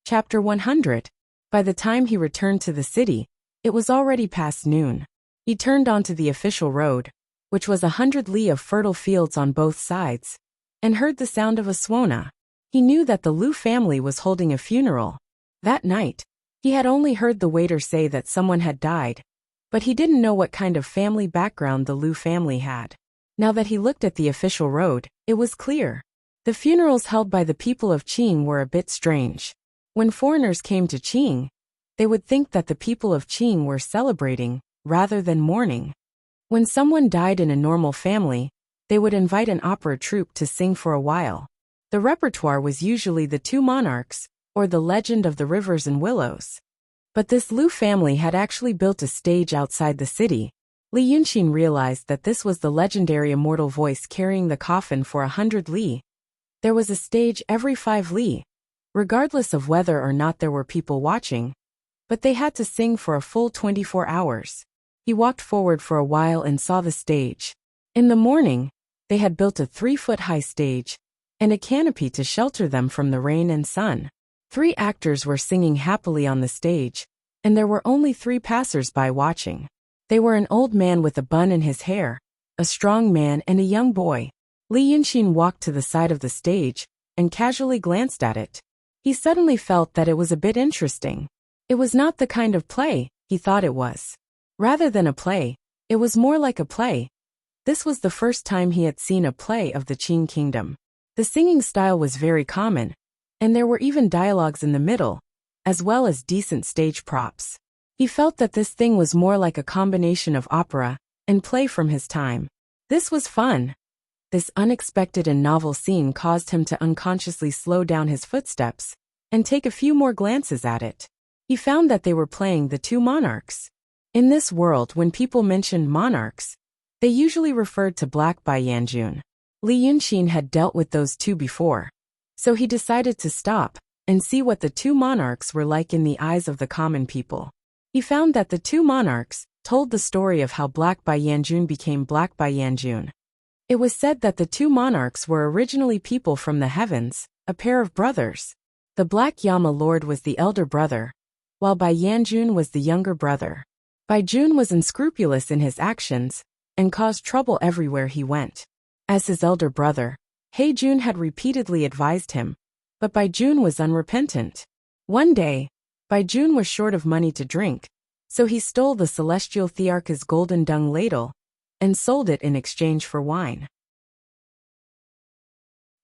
Chapter 100. By the time he returned to the city, it was already past noon. He turned onto the official road, which was 100 li of fertile fields on both sides, and heard the sound of a swona. He knew that the Liu family was holding a funeral. That night, he had only heard the waiter say that someone had died, but he didn't know what kind of family background the Liu family had. Now that he looked at the official road, it was clear. The funerals held by the people of Qing were a bit strange. When foreigners came to Qing, they would think that the people of Qing were celebrating, rather than mourning. When someone died in a normal family, they would invite an opera troupe to sing for a while. The repertoire was usually the Two Monarchs, or the Legend of the Rivers and Willows. But this Liu family had actually built a stage outside the city. Li Yunxin realized that this was the legendary immortal voice carrying the coffin for 100 li. There was a stage every 5 li, regardless of whether or not there were people watching, but they had to sing for a full 24 hours. He walked forward for a while and saw the stage. In the morning, they had built a 3-foot-high stage and a canopy to shelter them from the rain and sun. 3 actors were singing happily on the stage, and there were only 3 passers-by watching. They were an old man with a bun in his hair, a strong man, and a young boy. Li Yunxin walked to the side of the stage and casually glanced at it. He suddenly felt that it was a bit interesting. It was not the kind of play he thought it was. Rather than a play, it was more like a play. This was the first time he had seen a play of the Qing kingdom. The singing style was very common, and there were even dialogues in the middle, as well as decent stage props. He felt that this thing was more like a combination of opera and play from his time. This was fun. This unexpected and novel scene caused him to unconsciously slow down his footsteps and take a few more glances at it. He found that they were playing the Two Monarchs. In this world, when people mentioned monarchs, they usually referred to Black Bai Yanjun. Li Yunxin had dealt with those two before, so he decided to stop and see what the Two Monarchs were like in the eyes of the common people. He found that the Two Monarchs told the story of how Black Bai Yanjun became Black Bai Yanjun. It was said that the Two Monarchs were originally people from the heavens, a pair of brothers. The Black Yama Lord was the elder brother, while Bai Yanjun was the younger brother. Bai Jun was unscrupulous in his actions and caused trouble everywhere he went. As his elder brother, He Jun had repeatedly advised him, but Bai Jun was unrepentant. One day, Bai Jun was short of money to drink, so he stole the celestial Thearch's golden dung ladle and sold it in exchange for wine.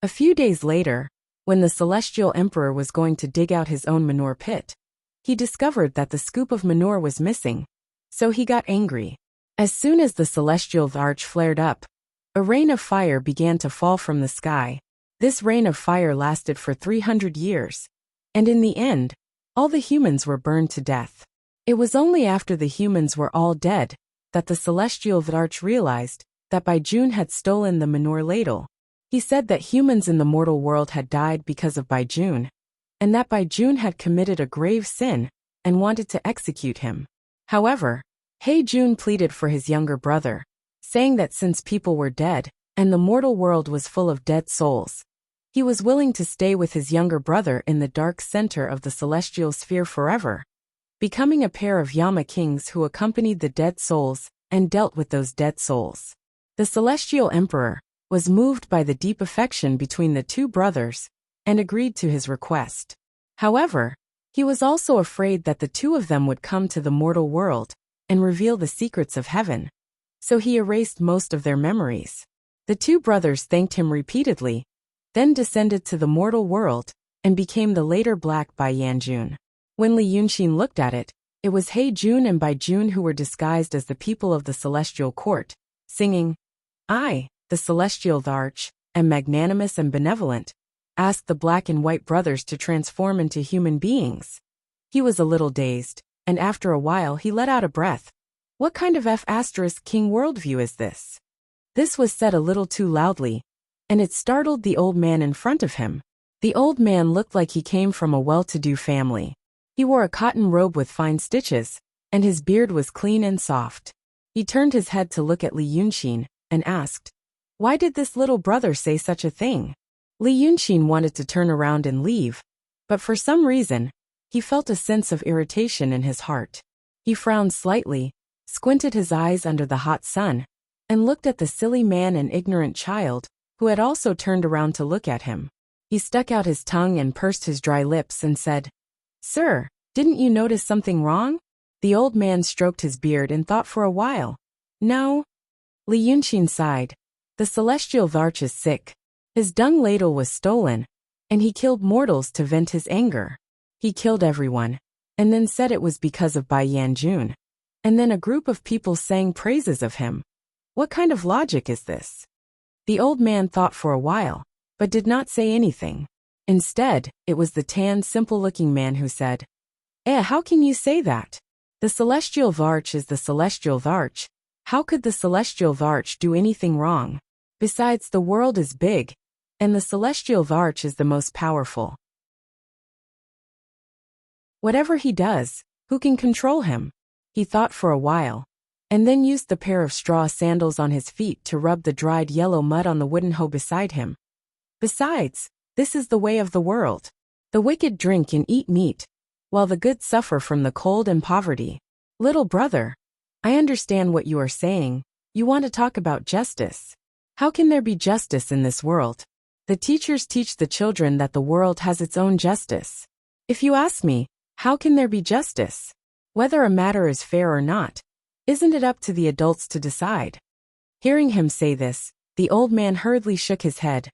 A few days later, when the celestial emperor was going to dig out his own manure pit, he discovered that the scoop of manure was missing, so he got angry. As soon as the celestial arch flared up, a rain of fire began to fall from the sky. This rain of fire lasted for 300 years, and in the end, all the humans were burned to death. It was only after the humans were all dead that the celestial arch realized that Bai Jun had stolen the manure ladle. He said that humans in the mortal world had died because of Bai Jun, and that Bai Jun had committed a grave sin and wanted to execute him. However, He Jun pleaded for his younger brother, saying that since people were dead and the mortal world was full of dead souls, he was willing to stay with his younger brother in the dark center of the celestial sphere forever, becoming a pair of Yama kings who accompanied the dead souls and dealt with those dead souls. The celestial emperor was moved by the deep affection between the two brothers and agreed to his request. However, he was also afraid that the two of them would come to the mortal world and reveal the secrets of heaven, so he erased most of their memories. The two brothers thanked him repeatedly, then descended to the mortal world and became the later Black Bai Yanjun. When Li Yunxin looked at it, it was He Jun and Bai Jun who were disguised as the people of the celestial court, singing, "I, the celestial arch, am magnanimous and benevolent," asked the black and white brothers to transform into human beings. He was a little dazed, and after a while he let out a breath. What kind of F***king worldview is this? This was said a little too loudly, and it startled the old man in front of him. The old man looked like he came from a well-to-do family. He wore a cotton robe with fine stitches, and his beard was clean and soft. He turned his head to look at Li Yunxin and asked, "Why did this little brother say such a thing?" Li Yunxin wanted to turn around and leave, But for some reason, he felt a sense of irritation in his heart. He frowned slightly, squinted his eyes under the hot sun, and looked at the silly man and ignorant child, who had also turned around to look at him. He stuck out his tongue and pursed his dry lips and said, "Sir, didn't you notice something wrong?" The old man stroked his beard and thought for a while. "No." Li Yunqin sighed. "The celestial Varch is sick. His dung ladle was stolen, and he killed mortals to vent his anger. He killed everyone, and then said it was because of Bai Yanjun. And then a group of people sang praises of him. What kind of logic is this?" The old man thought for a while, but did not say anything. Instead, it was the tan, simple-looking man who said, How can you say that? The celestial Varch is the celestial Varch. How could the celestial Varch do anything wrong? Besides, the world is big, and the celestial Varch is the most powerful. Whatever he does, who can control him?" He thought for a while, and then used the pair of straw sandals on his feet to rub the dried yellow mud on the wooden hoe beside him. "Besides, this is the way of the world. The wicked drink and eat meat, while the good suffer from the cold and poverty. Little brother, I understand what you are saying. You want to talk about justice. How can there be justice in this world? The teachers teach the children that the world has its own justice. If you ask me, how can there be justice? Whether a matter is fair or not, isn't it up to the adults to decide?" Hearing him say this, the old man hurriedly shook his head.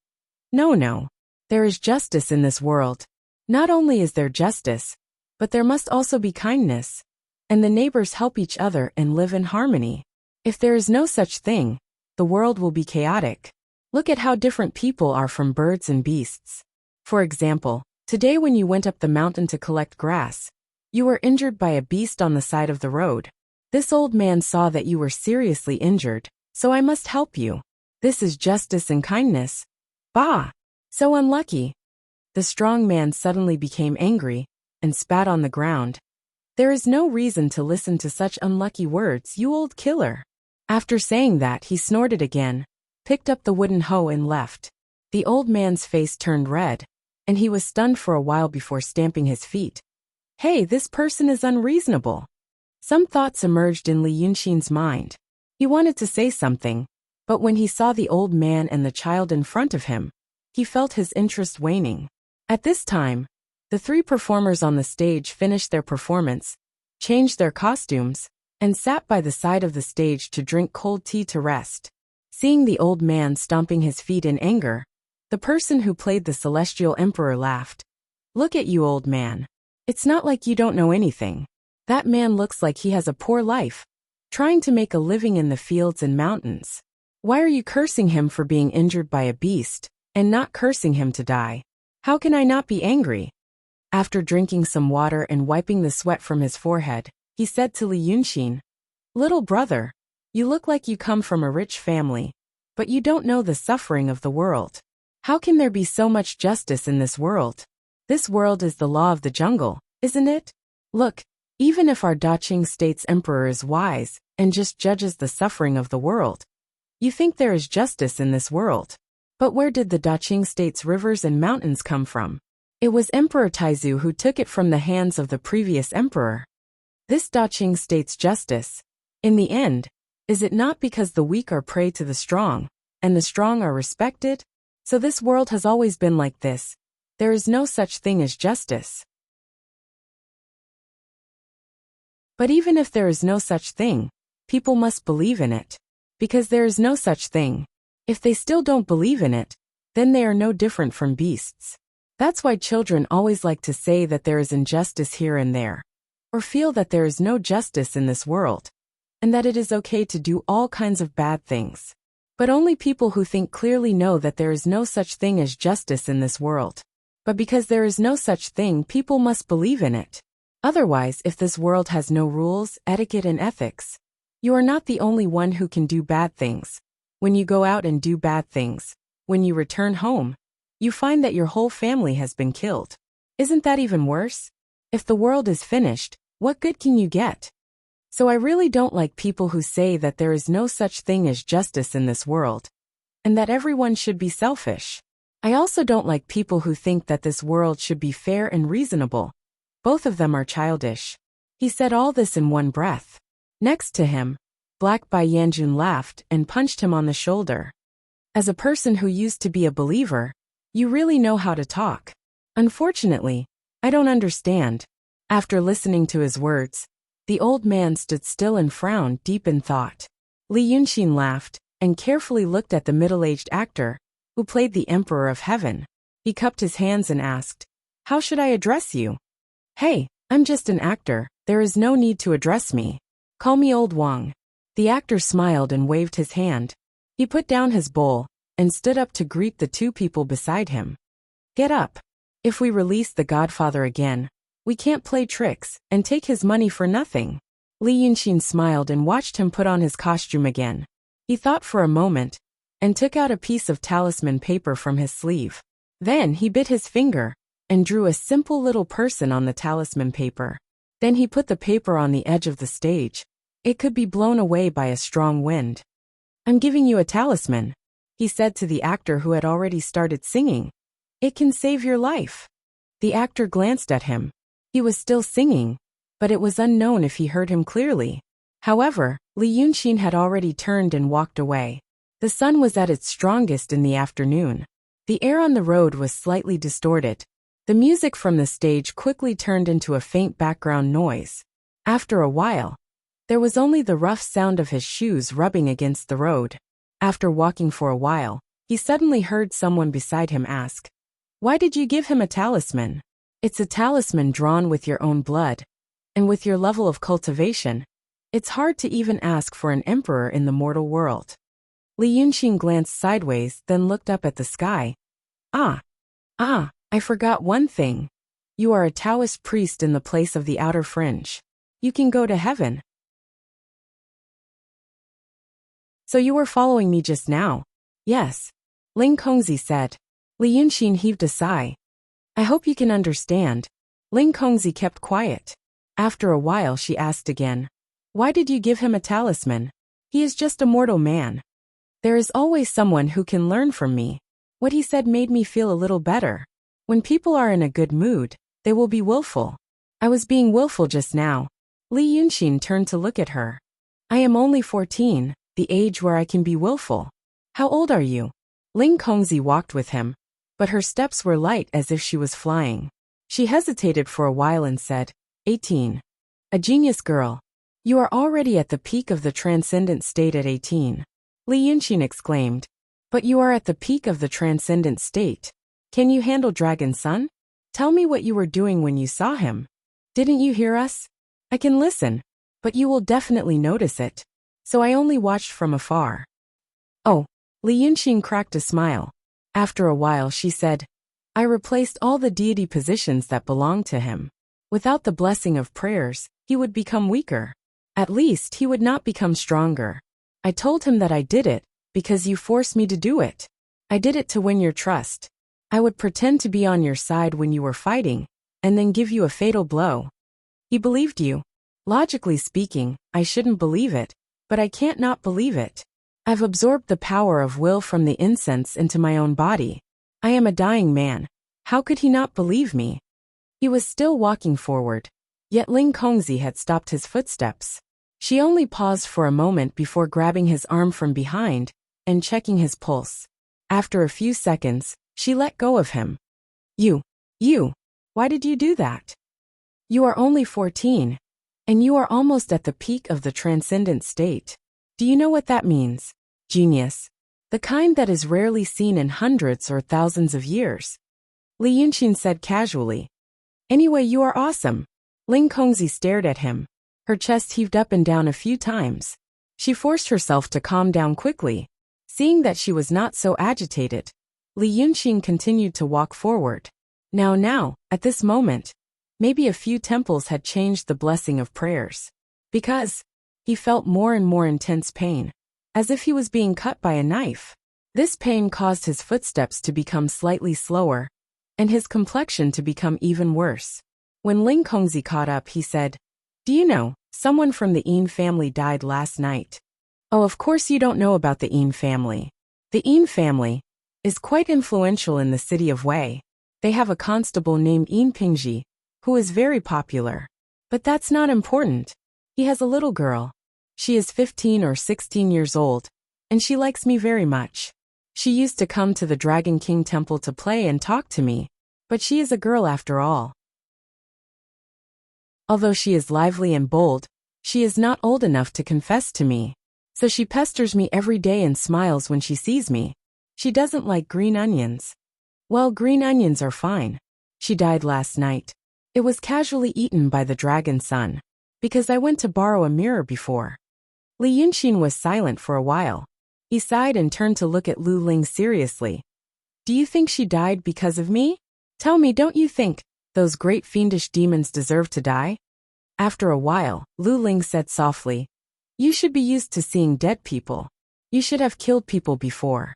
No. There is justice in this world. Not only is there justice, but there must also be kindness, and the neighbors help each other and live in harmony. If there is no such thing, the world will be chaotic. Look at how different people are from birds and beasts. For example, today when you went up the mountain to collect grass, you were injured by a beast on the side of the road. This old man saw that you were seriously injured, so I must help you. This is justice and kindness. Bah! So unlucky. The strong man suddenly became angry and spat on the ground. "There is no reason to listen to such unlucky words, you old killer." After saying that, he snorted again, picked up the wooden hoe and left. The old man's face turned red, and he was stunned for a while before stamping his feet. Hey, this person is unreasonable. Some thoughts emerged in Li Yunqin's mind. He wanted to say something, but when he saw the old man and the child in front of him, he felt his interest waning. At this time, the three performers on the stage finished their performance, changed their costumes, and sat by the side of the stage to drink cold tea to rest. Seeing the old man stomping his feet in anger, the person who played the Celestial Emperor laughed. "Look at you, old man. It's not like you don't know anything. That man looks like he has a poor life, trying to make a living in the fields and mountains. Why are you cursing him for being injured by a beast, and not cursing him to die? How can I not be angry?" After drinking some water and wiping the sweat from his forehead, he said to Li Yunqin, "Little brother, you look like you come from a rich family, but you don't know the suffering of the world. How can there be so much justice in this world? This world is the law of the jungle, isn't it? Look, even if our Daqing State's emperor is wise and just judges the suffering of the world, you think there is justice in this world. But where did the Daqing State's rivers and mountains come from? It was Emperor Taizu who took it from the hands of the previous emperor. This Daqing State's justice, in the end, is it not because the weak are prey to the strong, and the strong are respected? So this world has always been like this. There is no such thing as justice. But even if there is no such thing, people must believe in it. Because there is no such thing. If they still don't believe in it, then they are no different from beasts. That's why children always like to say that there is injustice here and there, or feel that there is no justice in this world, and that it is okay to do all kinds of bad things. But only people who think clearly know that there is no such thing as justice in this world. But because there is no such thing, people must believe in it. Otherwise, if this world has no rules, etiquette and ethics, you are not the only one who can do bad things. When you go out and do bad things, when you return home, you find that your whole family has been killed. Isn't that even worse? If the world is finished, what good can you get? So I really don't like people who say that there is no such thing as justice in this world, and that everyone should be selfish. I also don't like people who think that this world should be fair and reasonable. Both of them are childish. He said all this in one breath. Next to him, Black Bai Yanjun laughed and punched him on the shoulder. As a person who used to be a believer, you really know how to talk. Unfortunately, I don't understand. After listening to his words, the old man stood still and frowned deep in thought. Li Yunxin laughed and carefully looked at the middle-aged actor, who played the Emperor of Heaven. He cupped his hands and asked, "How should I address you?" "Hey, I'm just an actor. There is no need to address me. Call me Old Wang." The actor smiled and waved his hand. He put down his bowl and stood up to greet the two people beside him. "Get up. If we release the Godfather again, we can't play tricks and take his money for nothing." Li Yunxin smiled and watched him put on his costume again. He thought for a moment and took out a piece of talisman paper from his sleeve. Then he bit his finger and drew a simple little person on the talisman paper. Then he put the paper on the edge of the stage. It could be blown away by a strong wind. "I'm giving you a talisman," he said to the actor who had already started singing. "It can save your life." The actor glanced at him. He was still singing, but it was unknown if he heard him clearly. However, Li Yunxin had already turned and walked away. The sun was at its strongest in the afternoon. The air on the road was slightly distorted. The music from the stage quickly turned into a faint background noise. After a while, there was only the rough sound of his shoes rubbing against the road. After walking for a while, he suddenly heard someone beside him ask, "Why did you give him a talisman?" "It's a talisman drawn with your own blood. And with your level of cultivation, it's hard to even ask for an emperor in the mortal world." Li Yunxin glanced sideways, then looked up at the sky. I forgot one thing. You are a Taoist priest in the place of the outer fringe. You can go to heaven." "So you were following me just now?" "Yes," Ling Kongzi said. Li Yunxin heaved a sigh. "I hope you can understand." Ling Kongzi kept quiet. After a while she asked again, "Why did you give him a talisman? He is just a mortal man." "There is always someone who can learn from me." What he said made me feel a little better. When people are in a good mood, they will be willful. I was being willful just now. Li Yunxin turned to look at her. "I am only 14, the age where I can be willful." "How old are you?" Ling Kongzi walked with him, but her steps were light as if she was flying. She hesitated for a while and said, 18. "A genius girl. You are already at the peak of the transcendent state at 18. Li Yunxin exclaimed. "But you are at the peak of the transcendent state. Can you handle Dragon Sun? Tell me what you were doing when you saw him. Didn't you hear us? I can listen, but you will definitely notice it. So I only watched from afar." "Oh." Li Yunxin cracked a smile. After a while she said, "I replaced all the deity positions that belonged to him. Without the blessing of prayers, he would become weaker. At least he would not become stronger. I told him that I did it because you forced me to do it. I did it to win your trust. I would pretend to be on your side when you were fighting, and then give you a fatal blow. He believed you. Logically speaking, I shouldn't believe it, but I can't not believe it. I've absorbed the power of will from the incense into my own body. I am a dying man. How could he not believe me?" He was still walking forward, yet Ling Kongzi had stopped his footsteps. She only paused for a moment before grabbing his arm from behind and checking his pulse. After a few seconds, she let go of him. You, why did you do that? You are only 14, and you are almost at the peak of the transcendent state. Do you know what that means? Genius. The kind that is rarely seen in hundreds or thousands of years. Li Yunxin said casually. Anyway, you are awesome. Ling Kongzi stared at him. Her chest heaved up and down a few times. She forced herself to calm down quickly. Seeing that she was not so agitated, Li Yunxin continued to walk forward. Now, at this moment, maybe a few temples had changed the blessing of prayers. Because he felt more and more intense pain, as if he was being cut by a knife. This pain caused his footsteps to become slightly slower, and his complexion to become even worse. When Ling Kongzi caught up, he said, "Do you know, someone from the Yin family died last night?" "Oh, of course you don't know about the Yin family. The Yin family, is quite influential in the city of Wei. They have a constable named Yin Pingji, who is very popular. But that's not important. He has a little girl. She is 15 or 16 years old, and she likes me very much. She used to come to the Dragon King temple to play and talk to me, but she is a girl after all. Although she is lively and bold, she is not old enough to confess to me. So she pesters me every day and smiles when she sees me. She doesn't like green onions. Well, green onions are fine. She died last night. It was casually eaten by the dragon son. Because I went to borrow a mirror before. Li Yunxin was silent for a while. He sighed and turned to look at Lu Ling seriously. Do you think she died because of me? Tell me, don't you think those great fiendish demons deserve to die? After a while, Lu Ling said softly, you should be used to seeing dead people. You should have killed people before.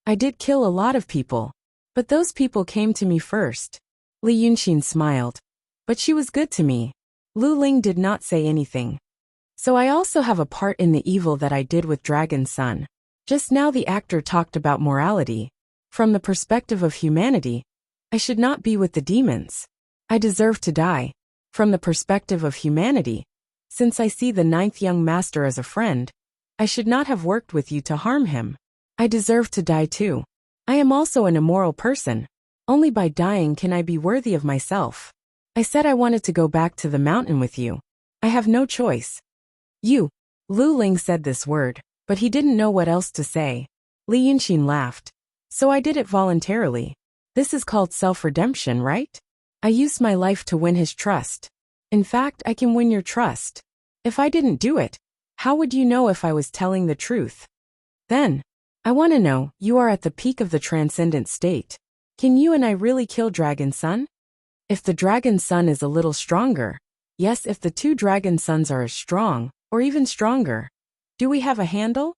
I did kill a lot of people, but those people came to me first. Li Yunxin smiled. But she was good to me. Lu Ling did not say anything. So I also have a part in the evil that I did with Dragon Son. Just now the actor talked about morality. From the perspective of humanity, I should not be with the demons. I deserve to die. From the perspective of humanity, since I see the ninth young master as a friend, I should not have worked with you to harm him. I deserve to die too. I am also an immoral person. Only by dying can I be worthy of myself. I said I wanted to go back to the mountain with you. I have no choice. You. Lu Ling said this word, but he didn't know what else to say. Li Yunxin laughed. So I did it voluntarily. This is called self-redemption, right? I used my life to win his trust. In fact, I can win your trust. If I didn't do it, how would you know if I was telling the truth? Then, I want to know, you are at the peak of the transcendent state. Can you and I really kill Dragon Son? If the Dragon Son is a little stronger, yes, if the two Dragon Sons are as strong, or even stronger, do we have a handle?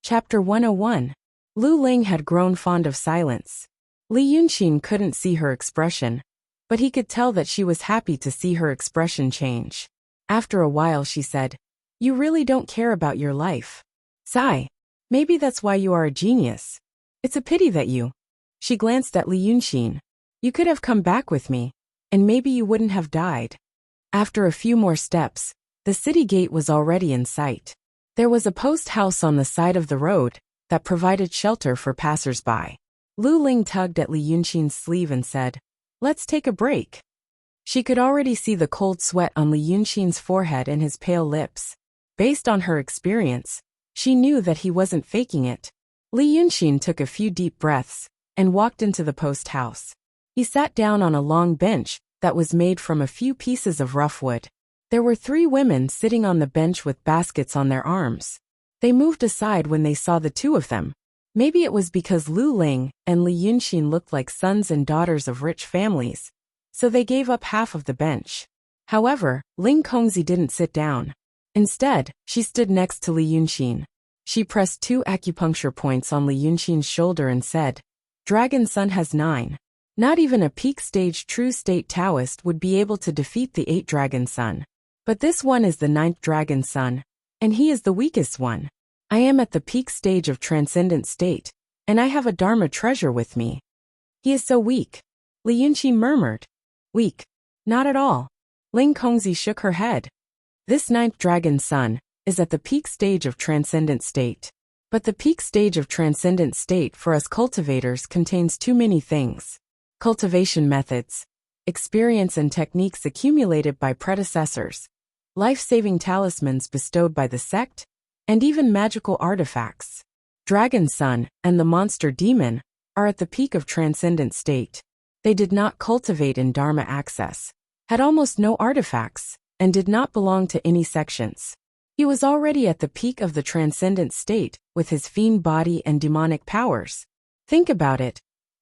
Chapter 101. Lu Ling had grown fond of silence. Li Yunxin couldn't see her expression, but he could tell that she was happy to see her expression change. After a while she said, you really don't care about your life. Sigh. Maybe that's why you are a genius. It's a pity that you. She glanced at Li Yunxin. You could have come back with me, and maybe you wouldn't have died. After a few more steps, the city gate was already in sight. There was a post house on the side of the road that provided shelter for passers-by. Lu Ling tugged at Li Yunxin's sleeve and said, let's take a break. She could already see the cold sweat on Li Yunxin's forehead and his pale lips. Based on her experience, she knew that he wasn't faking it. Li Yunxin took a few deep breaths and walked into the post house. He sat down on a long bench that was made from a few pieces of rough wood. There were 3 women sitting on the bench with baskets on their arms. They moved aside when they saw the 2 of them. Maybe it was because Lu Ling and Li Yunxin looked like sons and daughters of rich families, so they gave up half of the bench. However, Ling Kongzi didn't sit down. Instead, she stood next to Li Yunxin. She pressed 2 acupuncture points on Li Yunxin's shoulder and said, Dragon Son has 9. Not even a peak stage true state Taoist would be able to defeat the 8 Dragon Son. But this one is the 9th Dragon Son, and he is the weakest one. I am at the peak stage of transcendent state, and I have a Dharma treasure with me. He is so weak. Li Yunxin murmured. Weak. Not at all. Ling Kongzi shook her head. This 9th Dragon Son is at the peak stage of transcendent state. But the peak stage of transcendent state for us cultivators contains too many things. Cultivation methods, experience and techniques accumulated by predecessors, life-saving talismans bestowed by the sect, and even magical artifacts. Dragon Son and the monster demon are at the peak of transcendent state. They did not cultivate in Dharma access, had almost no artifacts, and did not belong to any sections. He was already at the peak of the transcendent state with his fiend body and demonic powers. Think about it.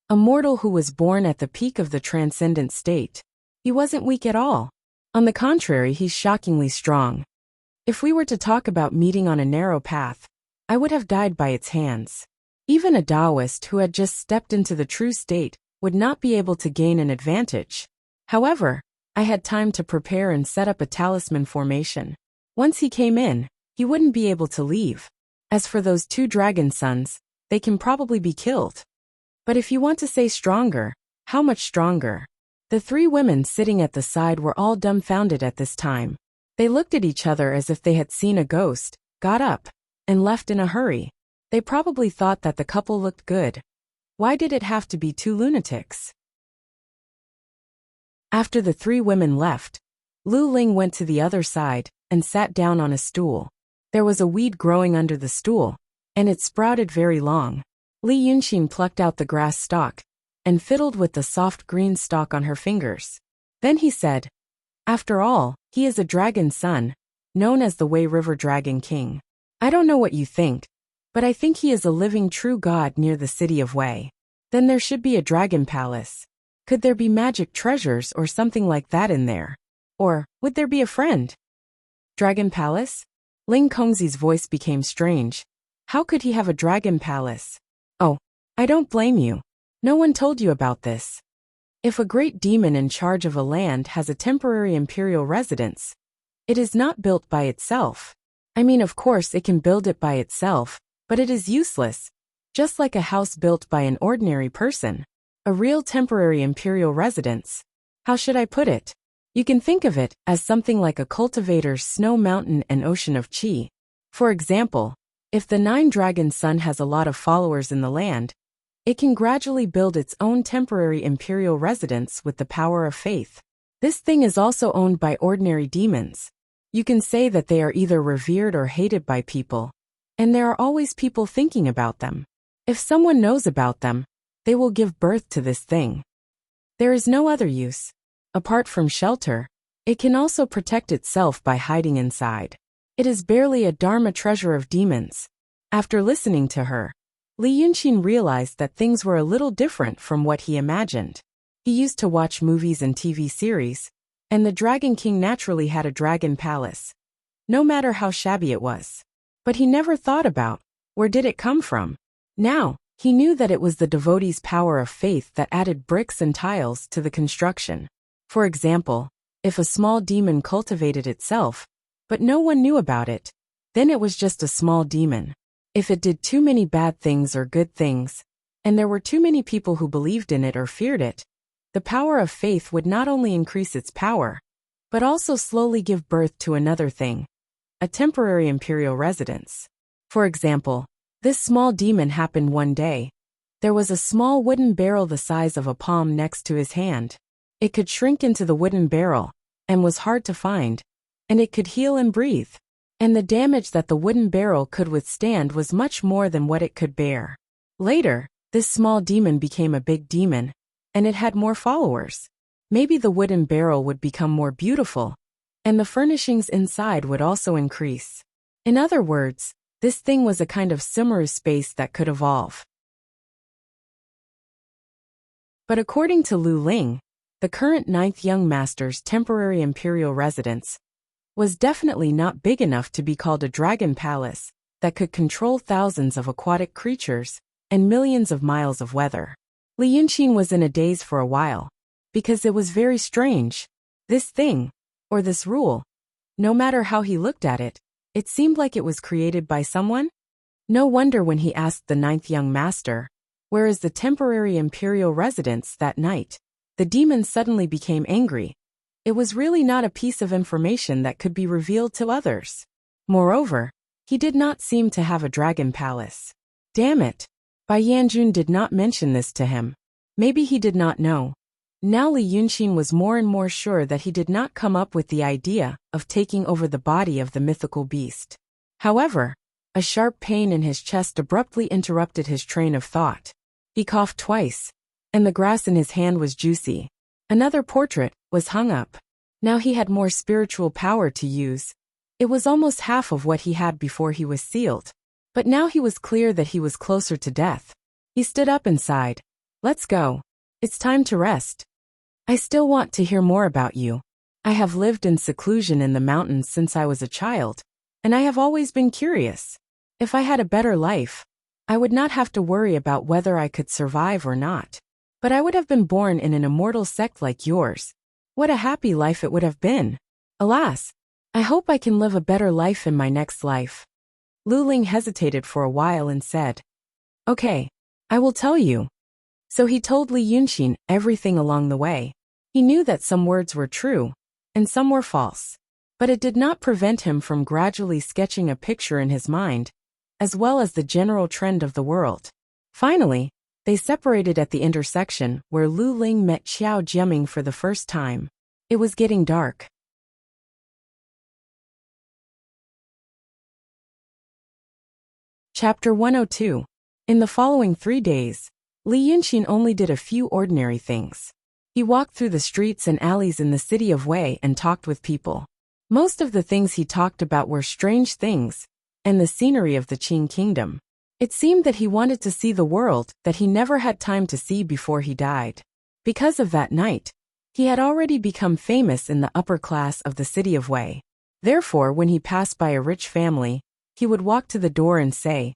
A mortal who was born at the peak of the transcendent state. He wasn't weak at all. On the contrary, he's shockingly strong. If we were to talk about meeting on a narrow path, I would have died by its hands. Even a Taoist who had just stepped into the true state would not be able to gain an advantage. However, I had time to prepare and set up a talisman formation. Once he came in, he wouldn't be able to leave. As for those 2 dragon sons, they can probably be killed. But if you want to say stronger, how much stronger? The 3 women sitting at the side were all dumbfounded at this time. They looked at each other as if they had seen a ghost, got up, and left in a hurry. They probably thought that the couple looked good. Why did it have to be 2 lunatics? After the 3 women left, Lu Ling went to the other side and sat down on a stool. There was a weed growing under the stool, and it sprouted very long. Li Yunxin plucked out the grass stalk and fiddled with the soft green stalk on her fingers. Then he said, "After all, he is a dragon son, known as the Wei River Dragon King. I don't know what you think, but I think he is a living true god near the city of Wei. Then there should be a dragon palace. Could there be magic treasures or something like that in there? Or would there be a friend?" Dragon palace? Ling Kongzi's voice became strange. How could he have a dragon palace? Oh, I don't blame you. No one told you about this. If a great demon in charge of a land has a temporary imperial residence, it is not built by itself. I mean, of course it can build it by itself, but it is useless, just like a house built by an ordinary person. A real temporary imperial residence. How should I put it? You can think of it as something like a cultivator's snow mountain and ocean of qi. For example, if the 9-dragon sun has a lot of followers in the land, it can gradually build its own temporary imperial residence with the power of faith. This thing is also owned by ordinary demons. You can say that they are either revered or hated by people, and there are always people thinking about them. If someone knows about them, they will give birth to this thing. There is no other use. Apart from shelter, it can also protect itself by hiding inside. It is barely a dharma treasure of demons. After listening to her, Li Yunxin realized that things were a little different from what he imagined. He used to watch movies and TV series, and the Dragon King naturally had a dragon palace, no matter how shabby it was. But he never thought about, where did it come from? Now, he knew that it was the devotee's power of faith that added bricks and tiles to the construction. For example, if a small demon cultivated itself, but no one knew about it, then it was just a small demon. If it did too many bad things or good things, and there were too many people who believed in it or feared it, the power of faith would not only increase its power, but also slowly give birth to another thing, a temporary imperial residence. For example, this small demon happened one day. There was a small wooden barrel the size of a palm next to his hand. It could shrink into the wooden barrel, and was hard to find, and it could heal and breathe. And the damage that the wooden barrel could withstand was much more than what it could bear. Later, this small demon became a big demon, and it had more followers. Maybe the wooden barrel would become more beautiful, and the furnishings inside would also increase. In other words, this thing was a kind of Sumeru space that could evolve. But according to Lu Ling, the current 9th young master's temporary imperial residence was definitely not big enough to be called a dragon palace that could control thousands of aquatic creatures and millions of miles of weather. Li Yunxin was in a daze for a while, because it was very strange. This thing, or this rule, no matter how he looked at it, it seemed like it was created by someone. No wonder when he asked the 9th young master, "Where is the temporary imperial residence?" that night, the demon suddenly became angry. It was really not a piece of information that could be revealed to others. Moreover, he did not seem to have a dragon palace. Damn it! Bai Yanjun did not mention this to him. Maybe he did not know. Now Li Yunxin was more and more sure that he did not come up with the idea of taking over the body of the mythical beast. However, a sharp pain in his chest abruptly interrupted his train of thought. He coughed twice, and the grass in his hand was juicy. Another portrait was hung up. Now he had more spiritual power to use. It was almost half of what he had before he was sealed. But now he was clear that he was closer to death. He stood up and sighed. "Let's go. It's time to rest. I still want to hear more about you. I have lived in seclusion in the mountains since I was a child, and I have always been curious. If I had a better life, I would not have to worry about whether I could survive or not. But I would have been born in an immortal sect like yours. What a happy life it would have been. Alas, I hope I can live a better life in my next life. Lu Ling hesitated for a while and said, Okay, I will tell you. So he told Li Yunxin everything along the way. He knew that some words were true, and some were false. But it did not prevent him from gradually sketching a picture in his mind, as well as the general trend of the world. Finally, they separated at the intersection where Lu Ling met Xiao Jiaming for the first time. It was getting dark. Chapter 102. In the following 3 days, Li Yunxin only did a few ordinary things. He walked through the streets and alleys in the city of Wei and talked with people. Most of the things he talked about were strange things, and the scenery of the Qing kingdom. It seemed that he wanted to see the world that he never had time to see before he died. Because of that night, he had already become famous in the upper class of the city of Wei. Therefore, when he passed by a rich family, he would walk to the door and say,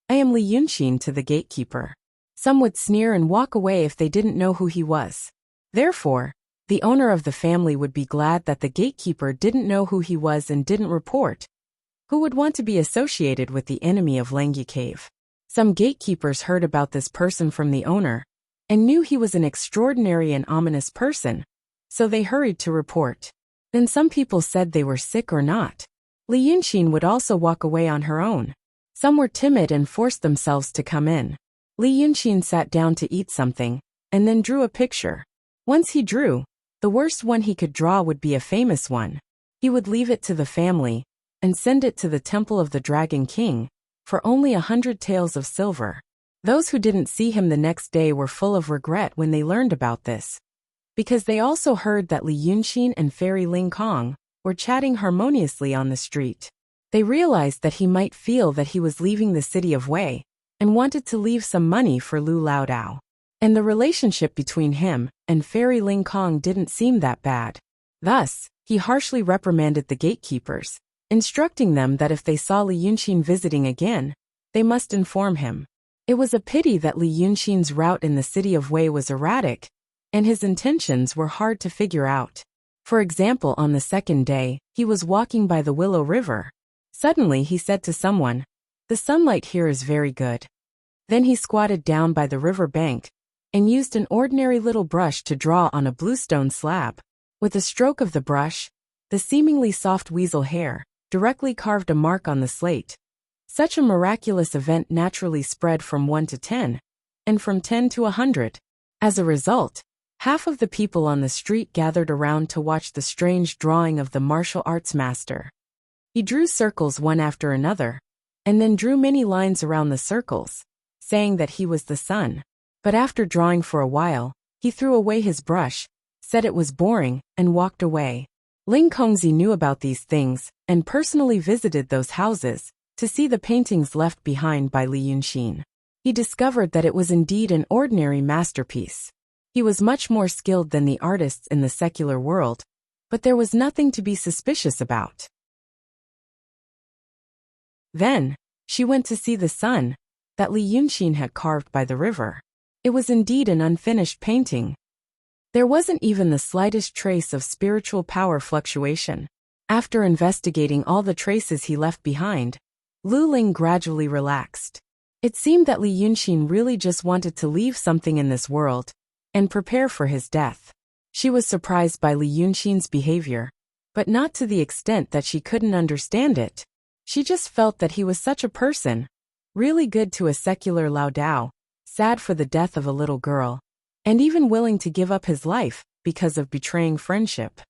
I am Li Yunxin, to the gatekeeper. Some would sneer and walk away if they didn't know who he was. Therefore, the owner of the family would be glad that the gatekeeper didn't know who he was and didn't report. Who would want to be associated with the enemy of Langya Cave? Some gatekeepers heard about this person from the owner, and knew he was an extraordinary and ominous person, so they hurried to report. Then some people said they were sick or not. Li Yunxin would also walk away on her own. Some were timid and forced themselves to come in. Li Yunxin sat down to eat something, and then drew a picture. Once he drew, the worst one he could draw would be a famous one. He would leave it to the family, and send it to the temple of the Dragon King, for only 100 taels of silver. Those who didn't see him the next day were full of regret when they learned about this, because they also heard that Li Yunxin and Fairy Ling Kong were chatting harmoniously on the street. They realized that he might feel that he was leaving the city of Wei, and wanted to leave some money for Lu Laodao. And the relationship between him and Fairy Ling Kong didn't seem that bad. Thus, he harshly reprimanded the gatekeepers, instructing them that if they saw Li Yunxin visiting again, they must inform him. It was a pity that Li Yunxin's route in the city of Wei was erratic, and his intentions were hard to figure out. For example, on the second day, he was walking by the Willow River. Suddenly he said to someone, "The sunlight here is very good." Then he squatted down by the river bank, and used an ordinary little brush to draw on a bluestone slab. With a stroke of the brush, the seemingly soft weasel hair directly carved a mark on the slate. Such a miraculous event naturally spread from 1 to 10, and from 10 to 100. As a result, half of the people on the street gathered around to watch the strange drawing of the martial arts master. He drew circles one after another, and then drew many lines around the circles, saying that he was the sun. But after drawing for a while, he threw away his brush, said it was boring, and walked away. Ling Kongzi knew about these things, and personally visited those houses to see the paintings left behind by Li Yunxin. He discovered that it was indeed an ordinary masterpiece. He was much more skilled than the artists in the secular world, but there was nothing to be suspicious about. Then, she went to see the sun that Li Yunxin had carved by the river. It was indeed an unfinished painting. There wasn't even the slightest trace of spiritual power fluctuation. After investigating all the traces he left behind, Lu Ling gradually relaxed. It seemed that Li Yunxin really just wanted to leave something in this world, and prepare for his death. She was surprised by Li Yunxin's behavior, but not to the extent that she couldn't understand it. She just felt that he was such a person, really good to a secular Laodao, sad for the death of a little girl, and even willing to give up his life because of betraying friendship.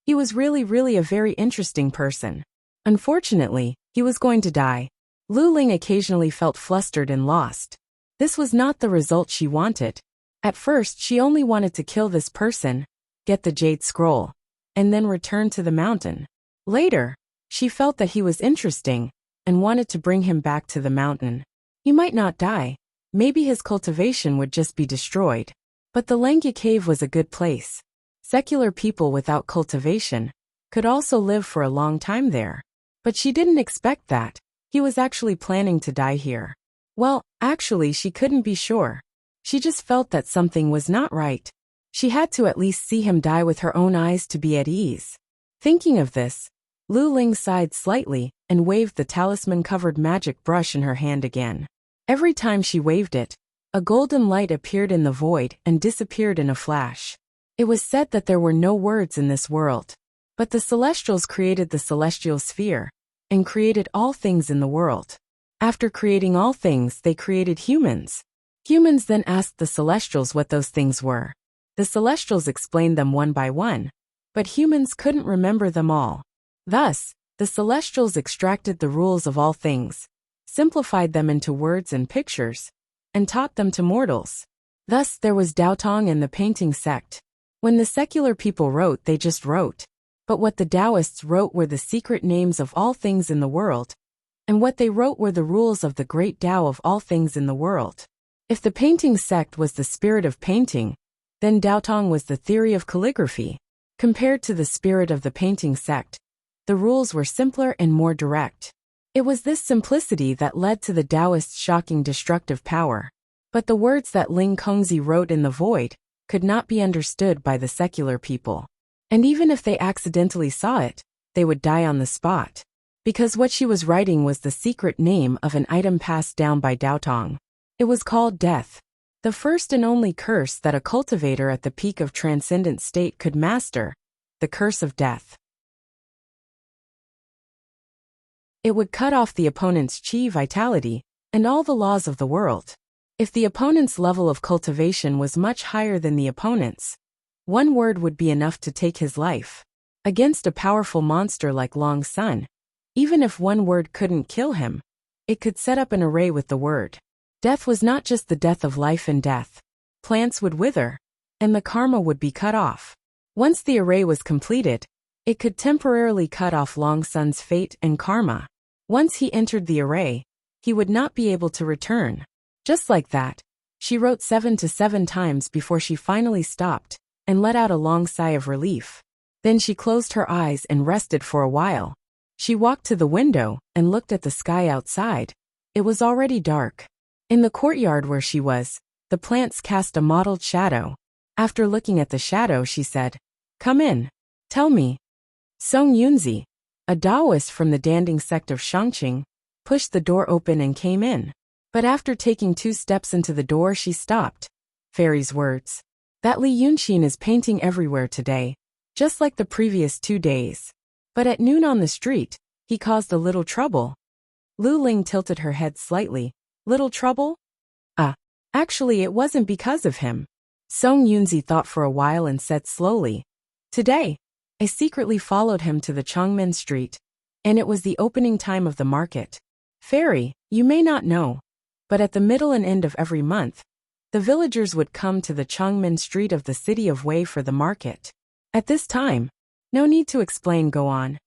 He was really a very interesting person. Unfortunately, he was going to die. Lu Ling occasionally felt flustered and lost. This was not the result she wanted. At first, she only wanted to kill this person, get the jade scroll, and then return to the mountain. Later, she felt that he was interesting, and wanted to bring him back to the mountain. He might not die. Maybe his cultivation would just be destroyed. But the Langya Cave was a good place. Secular people without cultivation could also live for a long time there. But she didn't expect that. He was actually planning to die here. Well, actually she couldn't be sure. She just felt that something was not right. She had to at least see him die with her own eyes to be at ease. Thinking of this, Lu Ling sighed slightly and waved the talisman-covered magic brush in her hand again. Every time she waved it, a golden light appeared in the void and disappeared in a flash. It was said that there were no words in this world. But the Celestials created the celestial sphere and created all things in the world. After creating all things, they created humans. Humans then asked the Celestials what those things were. The Celestials explained them one by one, but humans couldn't remember them all. Thus, the Celestials extracted the rules of all things, simplified them into words and pictures, and taught them to mortals. Thus there was Daotong and the painting sect. When the secular people wrote, they just wrote. But what the Taoists wrote were the secret names of all things in the world, and what they wrote were the rules of the great Tao of all things in the world. If the painting sect was the spirit of painting, then Daotong was the theory of calligraphy. Compared to the spirit of the painting sect, the rules were simpler and more direct. It was this simplicity that led to the Taoists' shocking destructive power. But the words that Ling Kongzi wrote in the void could not be understood by the secular people. And even if they accidentally saw it, they would die on the spot. Because what she was writing was the secret name of an item passed down by Daotong. It was called death. The first and only curse that a cultivator at the peak of transcendent state could master, the curse of death. It would cut off the opponent's chi vitality and all the laws of the world. If the opponent's level of cultivation was much higher than the opponent's, one word would be enough to take his life. Against a powerful monster like Long Sun, even if one word couldn't kill him, it could set up an array with the word. Death was not just the death of life and death. Plants would wither, and the karma would be cut off. Once the array was completed, it could temporarily cut off Long Sun's fate and karma. Once he entered the array, he would not be able to return. Just like that, she wrote 7 to 7 times before she finally stopped and let out a long sigh of relief. Then she closed her eyes and rested for a while. She walked to the window and looked at the sky outside. It was already dark. In the courtyard where she was, the plants cast a mottled shadow. After looking at the shadow, she said, "Come in. Tell me." Song Yunzi, a Taoist from the Danding sect of Shangqing, pushed the door open and came in. But after taking 2 steps into the door, she stopped. Fairy's words. That Li Yunxin is painting everywhere today, just like the previous 2 days. But at noon on the street, he caused a little trouble. Lu Ling tilted her head slightly. Little trouble? Actually it wasn't because of him. Song Yunzi thought for a while and said slowly, "Today, I secretly followed him to the Chongmen Street, and it was the opening time of the market. Fairy, you may not know, but at the middle and end of every month, the villagers would come to the Chongmen Street of the city of Wei for the market. At this time, no need to explain, go on."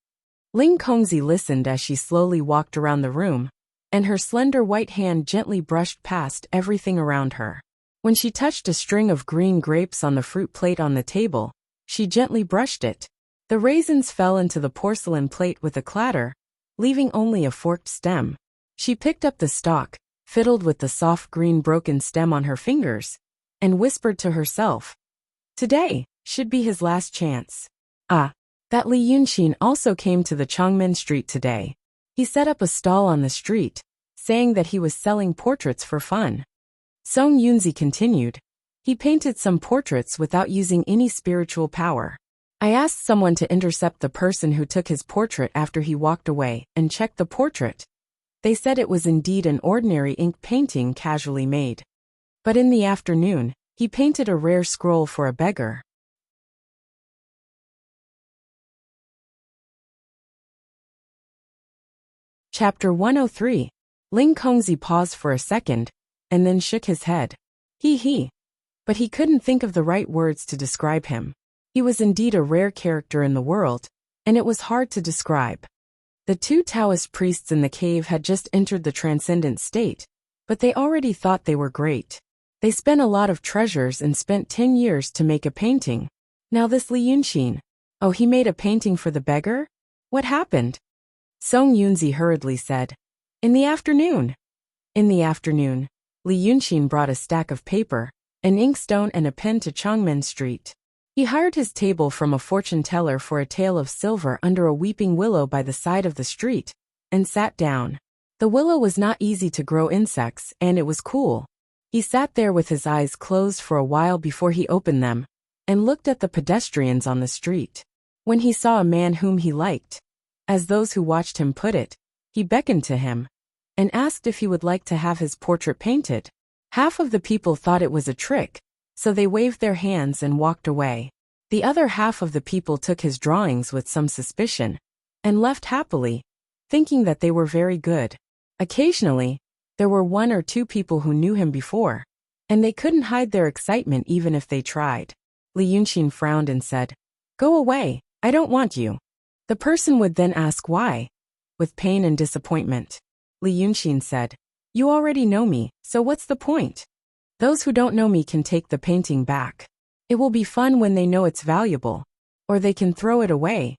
Ling Kongzi listened as she slowly walked around the room, and her slender white hand gently brushed past everything around her. When she touched a string of green grapes on the fruit plate on the table, she gently brushed it. The raisins fell into the porcelain plate with a clatter, leaving only a forked stem. She picked up the stalk, fiddled with the soft green broken stem on her fingers, and whispered to herself, "Today should be his last chance." That Li Yunxin also came to the Chongmen Street today. He set up a stall on the street, saying that he was selling portraits for fun. Song Yunzi continued, "He painted some portraits without using any spiritual power. I asked someone to intercept the person who took his portrait after he walked away and checked the portrait. They said it was indeed an ordinary ink painting casually made. But in the afternoon, he painted a rare scroll for a beggar." Chapter 103. Ling Kongzi paused for a second, and then shook his head. He. But he couldn't think of the right words to describe him. He was indeed a rare character in the world, and it was hard to describe. The 2 Taoist priests in the cave had just entered the transcendent state, but they already thought they were great. They spent a lot of treasures and spent 10 years to make a painting. Now this Li Yunxin. Oh, he made a painting for the beggar? What happened? Song Yunzi hurriedly said, "In the afternoon." In the afternoon, Li Yunxin brought a stack of paper, an inkstone and a pen to Chongmen Street. He hired his table from a fortune teller for a tale of silver under a weeping willow by the side of the street, and sat down. The willow was not easy to grow insects, and it was cool. He sat there with his eyes closed for a while before he opened them, and looked at the pedestrians on the street. When he saw a man whom he liked, as those who watched him put it, he beckoned to him, and asked if he would like to have his portrait painted. Half of the people thought it was a trick, so they waved their hands and walked away. The other half of the people took his drawings with some suspicion, and left happily, thinking that they were very good. Occasionally, there were one or two people who knew him before, and they couldn't hide their excitement even if they tried. Li Yunxin frowned and said, "Go away, I don't want you." The person would then ask why, with pain and disappointment. Li Yunxin said, "You already know me, so what's the point? Those who don't know me can take the painting back. It will be fun when they know it's valuable, or they can throw it away,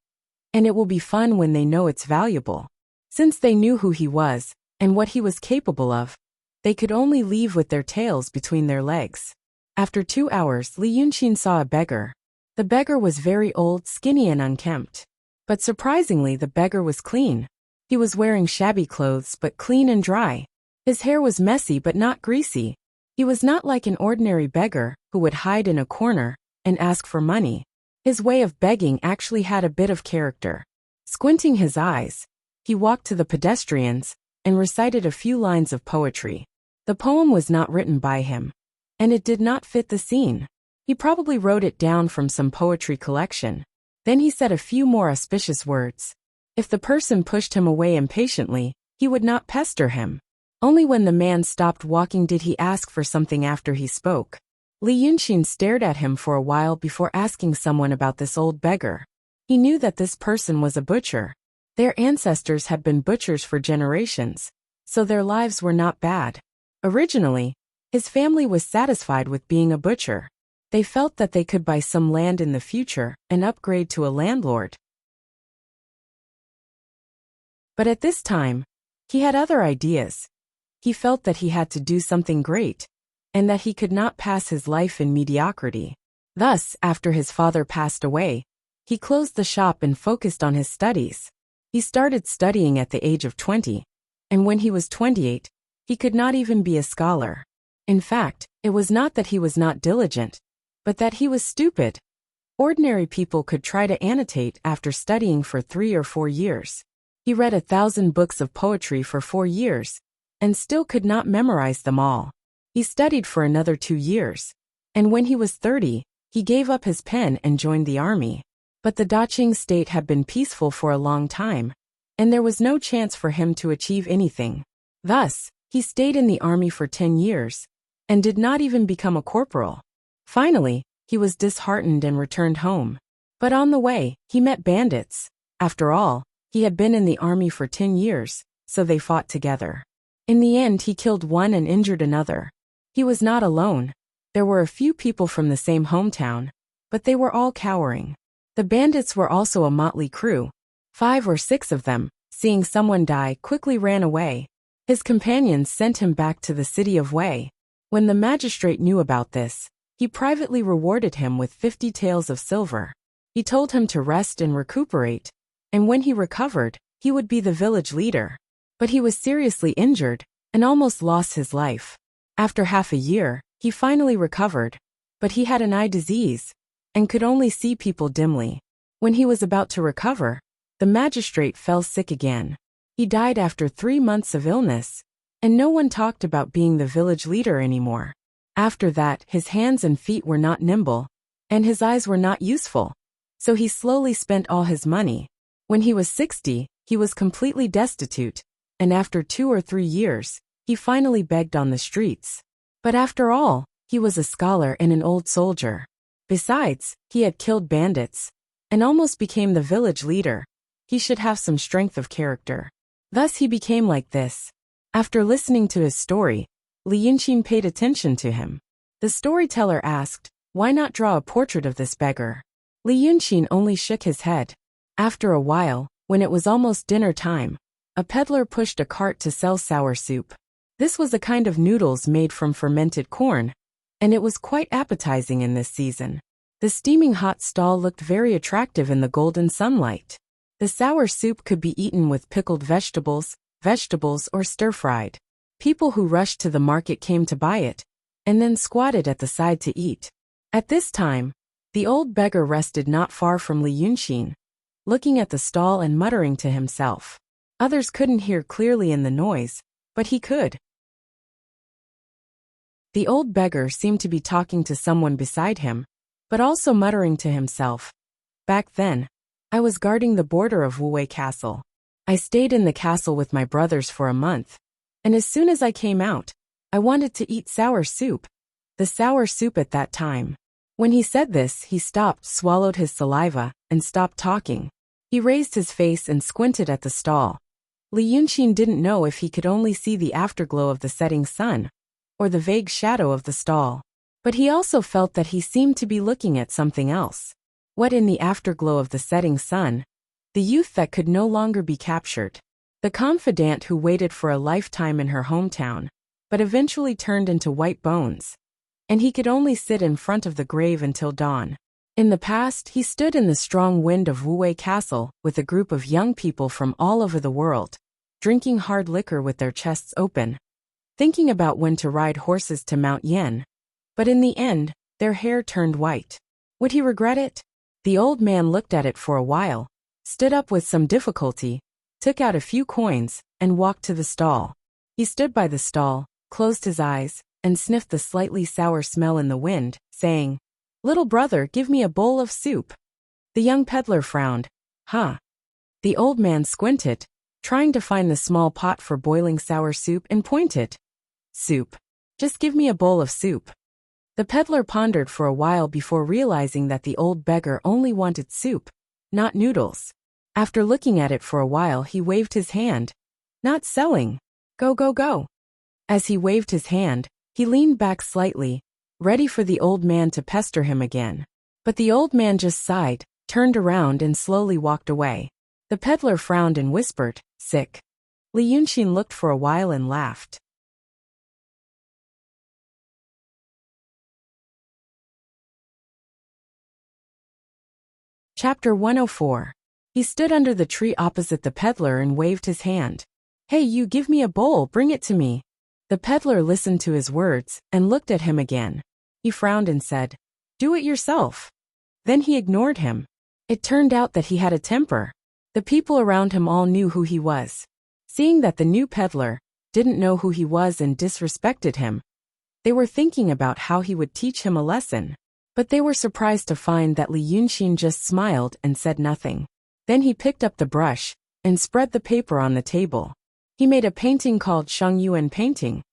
and it will be fun when they know it's valuable." Since they knew who he was, and what he was capable of, they could only leave with their tails between their legs. After 2 hours, Li Yunxin saw a beggar. The beggar was very old, skinny and unkempt. But surprisingly, the beggar was clean. He was wearing shabby clothes but clean and dry. His hair was messy but not greasy. He was not like an ordinary beggar, who would hide in a corner and ask for money. His way of begging actually had a bit of character. Squinting his eyes, he walked to the pedestrians and recited a few lines of poetry. The poem was not written by him, and it did not fit the scene. He probably wrote it down from some poetry collection. Then he said a few more auspicious words. If the person pushed him away impatiently, he would not pester him. Only when the man stopped walking did he ask for something after he spoke. Li Yunxin stared at him for a while before asking someone about this old beggar. He knew that this person was a butcher. Their ancestors had been butchers for generations, so their lives were not bad. Originally, his family was satisfied with being a butcher. They felt that they could buy some land in the future and upgrade to a landlord. But at this time, he had other ideas. He felt that he had to do something great, and that he could not pass his life in mediocrity. Thus, after his father passed away, he closed the shop and focused on his studies. He started studying at the age of 20, and when he was 28, he could not even be a scholar. In fact, it was not that he was not diligent, but that he was stupid. Ordinary people could try to annotate after studying for 3 or 4 years. He read 1,000 books of poetry for 4 years, and still could not memorize them all. He studied for another 2 years, and when he was 30, he gave up his pen and joined the army. But the Daqing state had been peaceful for a long time, and there was no chance for him to achieve anything. Thus, he stayed in the army for 10 years, and did not even become a corporal. Finally, he was disheartened and returned home. But on the way, he met bandits. After all, he had been in the army for 10 years, so they fought together. In the end, he killed one and injured another. He was not alone. There were a few people from the same hometown, but they were all cowering. The bandits were also a motley crew. 5 or 6 of them, seeing someone die, quickly ran away. His companions sent him back to the city of Wei. When the magistrate knew about this, he privately rewarded him with 50 taels of silver. He told him to rest and recuperate, and when he recovered, he would be the village leader. But he was seriously injured, and almost lost his life. After half a year, he finally recovered, but he had an eye disease, and could only see people dimly. When he was about to recover, the magistrate fell sick again. He died after 3 months of illness, and no one talked about being the village leader anymore. After that, his hands and feet were not nimble, and his eyes were not useful, so he slowly spent all his money. When he was 60, he was completely destitute, and after 2 or 3 years, he finally begged on the streets. But after all, he was a scholar and an old soldier. Besides, he had killed bandits, and almost became the village leader. He should have some strength of character. Thus he became like this. After listening to his story, Li Yunxin paid attention to him. The storyteller asked, "Why not draw a portrait of this beggar?" Li Yunxin only shook his head. After a while, when it was almost dinner time, a peddler pushed a cart to sell sour soup. This was a kind of noodles made from fermented corn, and it was quite appetizing in this season. The steaming hot stall looked very attractive in the golden sunlight. The sour soup could be eaten with pickled vegetables, or stir-fried. People who rushed to the market came to buy it, and then squatted at the side to eat. At this time, the old beggar rested not far from Li Yunxin, looking at the stall and muttering to himself. Others couldn't hear clearly in the noise, but he could. The old beggar seemed to be talking to someone beside him, but also muttering to himself. Back then, I was guarding the border of Wuwei Castle. I stayed in the castle with my brothers for a month, and as soon as I came out, I wanted to eat sour soup. The sour soup at that time. When he said this, he stopped, swallowed his saliva, and stopped talking. He raised his face and squinted at the stall. Li Yunxin didn't know if he could only see the afterglow of the setting sun, or the vague shadow of the stall. But he also felt that he seemed to be looking at something else. What in the afterglow of the setting sun? The youth that could no longer be captured. The confidant who waited for a lifetime in her hometown, but eventually turned into white bones. And he could only sit in front of the grave until dawn. In the past, he stood in the strong wind of Wuwei Castle with a group of young people from all over the world, drinking hard liquor with their chests open, thinking about when to ride horses to Mount Yen. But in the end, their hair turned white. Would he regret it? The old man looked at it for a while, stood up with some difficulty, took out a few coins, and walked to the stall. He stood by the stall, closed his eyes, and sniffed the slightly sour smell in the wind, saying, "Little brother, give me a bowl of soup." The young peddler frowned. Huh? The old man squinted, trying to find the small pot for boiling sour soup, and pointed. "Soup. Just give me a bowl of soup." The peddler pondered for a while before realizing that the old beggar only wanted soup, not noodles. After looking at it for a while, he waved his hand. "Not selling. Go, go, go." As he waved his hand, he leaned back slightly, ready for the old man to pester him again. But the old man just sighed, turned around and slowly walked away. The peddler frowned and whispered, "Sick." Li Yunxin looked for a while and laughed. Chapter 104. He stood under the tree opposite the peddler and waved his hand. "Hey, you, give me a bowl, bring it to me." The peddler listened to his words and looked at him again. He frowned and said, "Do it yourself." Then he ignored him. It turned out that he had a temper. The people around him all knew who he was. Seeing that the new peddler didn't know who he was and disrespected him, they were thinking about how he would teach him a lesson. But they were surprised to find that Li Yunxin just smiled and said nothing. Then he picked up the brush and spread the paper on the table. He made a painting called Sheng Yuan painting,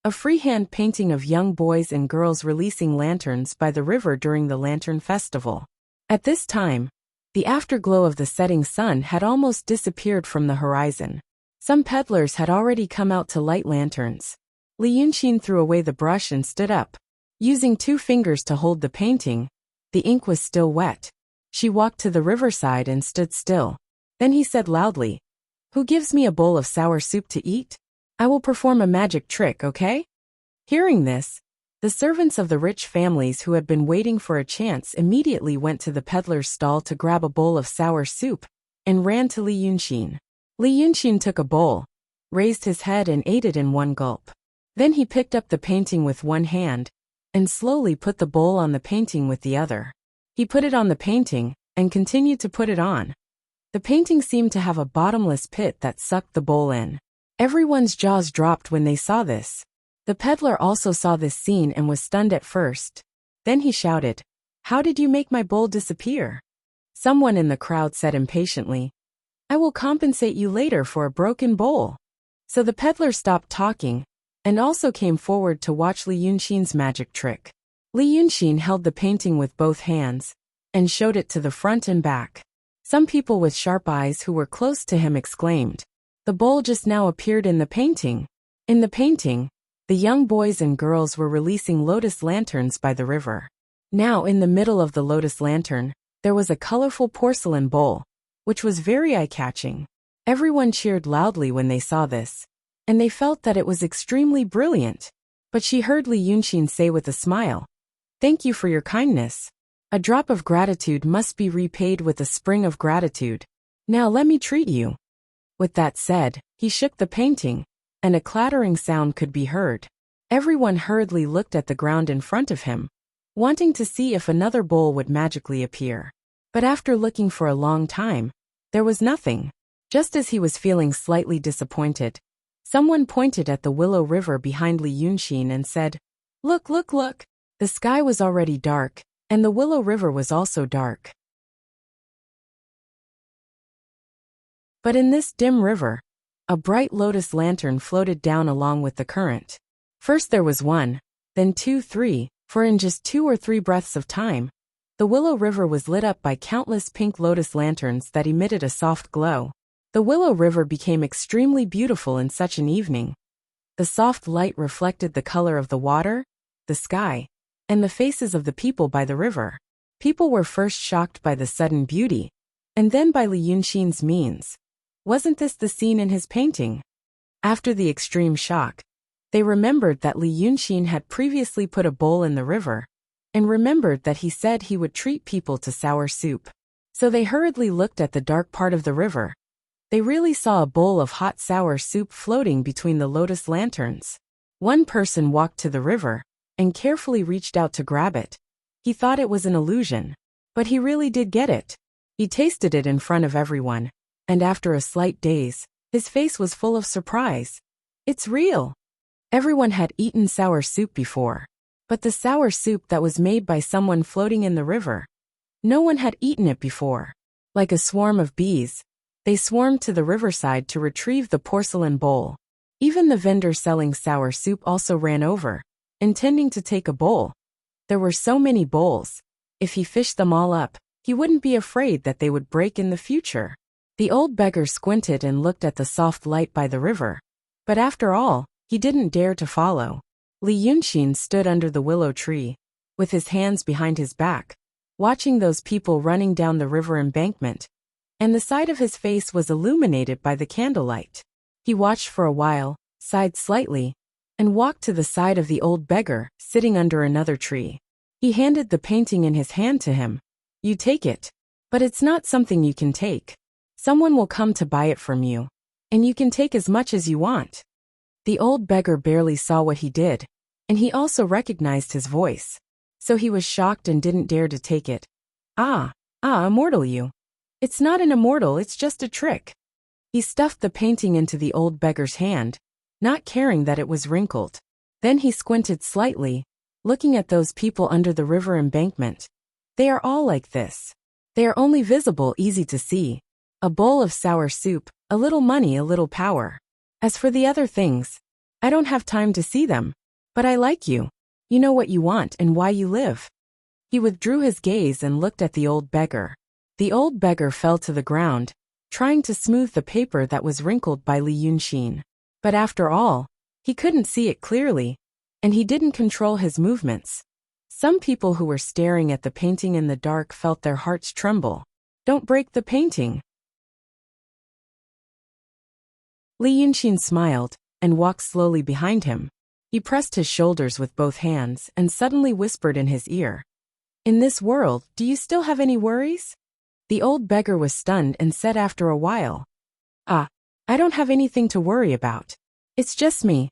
a freehand painting of young boys and girls releasing lanterns by the river during the Lantern Festival. At this time, the afterglow of the setting sun had almost disappeared from the horizon. Some peddlers had already come out to light lanterns. Li Yunxin threw away the brush and stood up. Using 2 fingers to hold the painting, the ink was still wet. She walked to the riverside and stood still. Then he said loudly, "Who gives me a bowl of sour soup to eat? I will perform a magic trick, okay?" Hearing this, the servants of the rich families who had been waiting for a chance immediately went to the peddler's stall to grab a bowl of sour soup, and ran to Li Yunxin. Li Yunxin took a bowl, raised his head and ate it in one gulp. Then he picked up the painting with one hand, and slowly put the bowl on the painting with the other. He put it on the painting, and continued to put it on. The painting seemed to have a bottomless pit that sucked the bowl in. Everyone's jaws dropped when they saw this. The peddler also saw this scene and was stunned at first. Then he shouted, "How did you make my bowl disappear?" Someone in the crowd said impatiently, "I will compensate you later for a broken bowl." So the peddler stopped talking, and also came forward to watch Li Yunxin's magic trick. Li Yunxin held the painting with both hands, and showed it to the front and back. Some people with sharp eyes who were close to him exclaimed, "The bowl just now appeared in the painting." In the painting, the young boys and girls were releasing lotus lanterns by the river. Now in the middle of the lotus lantern, there was a colorful porcelain bowl, which was very eye-catching. Everyone cheered loudly when they saw this, and they felt that it was extremely brilliant. But she heard Li Yunxin say with a smile, "Thank you for your kindness. A drop of gratitude must be repaid with a spring of gratitude. Now let me treat you. With that said, he shook the painting, and a clattering sound could be heard. Everyone hurriedly looked at the ground in front of him, wanting to see if another bowl would magically appear. But after looking for a long time, there was nothing. Just as he was feeling slightly disappointed, someone pointed at the Willow River behind Li Yunxin and said, "Look, look, look!" The sky was already dark, and the Willow River was also dark. But in this dim river, a bright lotus lantern floated down along with the current. First there was one, then two, three, for in just 2 or 3 breaths of time, the Willow River was lit up by countless pink lotus lanterns that emitted a soft glow. The Willow River became extremely beautiful in such an evening. The soft light reflected the color of the water, the sky, and the faces of the people by the river. People were first shocked by the sudden beauty, and then by Li Yunxin's means. Wasn't this the scene in his painting? After the extreme shock, they remembered that Li Yunxin had previously put a bowl in the river, and remembered that he said he would treat people to sour soup. So they hurriedly looked at the dark part of the river. They really saw a bowl of hot sour soup floating between the lotus lanterns. One person walked to the river, and carefully reached out to grab it. He thought it was an illusion, but he really did get it. He tasted it in front of everyone, and after a slight daze, his face was full of surprise. It's real! Everyone had eaten sour soup before, but the sour soup that was made by someone floating in the river. No one had eaten it before. Like a swarm of bees, they swarmed to the riverside to retrieve the porcelain bowl. Even the vendor selling sour soup also ran over, intending to take a bowl. There were so many bowls. If he fished them all up, he wouldn't be afraid that they would break in the future. The old beggar squinted and looked at the soft light by the river. But after all, he didn't dare to follow. Li Yunxin stood under the willow tree, with his hands behind his back, watching those people running down the river embankment, and the side of his face was illuminated by the candlelight. He watched for a while, sighed slightly, and walked to the side of the old beggar, sitting under another tree. He handed the painting in his hand to him. "You take it. But it's not something you can take. Someone will come to buy it from you, and you can take as much as you want." The old beggar barely saw what he did, and he also recognized his voice. So he was shocked and didn't dare to take it. Immortal you. It's not an immortal, it's just a trick." He stuffed the painting into the old beggar's hand, not caring that it was wrinkled. Then he squinted slightly, looking at those people under the river embankment. They are all like this. They are only visible, easy to see. A bowl of sour soup, a little money, a little power. As for the other things, I don't have time to see them. But I like you. You know what you want and why you live. He withdrew his gaze and looked at the old beggar. The old beggar fell to the ground, trying to smooth the paper that was wrinkled by Li Yunxin. But after all, he couldn't see it clearly, and he didn't control his movements. Some people who were staring at the painting in the dark felt their hearts tremble. "Don't break the painting." Li Yunxin smiled, and walked slowly behind him. He pressed his shoulders with both hands and suddenly whispered in his ear, "In this world, do you still have any worries?" The old beggar was stunned and said after a while, I don't have anything to worry about. It's just me."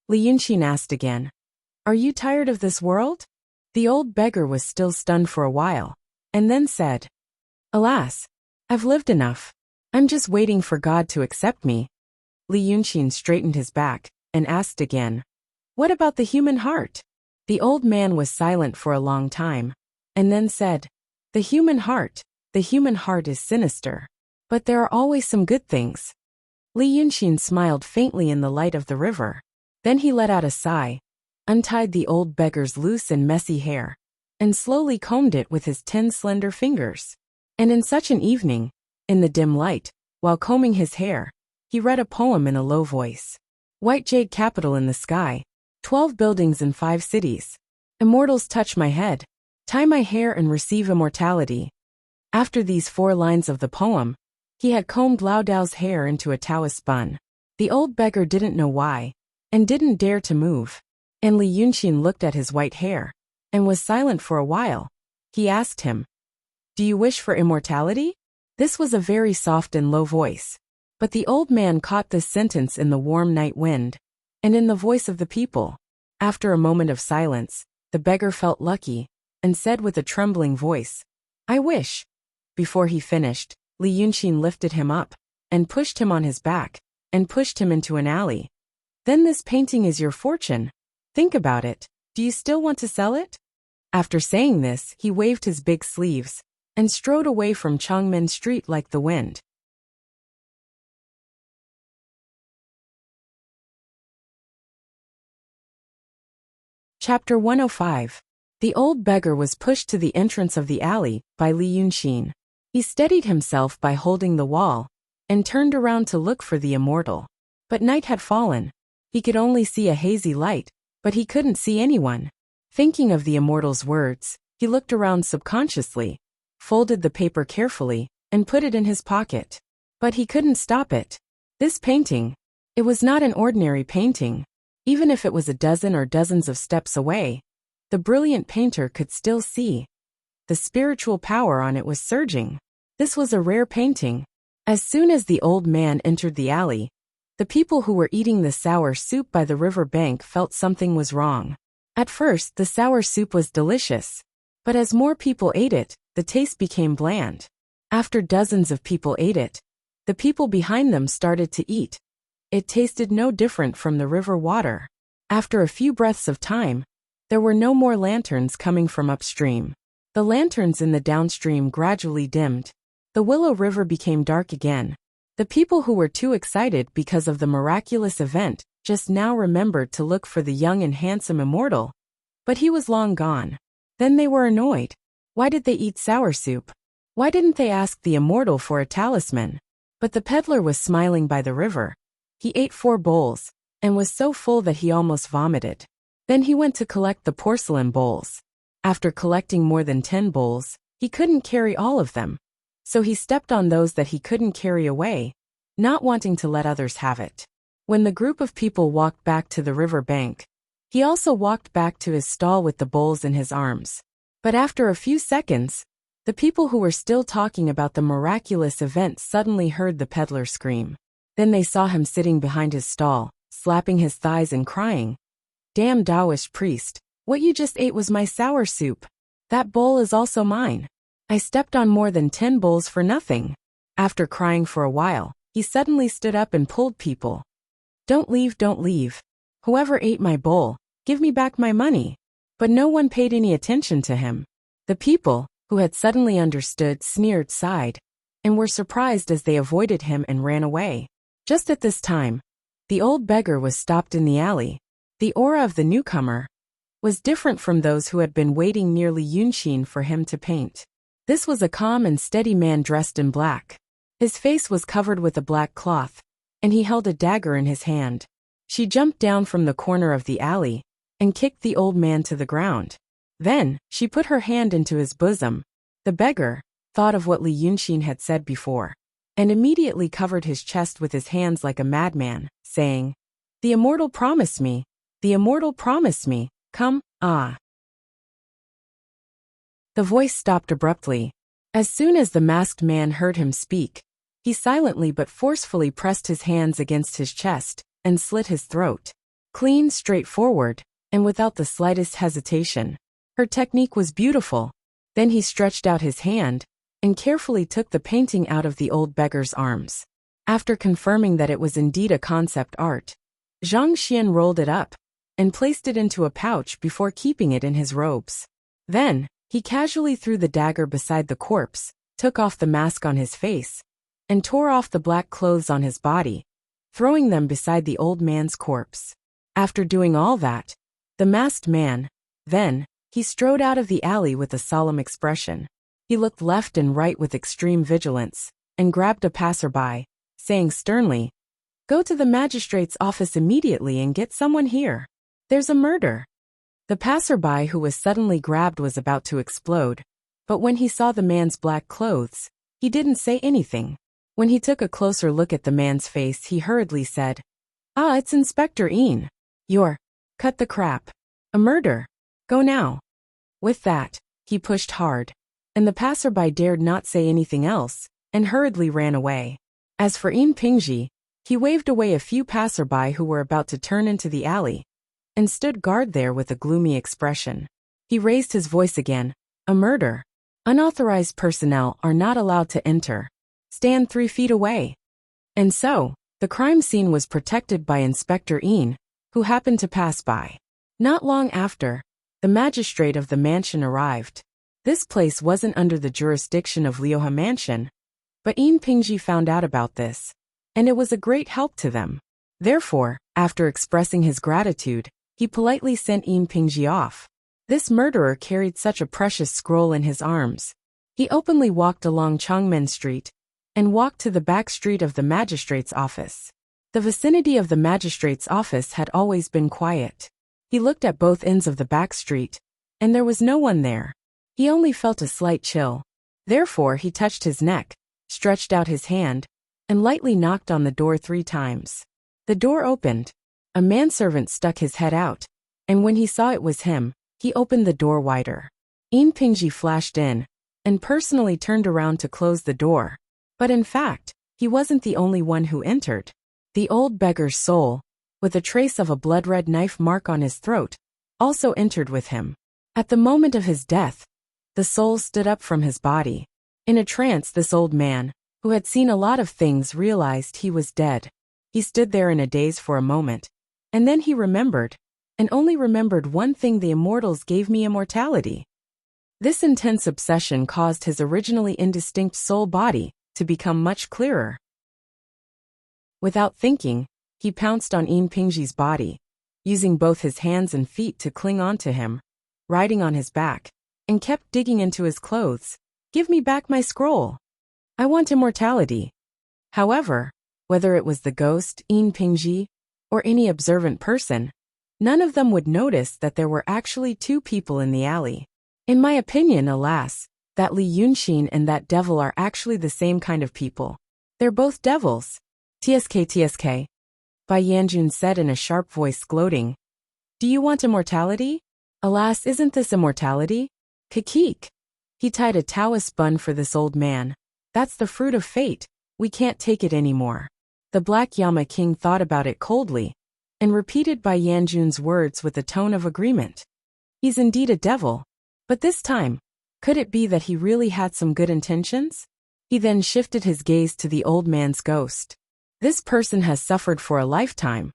Li Yunxin asked again, "Are you tired of this world?" The old beggar was still stunned for a while, and then said, "Alas, I've lived enough. I'm just waiting for God to accept me." Li Yunxin straightened his back, and asked again, "What about the human heart?" The old man was silent for a long time, and then said, the human heart is sinister. But there are always some good things." Li Yunxin smiled faintly in the light of the river. Then he let out a sigh, untied the old beggar's loose and messy hair, and slowly combed it with his 10 slender fingers. And in such an evening, in the dim light, while combing his hair, he read a poem in a low voice. "White jade capital in the sky, 12 buildings in 5 cities. Immortals touch my head, tie my hair and receive immortality." After these 4 lines of the poem, he had combed Lao Dao's hair into a Taoist bun. The old beggar didn't know why, and didn't dare to move. And Li Yunxin looked at his white hair, and was silent for a while. He asked him, "Do you wish for immortality?" This was a very soft and low voice. But the old man caught this sentence in the warm night wind, and in the voice of the people. After a moment of silence, the beggar felt lucky, and said with a trembling voice, "I wish." Before he finished, Li Yunxin lifted him up, and pushed him on his back, and pushed him into an alley. "Then this painting is your fortune. Think about it. Do you still want to sell it?" After saying this, he waved his big sleeves, and strode away from Changmen Street like the wind. Chapter 105. The old beggar was pushed to the entrance of the alley by Li Yunxin. He steadied himself by holding the wall, and turned around to look for the immortal. But night had fallen. He could only see a hazy light, but he couldn't see anyone. Thinking of the immortal's words, he looked around subconsciously, folded the paper carefully, and put it in his pocket. But he couldn't stop it. This painting, it was not an ordinary painting. Even if it was a dozen or dozens of steps away, the brilliant painter could still see. The spiritual power on it was surging. This was a rare painting. As soon as the old man entered the alley, the people who were eating the sour soup by the river bank felt something was wrong. At first, the sour soup was delicious. But as more people ate it, the taste became bland. After dozens of people ate it, the people behind them started to eat. It tasted no different from the river water. After a few breaths of time, there were no more lanterns coming from upstream. The lanterns in the downstream gradually dimmed. The Willow River became dark again. The people who were too excited because of the miraculous event just now remembered to look for the young and handsome immortal. But he was long gone. Then they were annoyed. Why did they eat sour soup? Why didn't they ask the immortal for a talisman? But the peddler was smiling by the river. He ate 4 bowls, and was so full that he almost vomited. Then he went to collect the porcelain bowls. After collecting more than 10 bowls, he couldn't carry all of them. So he stepped on those that he couldn't carry away, not wanting to let others have it. When the group of people walked back to the river bank, he also walked back to his stall with the bowls in his arms. But after a few seconds, the people who were still talking about the miraculous event suddenly heard the peddler scream. Then they saw him sitting behind his stall, slapping his thighs and crying, "Damn Taoist priest, what you just ate was my sour soup. That bowl is also mine. I stepped on more than 10 bowls for nothing." After crying for a while, he suddenly stood up and pulled people. Don't leave, don't leave. Whoever ate my bowl, give me back my money." But no one paid any attention to him. The people, who had suddenly understood, sneered, sighed, and were surprised as they avoided him and ran away. Just at this time, the old beggar was stopped in the alley. The aura of the newcomer was different from those who had been waiting near Li Yunxin for him to paint. This was a calm and steady man dressed in black. His face was covered with a black cloth, and he held a dagger in his hand. She jumped down from the corner of the alley and kicked the old man to the ground. Then, she put her hand into his bosom. The beggar thought of what Li Yunxin had said before, and immediately covered his chest with his hands like a madman, saying, "The immortal promised me. The immortal promised me. Come, ah." The voice stopped abruptly. As soon as the masked man heard him speak, he silently but forcefully pressed his hands against his chest and slit his throat. Clean, straightforward, and without the slightest hesitation. Her technique was beautiful. Then he stretched out his hand and carefully took the painting out of the old beggar's arms. After confirming that it was indeed a concept art, Zhang Xian rolled it up and placed it into a pouch before keeping it in his robes. Then, he casually threw the dagger beside the corpse, took off the mask on his face, and tore off the black clothes on his body, throwing them beside the old man's corpse. After doing all that, the masked man, then, he strode out of the alley with a solemn expression. He looked left and right with extreme vigilance, and grabbed a passerby, saying sternly, "Go to the magistrate's office immediately and get someone here. There's a murder." The passerby who was suddenly grabbed was about to explode, but when he saw the man's black clothes, he didn't say anything. When he took a closer look at the man's face, he hurriedly said, "Ah, it's Inspector Een. You're, cut the crap. A murder. Go now." With that, he pushed hard, and the passerby dared not say anything else, and hurriedly ran away. As for Pingji, he waved away a few passerby who were about to turn into the alley, and stood guard there with a gloomy expression. He raised his voice again. A murder. Unauthorized personnel are not allowed to enter. Stand 3 feet away. And so, the crime scene was protected by Inspector Een, who happened to pass by. Not long after, the magistrate of the mansion arrived. This place wasn't under the jurisdiction of Lioha Mansion, but Pingji found out about this, and it was a great help to them. Therefore, after expressing his gratitude, he politely sent Pingji off. This murderer carried such a precious scroll in his arms. He openly walked along Chongmen Street, and walked to the back street of the magistrate's office. The vicinity of the magistrate's office had always been quiet. He looked at both ends of the back street, and there was no one there. He only felt a slight chill. Therefore he touched his neck, stretched out his hand, and lightly knocked on the door 3 times. The door opened. A manservant stuck his head out, and when he saw it was him, he opened the door wider. Pingji flashed in, and personally turned around to close the door. But in fact, he wasn't the only one who entered. The old beggar's soul, with a trace of a blood-red knife mark on his throat, also entered with him. At the moment of his death, the soul stood up from his body. In a trance, this old man, who had seen a lot of things, realized he was dead. He stood there in a daze for a moment, and then he remembered, and only remembered one thing: the immortals gave me immortality. This intense obsession caused his originally indistinct soul body to become much clearer. Without thinking, he pounced on Pingji's body, using both his hands and feet to cling onto him, riding on his back, and kept digging into his clothes. Give me back my scroll. I want immortality. However, whether it was the ghost, Pingji, or any observant person, none of them would notice that there were actually 2 people in the alley. In my opinion, alas, that Li Yunxin and that devil are actually the same kind of people. They're both devils. TSK. Bai Yanjun said in a sharp voice, gloating. Do you want immortality? Alas, isn't this immortality? Kikik. He tied a Taoist bun for this old man. That's the fruit of fate. We can't take it anymore. The Black Yama King thought about it coldly, and repeated Bai Yanjun's words with a tone of agreement. He's indeed a devil. But this time, could it be that he really had some good intentions? He then shifted his gaze to the old man's ghost. This person has suffered for a lifetime.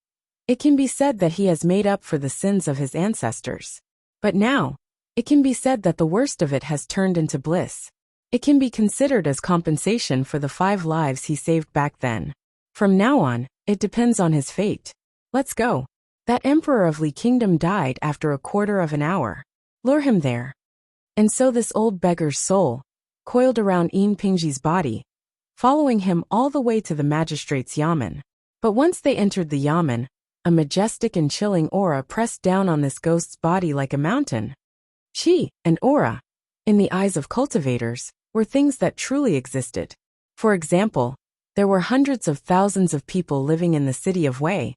It can be said that he has made up for the sins of his ancestors. But now, it can be said that the worst of it has turned into bliss. It can be considered as compensation for the 5 lives he saved back then. From now on, it depends on his fate. Let's go. That emperor of Li Kingdom died after a quarter of an hour. Lure him there. And so this old beggar's soul, coiled around Pingji's body, following him all the way to the magistrate's yamen. But once they entered the yamen, a majestic and chilling aura pressed down on this ghost's body like a mountain. Chi and aura, in the eyes of cultivators, were things that truly existed. For example, there were hundreds of thousands of people living in the city of Wei,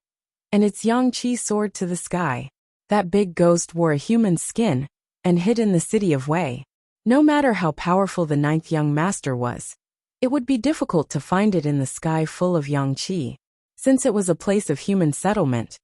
and its yang qi soared to the sky. That big ghost wore a human skin and hid in the city of Wei. No matter how powerful the 9th young master was, it would be difficult to find it in the sky full of yang qi. Since it was a place of human settlement,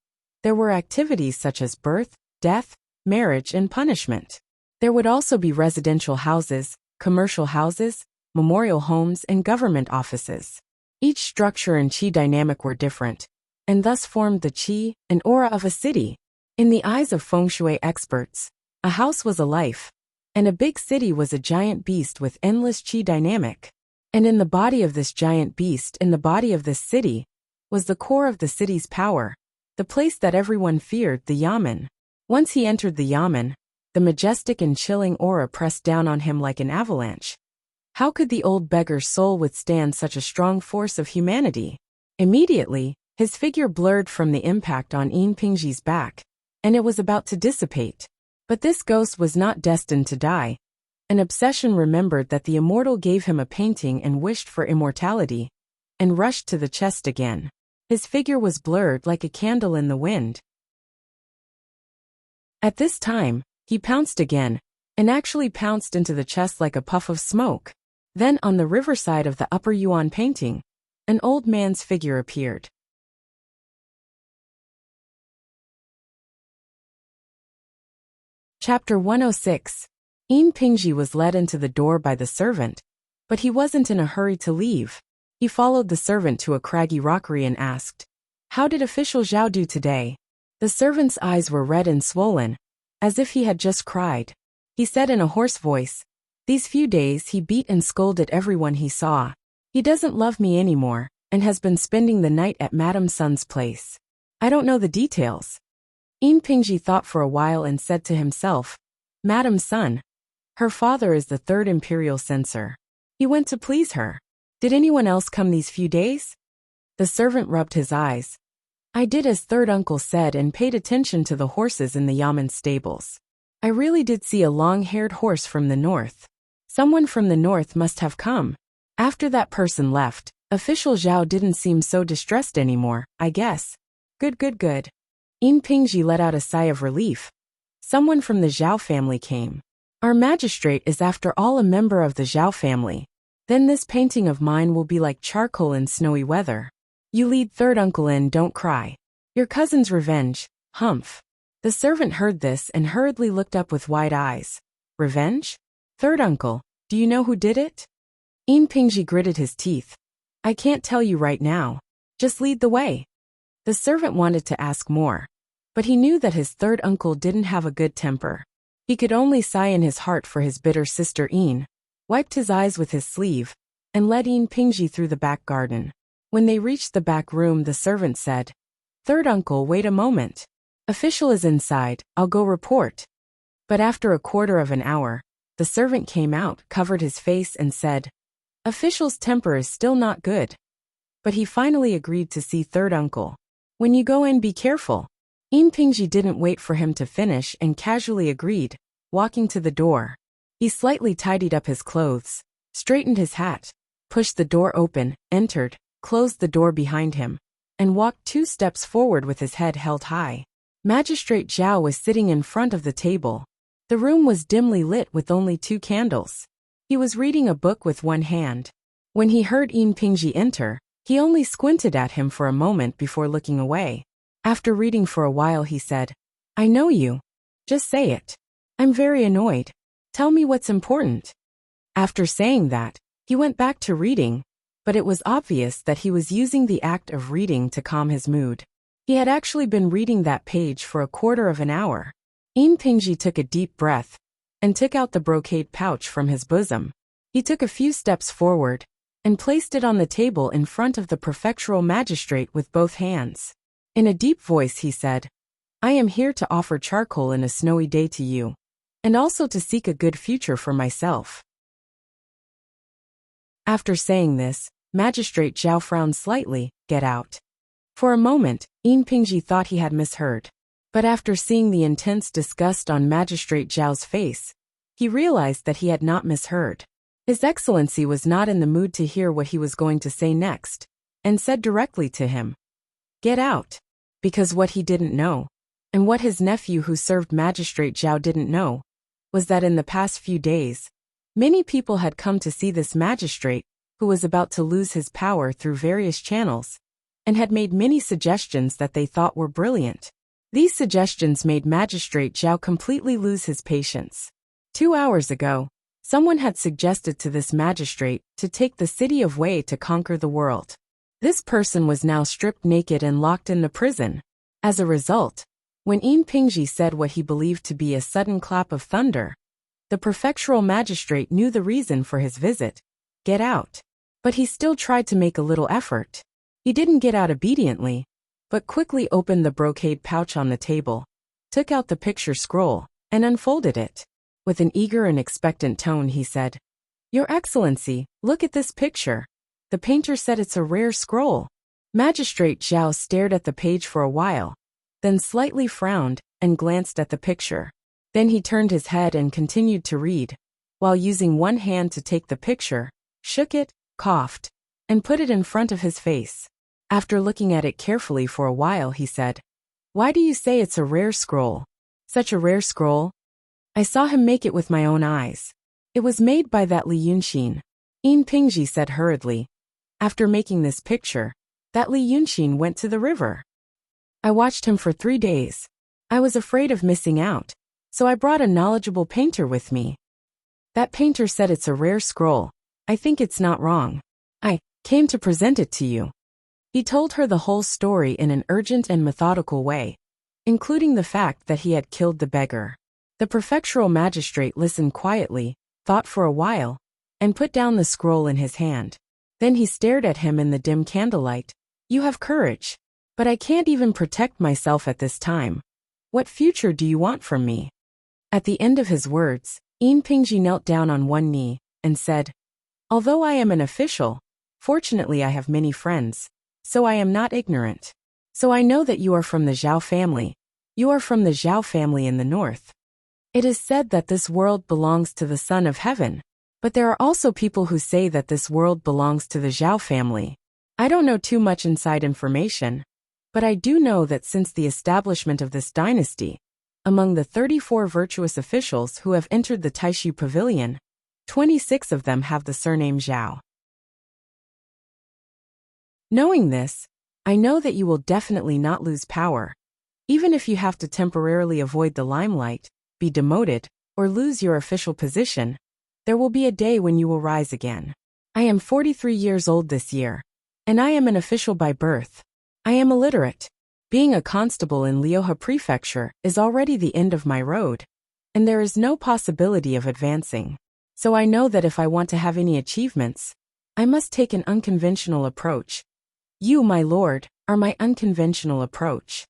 there were activities such as birth, death, marriage, and punishment. There would also be residential houses, commercial houses, memorial homes, and government offices. Each structure and qi dynamic were different, and thus formed the qi and aura of a city. In the eyes of feng shui experts, a house was a life, and a big city was a giant beast with endless qi dynamic. And in the body of this giant beast, in the body of this city, was the core of the city's power, the place that everyone feared, the yamen. Once he entered the yamen, the majestic and chilling aura pressed down on him like an avalanche. How could the old beggar's soul withstand such a strong force of humanity? Immediately, his figure blurred from the impact on Pingji's back, and it was about to dissipate. But this ghost was not destined to die. An obsession remembered that the immortal gave him a painting and wished for immortality, and rushed to the chest again. His figure was blurred like a candle in the wind. At this time, he pounced again, and actually pounced into the chest like a puff of smoke. Then on the riverside of the upper Yuan painting, an old man's figure appeared. Chapter 106. Yin Pingji was led into the door by the servant, but he wasn't in a hurry to leave. He followed the servant to a craggy rockery and asked, "How did official Zhao do today?" The servant's eyes were red and swollen, as if he had just cried. He said in a hoarse voice, "These few days he beat and scolded everyone he saw. He doesn't love me anymore, and has been spending the night at Madame Sun's place. I don't know the details." Yin Pingji thought for a while and said to himself, "Madame Sun. Her father is the third imperial censor. He went to please her. Did anyone else come these few days?" The servant rubbed his eyes. "I did as third uncle said and paid attention to the horses in the Yamen stables. I really did see a long-haired horse from the north. Someone from the north must have come. After that person left, official Zhao didn't seem so distressed anymore, I guess. Good. Yin Pingji let out a sigh of relief. Someone from the Zhao family came. Our magistrate is after all a member of the Zhao family. Then this painting of mine will be like charcoal in snowy weather. You lead third uncle in, don't cry. Your cousin's revenge, humph." The servant heard this and hurriedly looked up with wide eyes. "Revenge? Third uncle, do you know who did it?" Yin Pingji gritted his teeth. "I can't tell you right now. Just lead the way." The servant wanted to ask more, but he knew that his third uncle didn't have a good temper. He could only sigh in his heart for his bitter sister Yin, wiped his eyes with his sleeve, and led Yin Pingji through the back garden. When they reached the back room, the servant said, "Third uncle, wait a moment. Official is inside, I'll go report." But after a quarter of an hour, the servant came out, covered his face and said, "Official's temper is still not good." But he finally agreed to see third uncle. "When you go in, be careful." Yin Pingji didn't wait for him to finish and casually agreed, walking to the door. He slightly tidied up his clothes, straightened his hat, pushed the door open, entered, closed the door behind him, and walked 2 steps forward with his head held high. Magistrate Zhao was sitting in front of the table. The room was dimly lit with only 2 candles. He was reading a book with one hand. When he heard Yin Pingji enter, he only squinted at him for a moment before looking away. After reading for a while, he said, "I know you. Just say it. I'm very annoyed. Tell me what's important." After saying that, he went back to reading, but it was obvious that he was using the act of reading to calm his mood. He had actually been reading that page for a quarter of an hour. Yin Pingji took a deep breath and took out the brocade pouch from his bosom. He took a few steps forward and placed it on the table in front of the prefectural magistrate with both hands. In a deep voice he said, "I am here to offer charcoal in a snowy day to you, and also to seek a good future for myself." After saying this, Magistrate Zhao frowned slightly. "Get out." For a moment, Yin Pingji thought he had misheard. But after seeing the intense disgust on Magistrate Zhao's face, he realized that he had not misheard. His Excellency was not in the mood to hear what he was going to say next, and said directly to him, "Get out." Because what he didn't know, and what his nephew who served Magistrate Zhao didn't know, was that in the past few days, many people had come to see this magistrate, who was about to lose his power through various channels, and had made many suggestions that they thought were brilliant. These suggestions made Magistrate Zhao completely lose his patience. 2 hours ago, someone had suggested to this magistrate to take the city of Wei to conquer the world. This person was now stripped naked and locked in the prison. As a result, when Yin Pingji said what he believed to be a sudden clap of thunder, the prefectural magistrate knew the reason for his visit. Get out. But he still tried to make a little effort. He didn't get out obediently, but quickly opened the brocade pouch on the table, took out the picture scroll, and unfolded it. With an eager and expectant tone he said, "Your Excellency, look at this picture." The painter said it's a rare scroll. Magistrate Zhao stared at the page for a while, then slightly frowned and glanced at the picture. Then he turned his head and continued to read, while using one hand to take the picture, shook it, coughed, and put it in front of his face. After looking at it carefully for a while, he said, "Why do you say it's a rare scroll? Such a rare scroll?" I saw him make it with my own eyes. It was made by that Li Yunxin. Pingji said hurriedly. After making this picture, that Li Yunxin went to the river. I watched him for 3 days. I was afraid of missing out, so I brought a knowledgeable painter with me. That painter said it's a rare scroll. I think it's not wrong. I came to present it to you. He told her the whole story in an urgent and methodical way, including the fact that he had killed the beggar. The prefectural magistrate listened quietly, thought for a while, and put down the scroll in his hand. Then he stared at him in the dim candlelight. You have courage. But I can't even protect myself at this time. What future do you want from me? At the end of his words, Pingji knelt down on one knee and said, Although I am an official, fortunately I have many friends, so I am not ignorant. So I know that you are from the Zhao family. You are from the Zhao family in the north. It is said that this world belongs to the Son of Heaven, but there are also people who say that this world belongs to the Zhao family. I don't know too much inside information, but I do know that since the establishment of this dynasty, among the 34 virtuous officials who have entered the Taishu Pavilion, 26 of them have the surname Zhao. Knowing this, I know that you will definitely not lose power. Even if you have to temporarily avoid the limelight, be demoted, or lose your official position, there will be a day when you will rise again. I am 43 years old this year, and I am an official by birth. I am illiterate. Being a constable in Liuhe Prefecture is already the end of my road, and there is no possibility of advancing. So I know that if I want to have any achievements, I must take an unconventional approach. You, my lord, are my unconventional approach.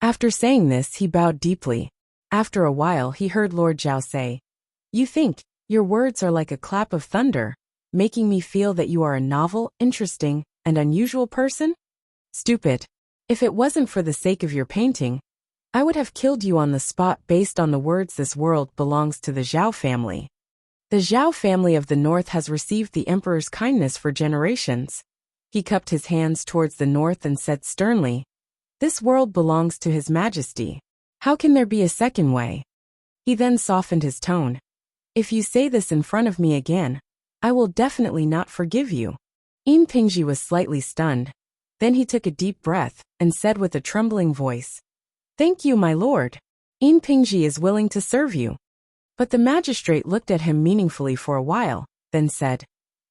After saying this, he bowed deeply. After a while, he heard Lord Zhao say, You think, your words are like a clap of thunder, making me feel that you are a novel, interesting, and unusual person? Stupid. If it wasn't for the sake of your painting, I would have killed you on the spot based on the words this world belongs to the Zhao family. The Zhao family of the north has received the emperor's kindness for generations. He cupped his hands towards the north and said sternly, This world belongs to his majesty. How can there be a second way? He then softened his tone. If you say this in front of me again, I will definitely not forgive you. Pingji was slightly stunned. Then he took a deep breath and said with a trembling voice, Thank you, my lord. Pingji is willing to serve you. But the magistrate looked at him meaningfully for a while, then said,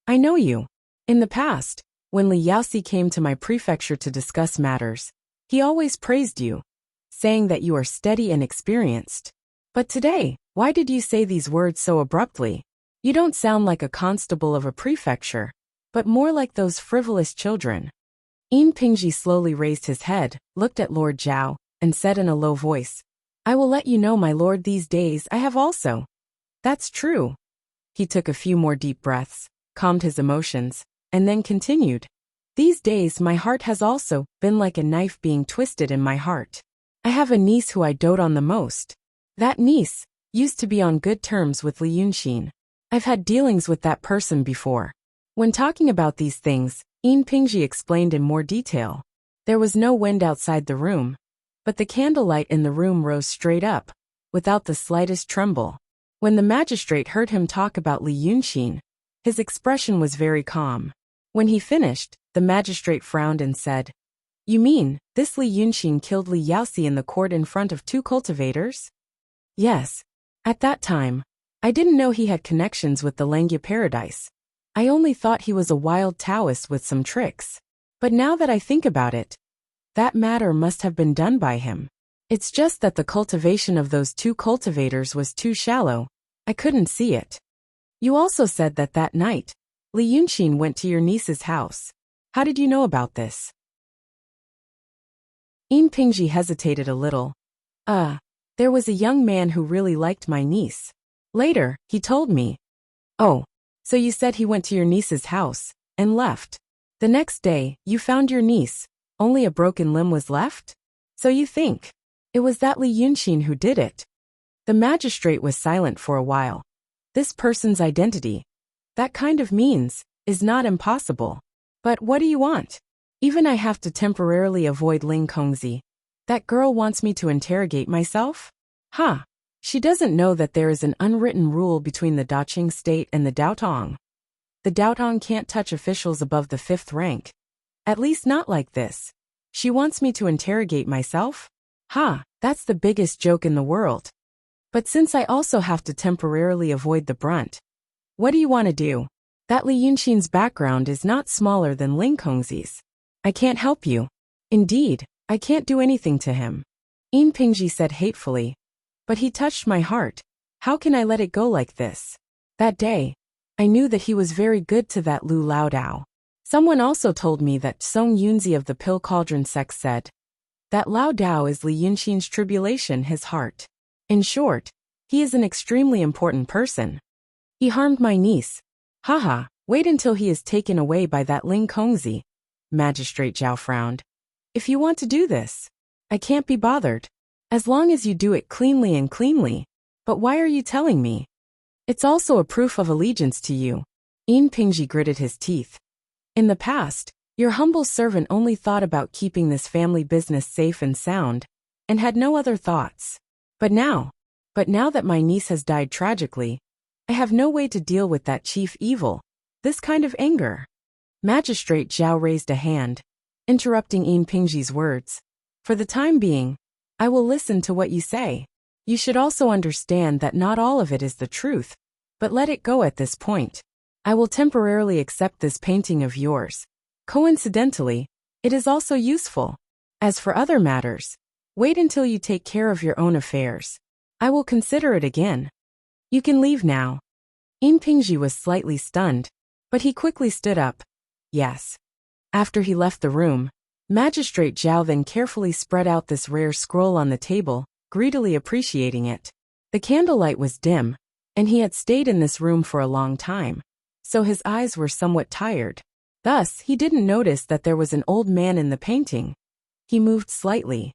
I know you. In the past, when Li Yaoxi came to my prefecture to discuss matters, he always praised you, saying that you are steady and experienced. But today, why did you say these words so abruptly? You don't sound like a constable of a prefecture, but more like those frivolous children. Pingji slowly raised his head, looked at Lord Zhao, and said in a low voice, I will let you know, my lord, these days I have also. That's true. He took a few more deep breaths, calmed his emotions, and then continued. These days my heart has also been like a knife being twisted in my heart. I have a niece who I dote on the most. That niece used to be on good terms with Li Yunxin. I've had dealings with that person before. When talking about these things, Pingji explained in more detail. There was no wind outside the room, but the candlelight in the room rose straight up, without the slightest tremble. When the magistrate heard him talk about Li Yunxin, his expression was very calm. When he finished, the magistrate frowned and said, You mean, this Li Yunxin killed Li Yaoxi in the court in front of 2 cultivators? Yes. At that time, I didn't know he had connections with the Langya Paradise. I only thought he was a wild Taoist with some tricks. But now that I think about it, that matter must have been done by him. It's just that the cultivation of those 2 cultivators was too shallow. I couldn't see it. You also said that that night, Li Yunxin went to your niece's house. How did you know about this? Pingji hesitated a little. There was a young man who really liked my niece. Later, he told me. Oh, so you said he went to your niece's house, and left. The next day, you found your niece. Only a broken limb was left? So you think it was that Li Yunxin who did it? The magistrate was silent for a while. This person's identity, that kind of means, is not impossible. But what do you want? Even I have to temporarily avoid Ling Kongzi. That girl wants me to interrogate myself? She doesn't know that there is an unwritten rule between the Daqing state and the Daotong. The Daotong can't touch officials above the 5th rank. At least not like this. She wants me to interrogate myself? Ha, that's the biggest joke in the world. But since I also have to temporarily avoid the brunt, what do you want to do? That Li Yunxin's background is not smaller than Ling Kongzi's. I can't help you. Indeed, I can't do anything to him. Yin Pingji said hatefully. But he touched my heart. How can I let it go like this? That day, I knew that he was very good to that Lu Laodao. Someone also told me that Song Yunzi of the Pill Cauldron sect said that Laodao is Li Yunxin's tribulation, his heart. In short, he is an extremely important person. He harmed my niece. Haha, wait until he is taken away by that Ling Kongzi. Magistrate Zhao frowned. If you want to do this, I can't be bothered. As long as you do it cleanly and cleanly. But why are you telling me? It's also a proof of allegiance to you. Yin Pingji gritted his teeth. In the past, your humble servant only thought about keeping this family business safe and sound, and had no other thoughts. But now that my niece has died tragically, I have no way to deal with that chief evil, this kind of anger. Magistrate Zhao raised a hand, interrupting Yin Pingji's words. For the time being, I will listen to what you say. You should also understand that not all of it is the truth, but let it go at this point. I will temporarily accept this painting of yours. Coincidentally, it is also useful. As for other matters, wait until you take care of your own affairs. I will consider it again. You can leave now. Yin Pingji was slightly stunned, but he quickly stood up. Yes. After he left the room, Magistrate Zhao then carefully spread out this rare scroll on the table, greedily appreciating it. The candlelight was dim, and he had stayed in this room for a long time, so his eyes were somewhat tired. Thus, he didn't notice that there was an old man in the painting. He moved slightly.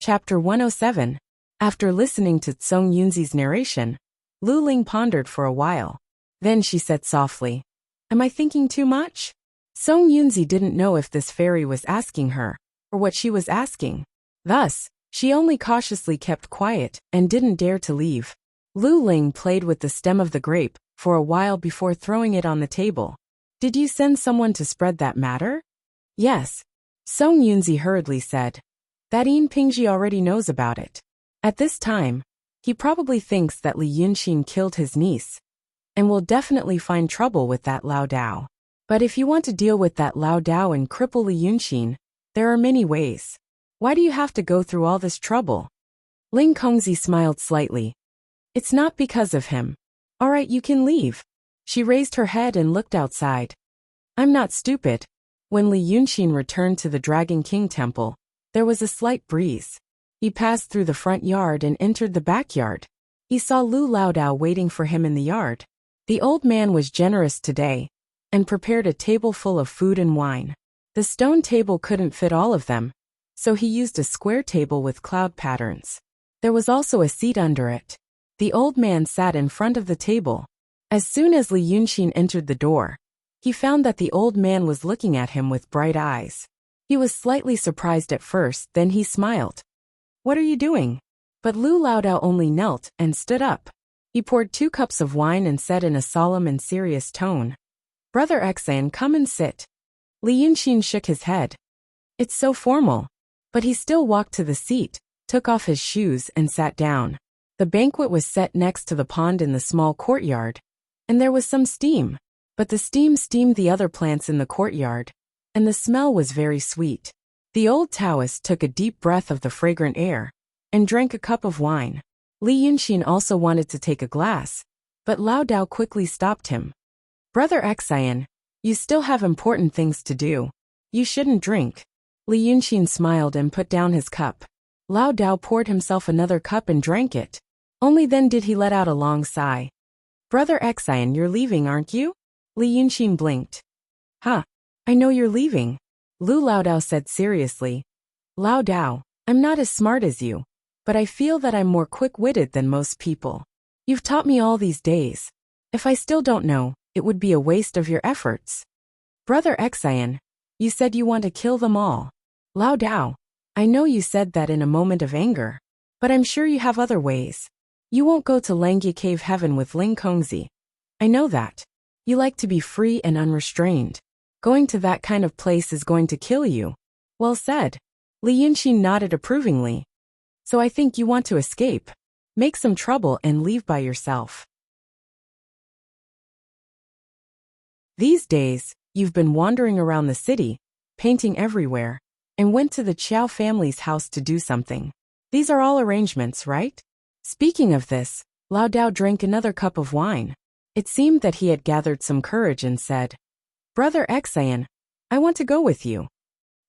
Chapter 107. After listening to Song Yunzi's narration, Lu Ling pondered for a while. Then she said softly, "Am I thinking too much?" Song Yunzi didn't know if this fairy was asking her, or what she was asking. Thus, she only cautiously kept quiet and didn't dare to leave. Lu Ling played with the stem of the grape for a while before throwing it on the table. "Did you send someone to spread that matter?" "Yes," Song Yunzi hurriedly said. "That Yin Pingji already knows about it. At this time, he probably thinks that Li Yunxin killed his niece, and will definitely find trouble with that Lao Dao. But if you want to deal with that Lao Dao and cripple Li Yunxin, there are many ways. Why do you have to go through all this trouble?" Ling Kongzi smiled slightly. "It's not because of him. All right, you can leave." She raised her head and looked outside. "I'm not stupid." When Li Yunxin returned to the Dragon King Temple, there was a slight breeze. He passed through the front yard and entered the backyard. He saw Lu Laodao waiting for him in the yard. The old man was generous today, and prepared a table full of food and wine. The stone table couldn't fit all of them, so he used a square table with cloud patterns. There was also a seat under it. The old man sat in front of the table. As soon as Li Yunxin entered the door, he found that the old man was looking at him with bright eyes. He was slightly surprised at first, then he smiled. "What are you doing?" But Lu Laodao only knelt and stood up. He poured 2 cups of wine and said in a solemn and serious tone, "Brother Xan, come and sit." Li Yunxin shook his head. "It's so formal." But he still walked to the seat, took off his shoes and sat down. The banquet was set next to the pond in the small courtyard, and there was some steam. But the steam steamed the other plants in the courtyard, and the smell was very sweet. The old Taoist took a deep breath of the fragrant air, and drank a cup of wine. Li Yunxin also wanted to take a glass, but Lao Dao quickly stopped him. "Brother Xian, you still have important things to do. You shouldn't drink." Li Yunxin smiled and put down his cup. Lao Dao poured himself another cup and drank it. Only then did he let out a long sigh. "Brother Xian, you're leaving, aren't you?" Li Yunxin blinked. "Huh, I know you're leaving," Lu Laodao said seriously. "Lao Dao, I'm not as smart as you, but I feel that I'm more quick-witted than most people. You've taught me all these days. If I still don't know, it would be a waste of your efforts." "Brother Xian, you said you want to kill them all." "Lao Dao, I know you said that in a moment of anger, but I'm sure you have other ways. You won't go to Langya Cave Heaven with Ling Kongzi. I know that. You like to be free and unrestrained. Going to that kind of place is going to kill you. Well said. Li Yunxin nodded approvingly. So I think you want to escape. Make some trouble and leave by yourself. These days, you've been wandering around the city, painting everywhere, and went to the Qiao family's house to do something. These are all arrangements, right? Speaking of this, Lao Dao drank another cup of wine. It seemed that he had gathered some courage and said, Brother Xian, I want to go with you.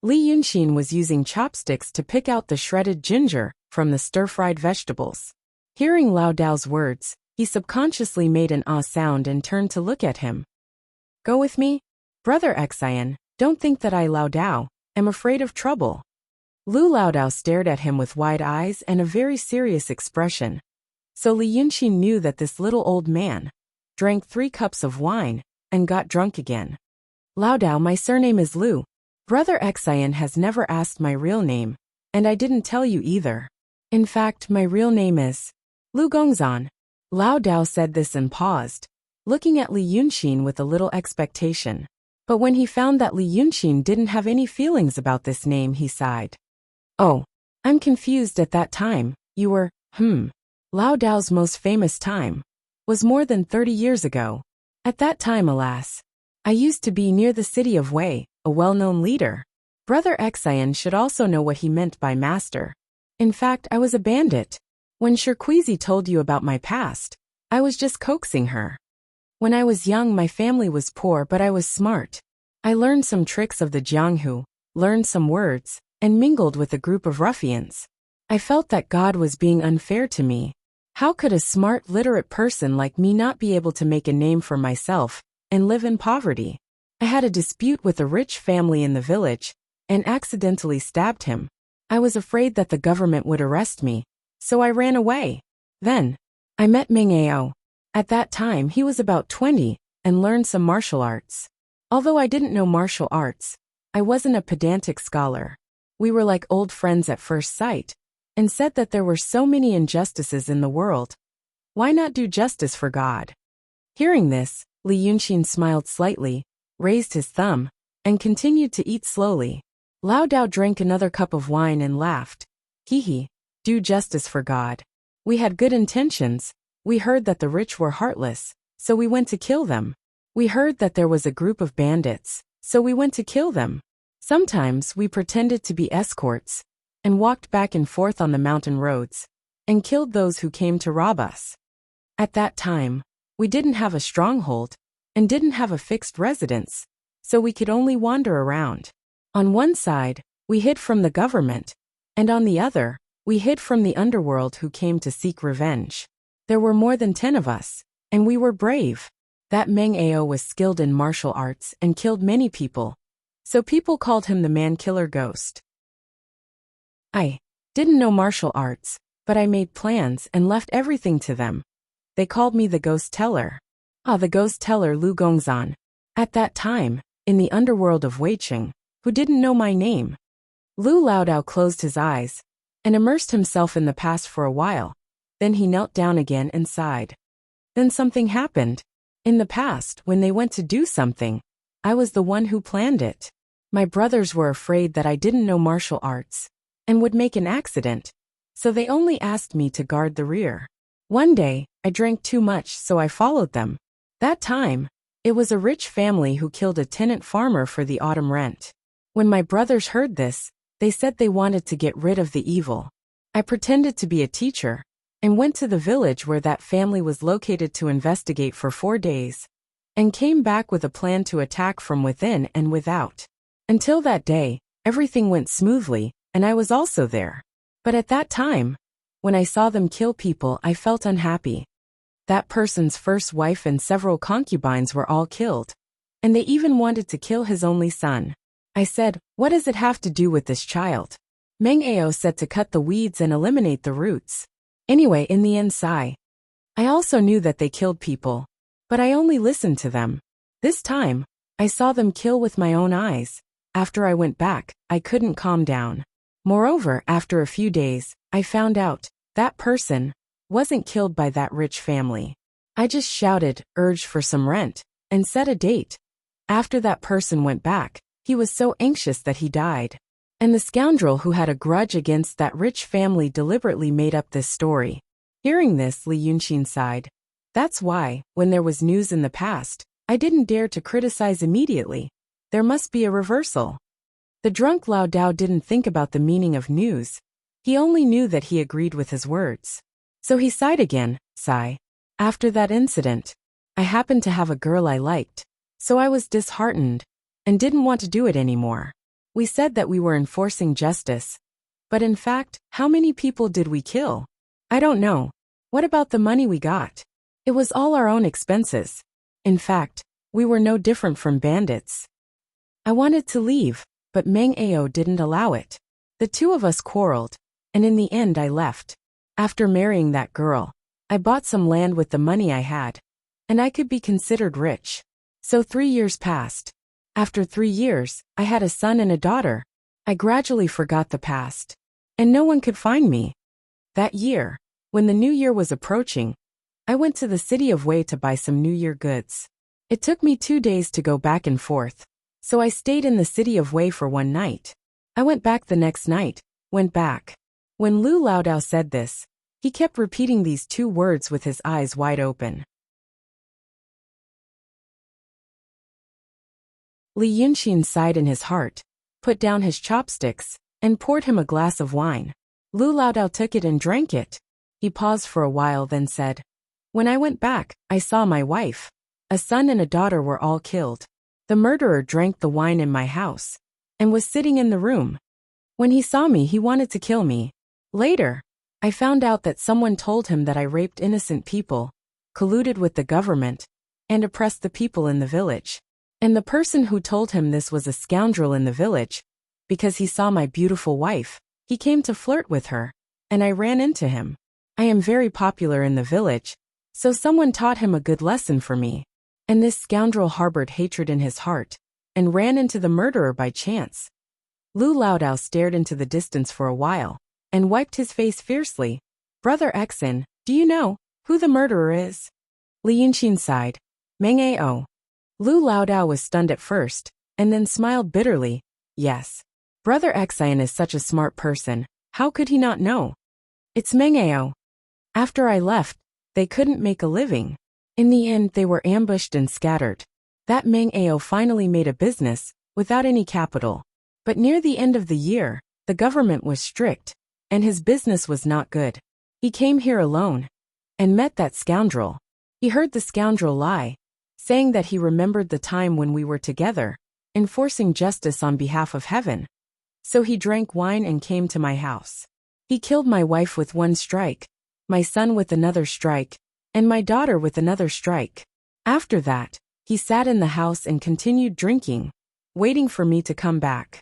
Li Yunxin was using chopsticks to pick out the shredded ginger from the stir-fried vegetables. Hearing Lao Dao's words, he subconsciously made an ah sound and turned to look at him. Go with me? Brother Xian, don't think that I, Lao Dao, am afraid of trouble. Lu Lao Dao stared at him with wide eyes and a very serious expression. So Li Yunxin knew that this little old man drank 3 cups of wine and got drunk again. Lao Dao, my surname is Lu. Brother Xian has never asked my real name, and I didn't tell you either. In fact, my real name is Lu Gongzan. Lao Dao said this and paused, looking at Li Yunxin with a little expectation. But when he found that Li Yunxin didn't have any feelings about this name, he sighed. Oh, I'm confused. At that time, you were, Lao Dao's most famous time was more than 30 years ago. At that time, alas, I used to be near the city of Wei, a well-known leader. Brother Xian should also know what he meant by master. In fact, I was a bandit. When Shirquizi told you about my past, I was just coaxing her. When I was young, my family was poor, but I was smart. I learned some tricks of the Jianghu, learned some words, and mingled with a group of ruffians. I felt that God was being unfair to me. How could a smart, literate person like me not be able to make a name for myself and live in poverty? I had a dispute with a rich family in the village and accidentally stabbed him. I was afraid that the government would arrest me, so I ran away. Then, I met Meng Ao. At that time, he was about 20 and learned some martial arts. Although I didn't know martial arts, I wasn't a pedantic scholar. We were like old friends at first sight, and said that there were so many injustices in the world. Why not do justice for God? Hearing this, Li Yunxin smiled slightly, raised his thumb, and continued to eat slowly. Lao Dao drank another cup of wine and laughed. Hee, do justice for God. We had good intentions. We heard that the rich were heartless, so we went to kill them. We heard that there was a group of bandits, so we went to kill them. Sometimes we pretended to be escorts and walked back and forth on the mountain roads and killed those who came to rob us. At that time, we didn't have a stronghold and didn't have a fixed residence, so we could only wander around. On one side, we hid from the government, and on the other, we hid from the underworld who came to seek revenge. There were more than 10 of us, and we were brave. That Meng Ao was skilled in martial arts and killed many people, so people called him the man-killer ghost. I didn't know martial arts, but I made plans and left everything to them. They called me the ghost teller. The ghost teller Lu Gongzan. At that time, in the underworld of Weiqing, who didn't know my name? Lu Lao Dao closed his eyes and immersed himself in the past for a while. Then he knelt down again and sighed. Then something happened. In the past, when they went to do something, I was the one who planned it. My brothers were afraid that I didn't know martial arts and would make an accident, so they only asked me to guard the rear. One day, I drank too much, so I followed them. That time, it was a rich family who killed a tenant farmer for the autumn rent. When my brothers heard this, they said they wanted to get rid of the evil. I pretended to be a teacher and went to the village where that family was located to investigate for 4 days, and came back with a plan to attack from within and without. Until that day, everything went smoothly, and I was also there. But at that time, when I saw them kill people, I felt unhappy. That person's first wife and several concubines were all killed, and they even wanted to kill his only son. I said, what does it have to do with this child? Meng Ao said to cut the weeds and eliminate the roots. Anyway, in the end, I also knew that they killed people, but I only listened to them. This time, I saw them kill with my own eyes. After I went back, I couldn't calm down. Moreover, after a few days, I found out that person wasn't killed by that rich family. I just shouted, urged for some rent, and set a date. After that person went back, he was so anxious that he died. And the scoundrel who had a grudge against that rich family deliberately made up this story. Hearing this, Li Yunxin sighed. That's why, when there was news in the past, I didn't dare to criticize immediately. There must be a reversal. The drunk Lao Dao didn't think about the meaning of news. He only knew that he agreed with his words. So he sighed again, sigh. After that incident, I happened to have a girl I liked. So I was disheartened and didn't want to do it anymore. We said that we were enforcing justice. But in fact, how many people did we kill? I don't know. What about the money we got? It was all our own expenses. In fact, we were no different from bandits. I wanted to leave, but Meng Ao didn't allow it. The two of us quarreled, and in the end I left. After marrying that girl, I bought some land with the money I had, and I could be considered rich. So 3 years passed. After 3 years, I had a son and a daughter. I gradually forgot the past, and no one could find me. That year, when the new year was approaching, I went to the city of Wei to buy some New Year goods. It took me 2 days to go back and forth, so I stayed in the city of Wei for 1 night. I went back the next night, went back. When Lu Laodao said this, he kept repeating these 2 words with his eyes wide open. Li Yunxin sighed in his heart, put down his chopsticks, and poured him a glass of wine. Lu Laodao took it and drank it. He paused for a while, then said, When I went back, I saw my wife. A son and a daughter were all killed. The murderer drank the wine in my house and was sitting in the room. When he saw me, he wanted to kill me. Later, I found out that someone told him that I raped innocent people, colluded with the government, and oppressed the people in the village. And the person who told him this was a scoundrel in the village. Because he saw my beautiful wife, he came to flirt with her, and I ran into him. I am very popular in the village, so someone taught him a good lesson for me. And this scoundrel harbored hatred in his heart, and ran into the murderer by chance. Lu Laodao stared into the distance for a while, and wiped his face fiercely. Brother Exin, do you know who the murderer is? Li Yunxin sighed. Meng Ao. Lu Laodao was stunned at first, and then smiled bitterly. Yes. Brother Exin is such a smart person, how could he not know? It's Meng Ao. After I left, they couldn't make a living. In the end, they were ambushed and scattered. That Meng Ao finally made a business, without any capital. But near the end of the year, the government was strict, and his business was not good. He came here alone, and met that scoundrel. He heard the scoundrel lie, saying that he remembered the time when we were together, enforcing justice on behalf of heaven. So he drank wine and came to my house. He killed my wife with 1 strike, my son with another strike, and my daughter with another strike. After that, he sat in the house and continued drinking, waiting for me to come back.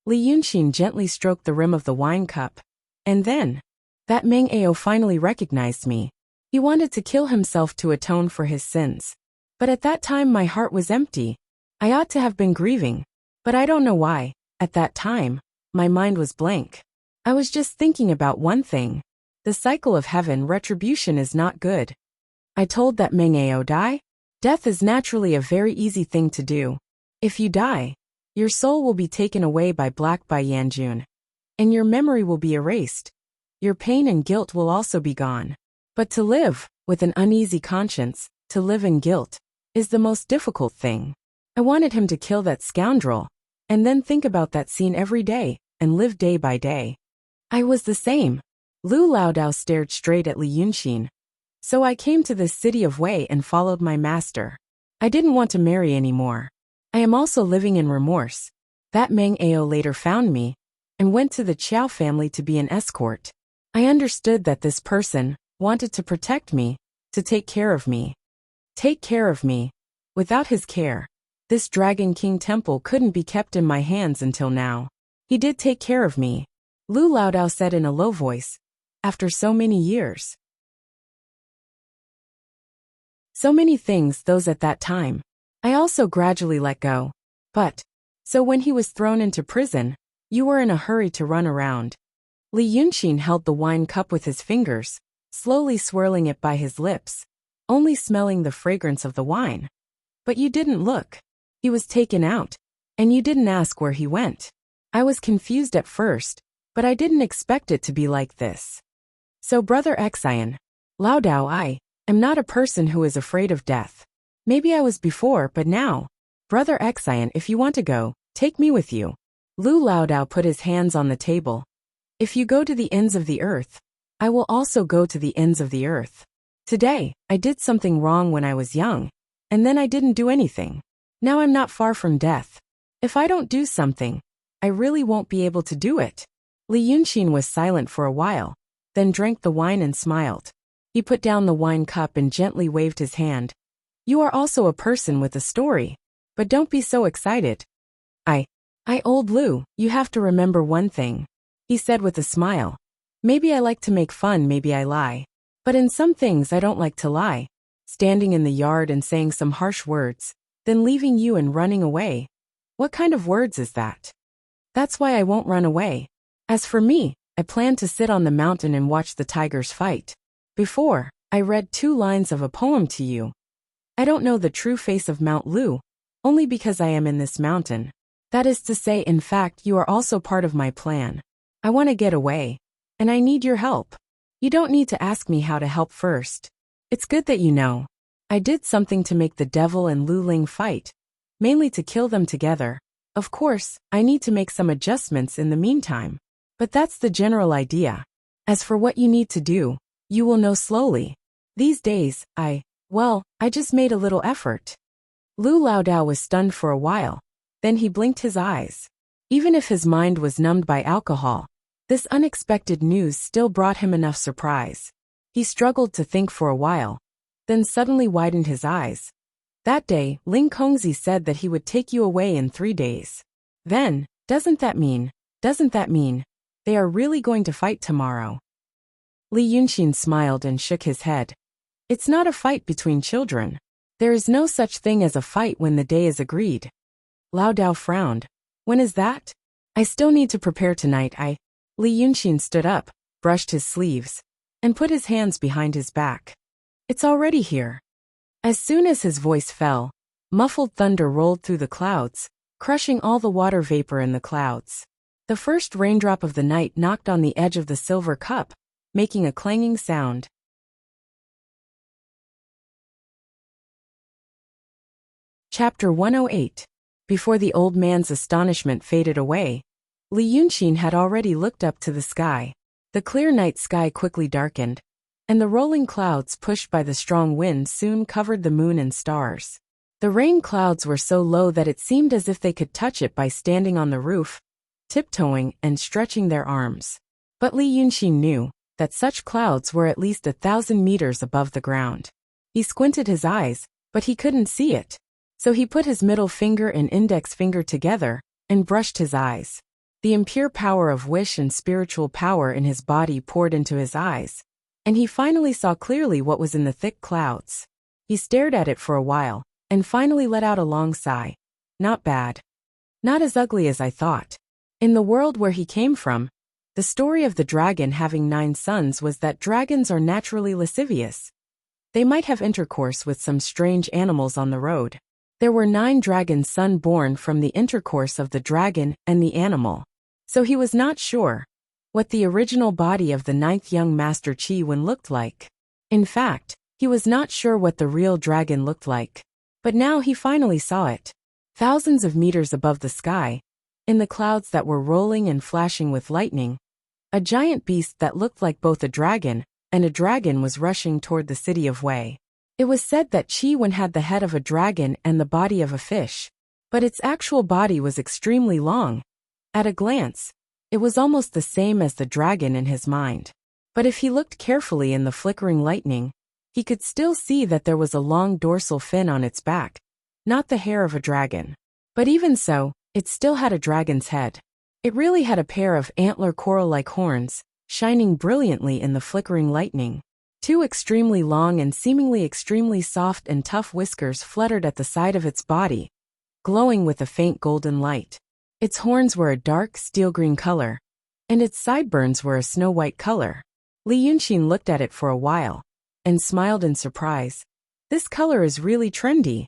Li Yunxin gently stroked the rim of the wine cup. And then, that Meng Ao finally recognized me. He wanted to kill himself to atone for his sins. But at that time my heart was empty. I ought to have been grieving. But I don't know why, at that time, my mind was blank. I was just thinking about one thing. The cycle of heaven retribution is not good. I told that Meng Ao die. Death is naturally a very easy thing to do. If you die, your soul will be taken away by Black Bai Yanjun. And your memory will be erased. Your pain and guilt will also be gone. But to live, with an uneasy conscience, to live in guilt, is the most difficult thing. I wanted him to kill that scoundrel, and then think about that scene every day, and live day by day. I was the same. Lu Laodao stared straight at Li Yunxin. So I came to this city of Wei and followed my master. I didn't want to marry anymore. I am also living in remorse. That Meng Ao later found me, and went to the Chow family to be an escort. I understood that this person wanted to protect me, to take care of me. Take care of me. Without his care, this Dragon King temple couldn't be kept in my hands until now. He did take care of me. Lu Laodao said in a low voice. After so many years. So many things, those at that time. I also gradually let go. But, so when he was thrown into prison, You were in a hurry to run around. Li Yunqin held the wine cup with his fingers, slowly swirling it by his lips, only smelling the fragrance of the wine. But you didn't look. He was taken out, and you didn't ask where he went. I was confused at first, but I didn't expect it to be like this. So Brother Xian, Lao Dao, I am not a person who is afraid of death. Maybe I was before, but now. Brother Xian, if you want to go, take me with you. Lu Lao Dao put his hands on the table. If you go to the ends of the earth, I will also go to the ends of the earth. Today, I did something wrong when I was young, and then I didn't do anything. Now I'm not far from death. If I don't do something, I really won't be able to do it. Li Yunqin was silent for a while, then drank the wine and smiled. He put down the wine cup and gently waved his hand. You are also a person with a story. But don't be so excited. Old Lu, you have to remember one thing, he said with a smile. Maybe I like to make fun, maybe I lie. But in some things I don't like to lie. Standing in the yard and saying some harsh words, then leaving you and running away. What kind of words is that? That's why I won't run away. As for me, I plan to sit on the mountain and watch the tigers fight. Before, I read 2 lines of a poem to you. I don't know the true face of Mount Lu, only because I am in this mountain. That is to say, in fact, you are also part of my plan. I want to get away, and I need your help. You don't need to ask me how to help first. It's good that you know. I did something to make the devil and Lu Ling fight, mainly to kill them together. Of course, I need to make some adjustments in the meantime. But that's the general idea. As for what you need to do, you will know slowly. These days, I just made a little effort. Lu Lao Dao was stunned for a while. Then he blinked his eyes. Even if his mind was numbed by alcohol, this unexpected news still brought him enough surprise. He struggled to think for a while, then suddenly widened his eyes. That day, Ling Kongzi said that he would take you away in 3 days. Then, doesn't that mean, they are really going to fight tomorrow? Li Yunqin smiled and shook his head. It's not a fight between children. There is no such thing as a fight when the day is agreed. Lao Dao frowned. When is that? I still need to prepare tonight. Li Yunqin stood up, brushed his sleeves, and put his hands behind his back. It's already here. As soon as his voice fell, muffled thunder rolled through the clouds, crushing all the water vapor in the clouds. The first raindrop of the night knocked on the edge of the silver cup, making a clanging sound. Chapter 108. Before the old man's astonishment faded away, Li Yunqin had already looked up to the sky. The clear night sky quickly darkened, and the rolling clouds pushed by the strong wind soon covered the moon and stars. The rain clouds were so low that it seemed as if they could touch it by standing on the roof, tiptoeing and stretching their arms. But Li Yunqin knew that such clouds were at least 1,000 meters above the ground. He squinted his eyes, but he couldn't see it. So he put his middle finger and index finger together and brushed his eyes. The impure power of wish and spiritual power in his body poured into his eyes, and he finally saw clearly what was in the thick clouds. He stared at it for a while, and finally let out a long sigh. Not bad. Not as ugly as I thought. In the world where he came from, the story of the dragon having 9 sons was that dragons are naturally lascivious. They might have intercourse with some strange animals on the road. There were 9 dragon sons born from the intercourse of the dragon and the animal. So he was not sure what the original body of the 9th young master Qi Wen looked like. In fact, he was not sure what the real dragon looked like. But now he finally saw it. Thousands of meters above the sky, in the clouds that were rolling and flashing with lightning, a giant beast that looked like both a dragon and a dragon was rushing toward the city of Wei. It was said that Qi Wen had the head of a dragon and the body of a fish, but its actual body was extremely long. At a glance, it was almost the same as the dragon in his mind. But if he looked carefully in the flickering lightning, he could still see that there was a long dorsal fin on its back, not the hair of a dragon. But even so, it still had a dragon's head. It really had a pair of antler coral-like horns, shining brilliantly in the flickering lightning. 2 extremely long and seemingly extremely soft and tough whiskers fluttered at the side of its body, glowing with a faint golden light. Its horns were a dark steel-green color, and its sideburns were a snow-white color. Li Yunxin looked at it for a while, and smiled in surprise. This color is really trendy.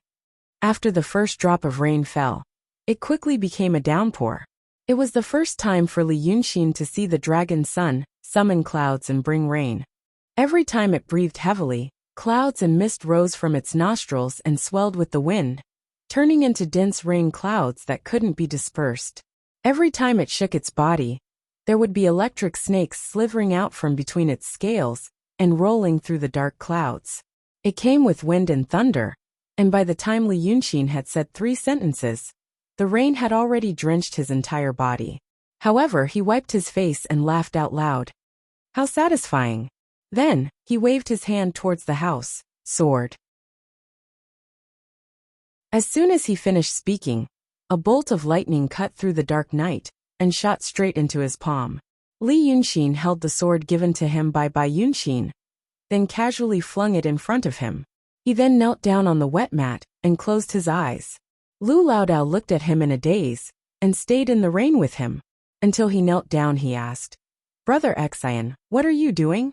After the first drop of rain fell, it quickly became a downpour. It was the first time for Li Yunxin to see the dragon sun summon clouds and bring rain. Every time it breathed heavily, clouds and mist rose from its nostrils and swelled with the wind, turning into dense rain clouds that couldn't be dispersed. Every time it shook its body, there would be electric snakes slithering out from between its scales and rolling through the dark clouds. It came with wind and thunder, and by the time Li Yunxin had said 3 sentences, the rain had already drenched his entire body. However, he wiped his face and laughed out loud. How satisfying! Then, he waved his hand towards the house, sword. As soon as he finished speaking, a bolt of lightning cut through the dark night and shot straight into his palm. Li Yunxin held the sword given to him by Bai Yunxin, then casually flung it in front of him. He then knelt down on the wet mat and closed his eyes. Lu Laodao looked at him in a daze and stayed in the rain with him. Until he knelt down, he asked, "Brother Xian, what are you doing?"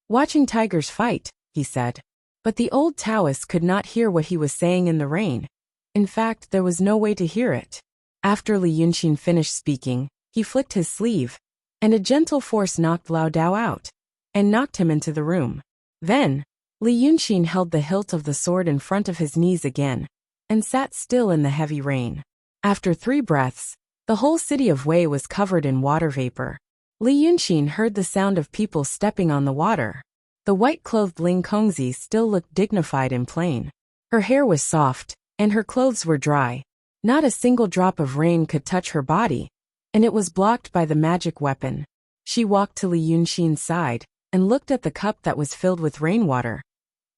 "Watching tigers fight," he said. But the old Taoist could not hear what he was saying in the rain. In fact, there was no way to hear it. After Li Yunxin finished speaking, he flicked his sleeve, and a gentle force knocked Laodao out, and knocked him into the room. Then, Li Yunxin held the hilt of the sword in front of his knees again, and sat still in the heavy rain. After 3 breaths, the whole city of Wei was covered in water vapor. Li Yunxin heard the sound of people stepping on the water. The white-clothed Ling Kongzi still looked dignified and plain. Her hair was soft, and her clothes were dry. Not a single drop of rain could touch her body, and it was blocked by the magic weapon. She walked to Li Yunxin's side and looked at the cup that was filled with rainwater,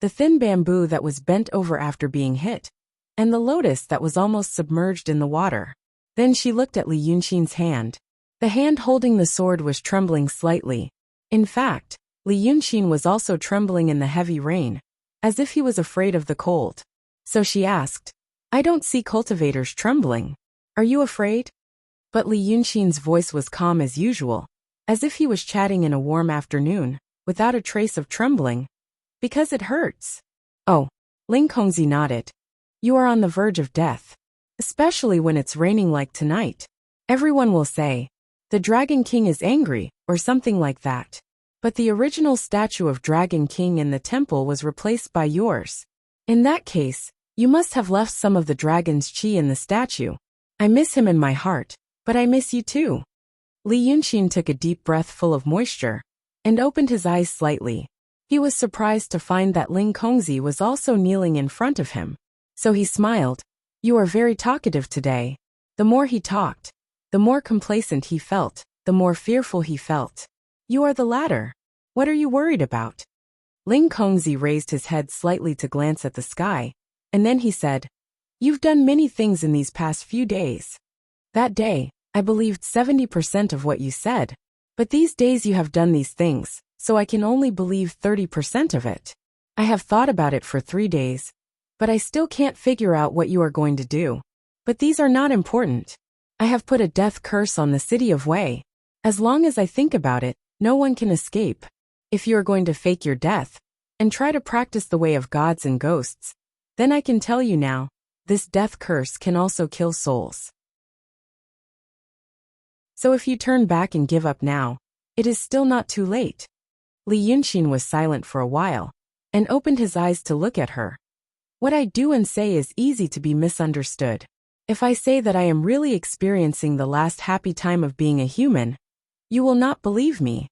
the thin bamboo that was bent over after being hit, and the lotus that was almost submerged in the water. Then she looked at Li Yunxin's hand. The hand holding the sword was trembling slightly. In fact, Li Yunxin was also trembling in the heavy rain, as if he was afraid of the cold. So she asked, "I don't see cultivators trembling. Are you afraid?" But Li Yunxin's voice was calm as usual, as if he was chatting in a warm afternoon, without a trace of trembling. "Because it hurts." "Oh." Ling Kongzi nodded. "You are on the verge of death. Especially when it's raining like tonight. Everyone will say, 'The Dragon King is angry,' or something like that. But the original statue of Dragon King in the temple was replaced by yours. In that case, you must have left some of the dragon's qi in the statue. I miss him in my heart, but I miss you too." Li Yunxin took a deep breath full of moisture, and opened his eyes slightly. He was surprised to find that Ling Kongzi was also kneeling in front of him. So he smiled. "You are very talkative today." The more he talked, the more complacent he felt, the more fearful he felt. "You are the latter. What are you worried about?" Ling Kongzi raised his head slightly to glance at the sky, and then he said, "You've done many things in these past few days. That day, I believed 70% of what you said. But these days you have done these things, so I can only believe 30% of it. I have thought about it for 3 days, but I still can't figure out what you are going to do. But these are not important. I have put a death curse on the city of Wei. As long as I think about it, no one can escape. If you are going to fake your death, and try to practice the way of gods and ghosts, then I can tell you now, this death curse can also kill souls. So if you turn back and give up now, it is still not too late." Li Yunxin was silent for a while, and opened his eyes to look at her. "What I do and say is easy to be misunderstood. If I say that I am really experiencing the last happy time of being a human, you will not believe me.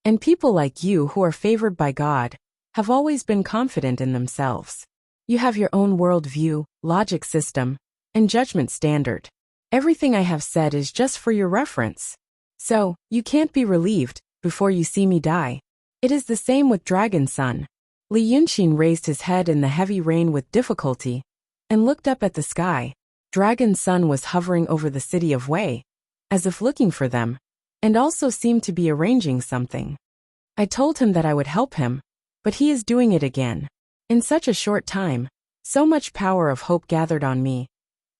And people like you who are favored by God have always been confident in themselves. You have your own worldview, logic system, and judgment standard. Everything I have said is just for your reference. So, you can't be relieved before you see me die. It is the same with Dragon Sun." Li Yunxin raised his head in the heavy rain with difficulty, and looked up at the sky. Dragon Sun was hovering over the city of Wei, as if looking for them, and also seemed to be arranging something. I told him that I would help him, but he is doing it again. In such a short time, so much power of hope gathered on me.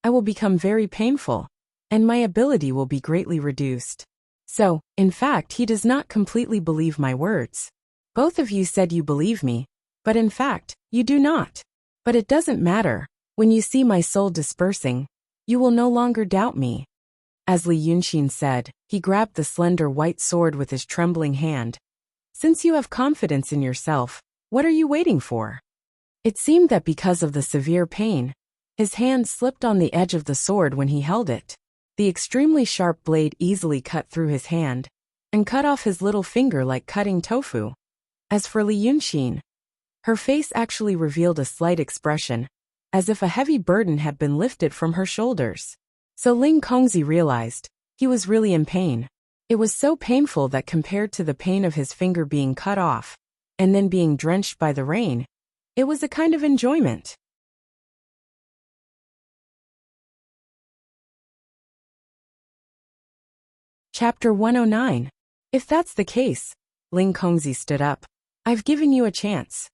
I will become very painful. and my ability will be greatly reduced. So, in fact, he does not completely believe my words. Both of you said you believe me, but in fact, you do not. But it doesn't matter. When you see my soul dispersing, you will no longer doubt me. As Li Yunxin said, he grabbed the slender white sword with his trembling hand. Since you have confidence in yourself, what are you waiting for? It seemed that because of the severe pain, his hand slipped on the edge of the sword when he held it. The extremely sharp blade easily cut through his hand and cut off his little finger like cutting tofu. As for Li Yunxin, her face actually revealed a slight expression, as if a heavy burden had been lifted from her shoulders. So Ling Kongzi realized he was really in pain. It was so painful that compared to the pain of his finger being cut off and then being drenched by the rain, it was a kind of enjoyment. Chapter 109. If that's the case, Ling Kongzi stood up. I've given you a chance.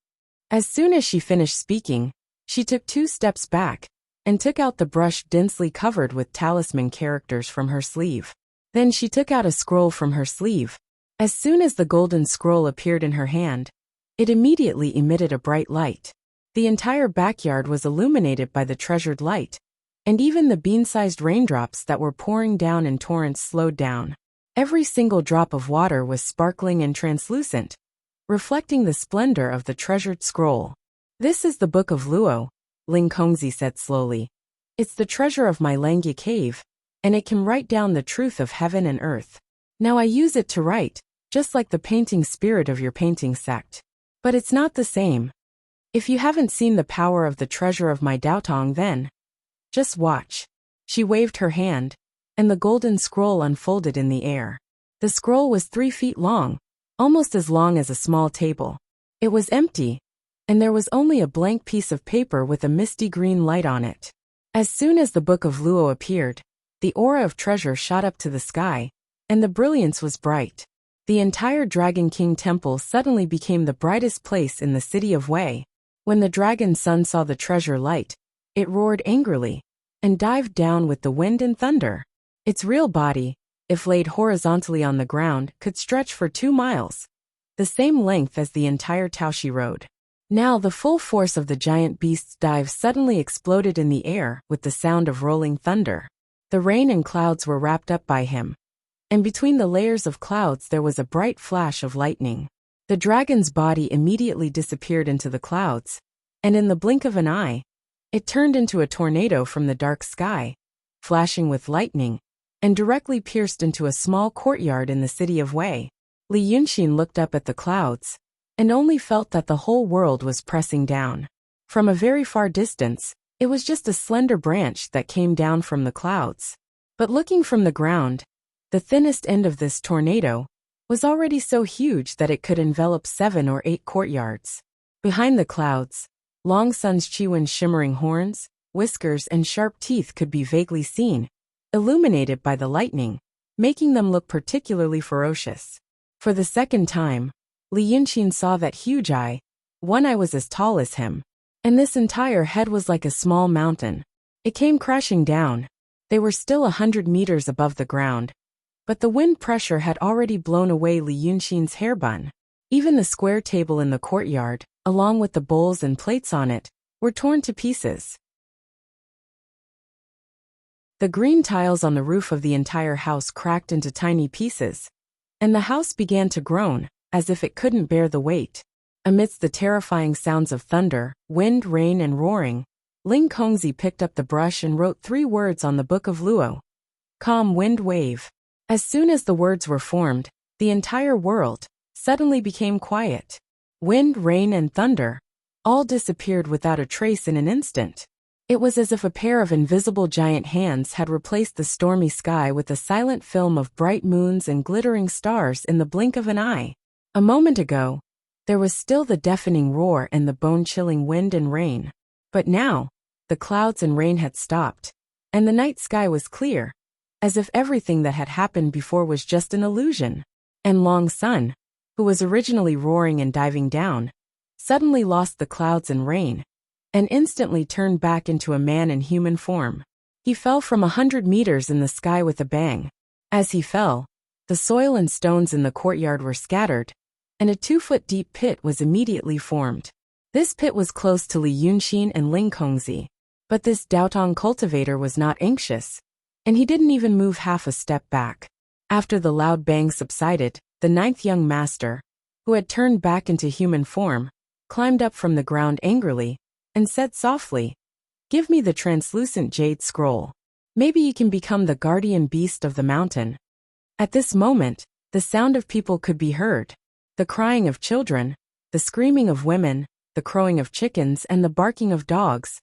As soon as she finished speaking, she took 2 steps back and took out the brush densely covered with talisman characters from her sleeve. Then she took out a scroll from her sleeve. As soon as the golden scroll appeared in her hand, it immediately emitted a bright light. The entire backyard was illuminated by the treasured light, and even the bean-sized raindrops that were pouring down in torrents slowed down. Every single drop of water was sparkling and translucent, reflecting the splendor of the treasured scroll. This is the Book of Luo, Ling Kongzi said slowly. It's the treasure of my Langya cave, and it can write down the truth of heaven and earth. Now I use it to write, just like the painting spirit of your painting sect. But it's not the same. If you haven't seen the power of the treasure of my Daotong then, just watch. She waved her hand, and the golden scroll unfolded in the air. The scroll was 3 feet long, almost as long as a small table. It was empty, and there was only a blank piece of paper with a misty green light on it. As soon as the Book of Luo appeared, the aura of treasure shot up to the sky, and the brilliance was bright. The entire Dragon King Temple suddenly became the brightest place in the city of Wei. When the dragon sun saw the treasure light, it roared angrily and dived down with the wind and thunder. Its real body, if laid horizontally on the ground, could stretch for 2 miles, the same length as the entire Taoshi Road. Now the full force of the giant beast's dive suddenly exploded in the air with the sound of rolling thunder. The rain and clouds were wrapped up by him, and between the layers of clouds there was a bright flash of lightning. The dragon's body immediately disappeared into the clouds, and in the blink of an eye, it turned into a tornado from the dark sky, flashing with lightning, and directly pierced into a small courtyard in the city of Wei. Li Yunxin looked up at the clouds, and only felt that the whole world was pressing down. From a very far distance, it was just a slender branch that came down from the clouds. But looking from the ground, the thinnest end of this tornado was already so huge that it could envelop 7 or 8 courtyards. Behind the clouds, Long Sun's Chiwen's shimmering horns, whiskers and sharp teeth could be vaguely seen, illuminated by the lightning, making them look particularly ferocious. For the second time, Li Yunxin saw that huge eye. One eye was as tall as him, and this entire head was like a small mountain. It came crashing down. They were still 100 meters above the ground, but the wind pressure had already blown away Li Yunxin's hair bun. Even the square table in the courtyard, along with the bowls and plates on it, were torn to pieces. The green tiles on the roof of the entire house cracked into tiny pieces, and the house began to groan, as if it couldn't bear the weight. Amidst the terrifying sounds of thunder, wind, rain, and roaring, Ling Kongzi picked up the brush and wrote 3 words on the Book of Luo. Calm wind wave. As soon as the words were formed, the entire world suddenly became quiet. Wind, rain, and thunder all disappeared without a trace in an instant. It was as if a pair of invisible giant hands had replaced the stormy sky with a silent film of bright moons and glittering stars in the blink of an eye. A moment ago, there was still the deafening roar and the bone-chilling wind and rain. But now, the clouds and rain had stopped, and the night sky was clear, as if everything that had happened before was just an illusion. And Long Sun, who was originally roaring and diving down, suddenly lost the clouds and rain, and instantly turned back into a man in human form. He fell from 100 meters in the sky with a bang. As he fell, the soil and stones in the courtyard were scattered, and a 2-foot-deep pit was immediately formed. This pit was close to Li Yunxin and Ling Kongzi. But this Daotong cultivator was not anxious, and he didn't even move half a step back. After the loud bang subsided, the 9th young master, who had turned back into human form, climbed up from the ground angrily, and said softly, "Give me the translucent jade scroll. Maybe you can become the guardian beast of the mountain." At this moment, the sound of people could be heard. The crying of children, the screaming of women, the crowing of chickens, and the barking of dogs.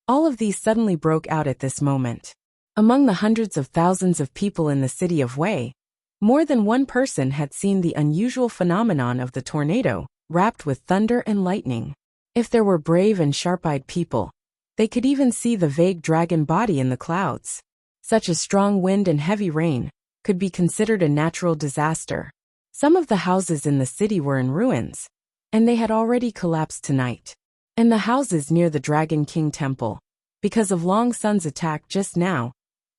All of these suddenly broke out at this moment. Among the hundreds of thousands of people in the city of Wei, more than one person had seen the unusual phenomenon of the tornado, wrapped with thunder and lightning. If there were brave and sharp-eyed people, they could even see the vague dragon body in the clouds. Such a strong wind and heavy rain could be considered a natural disaster. Some of the houses in the city were in ruins, and they had already collapsed tonight. And the houses near the Dragon King Temple, because of Long Sun's attack just now,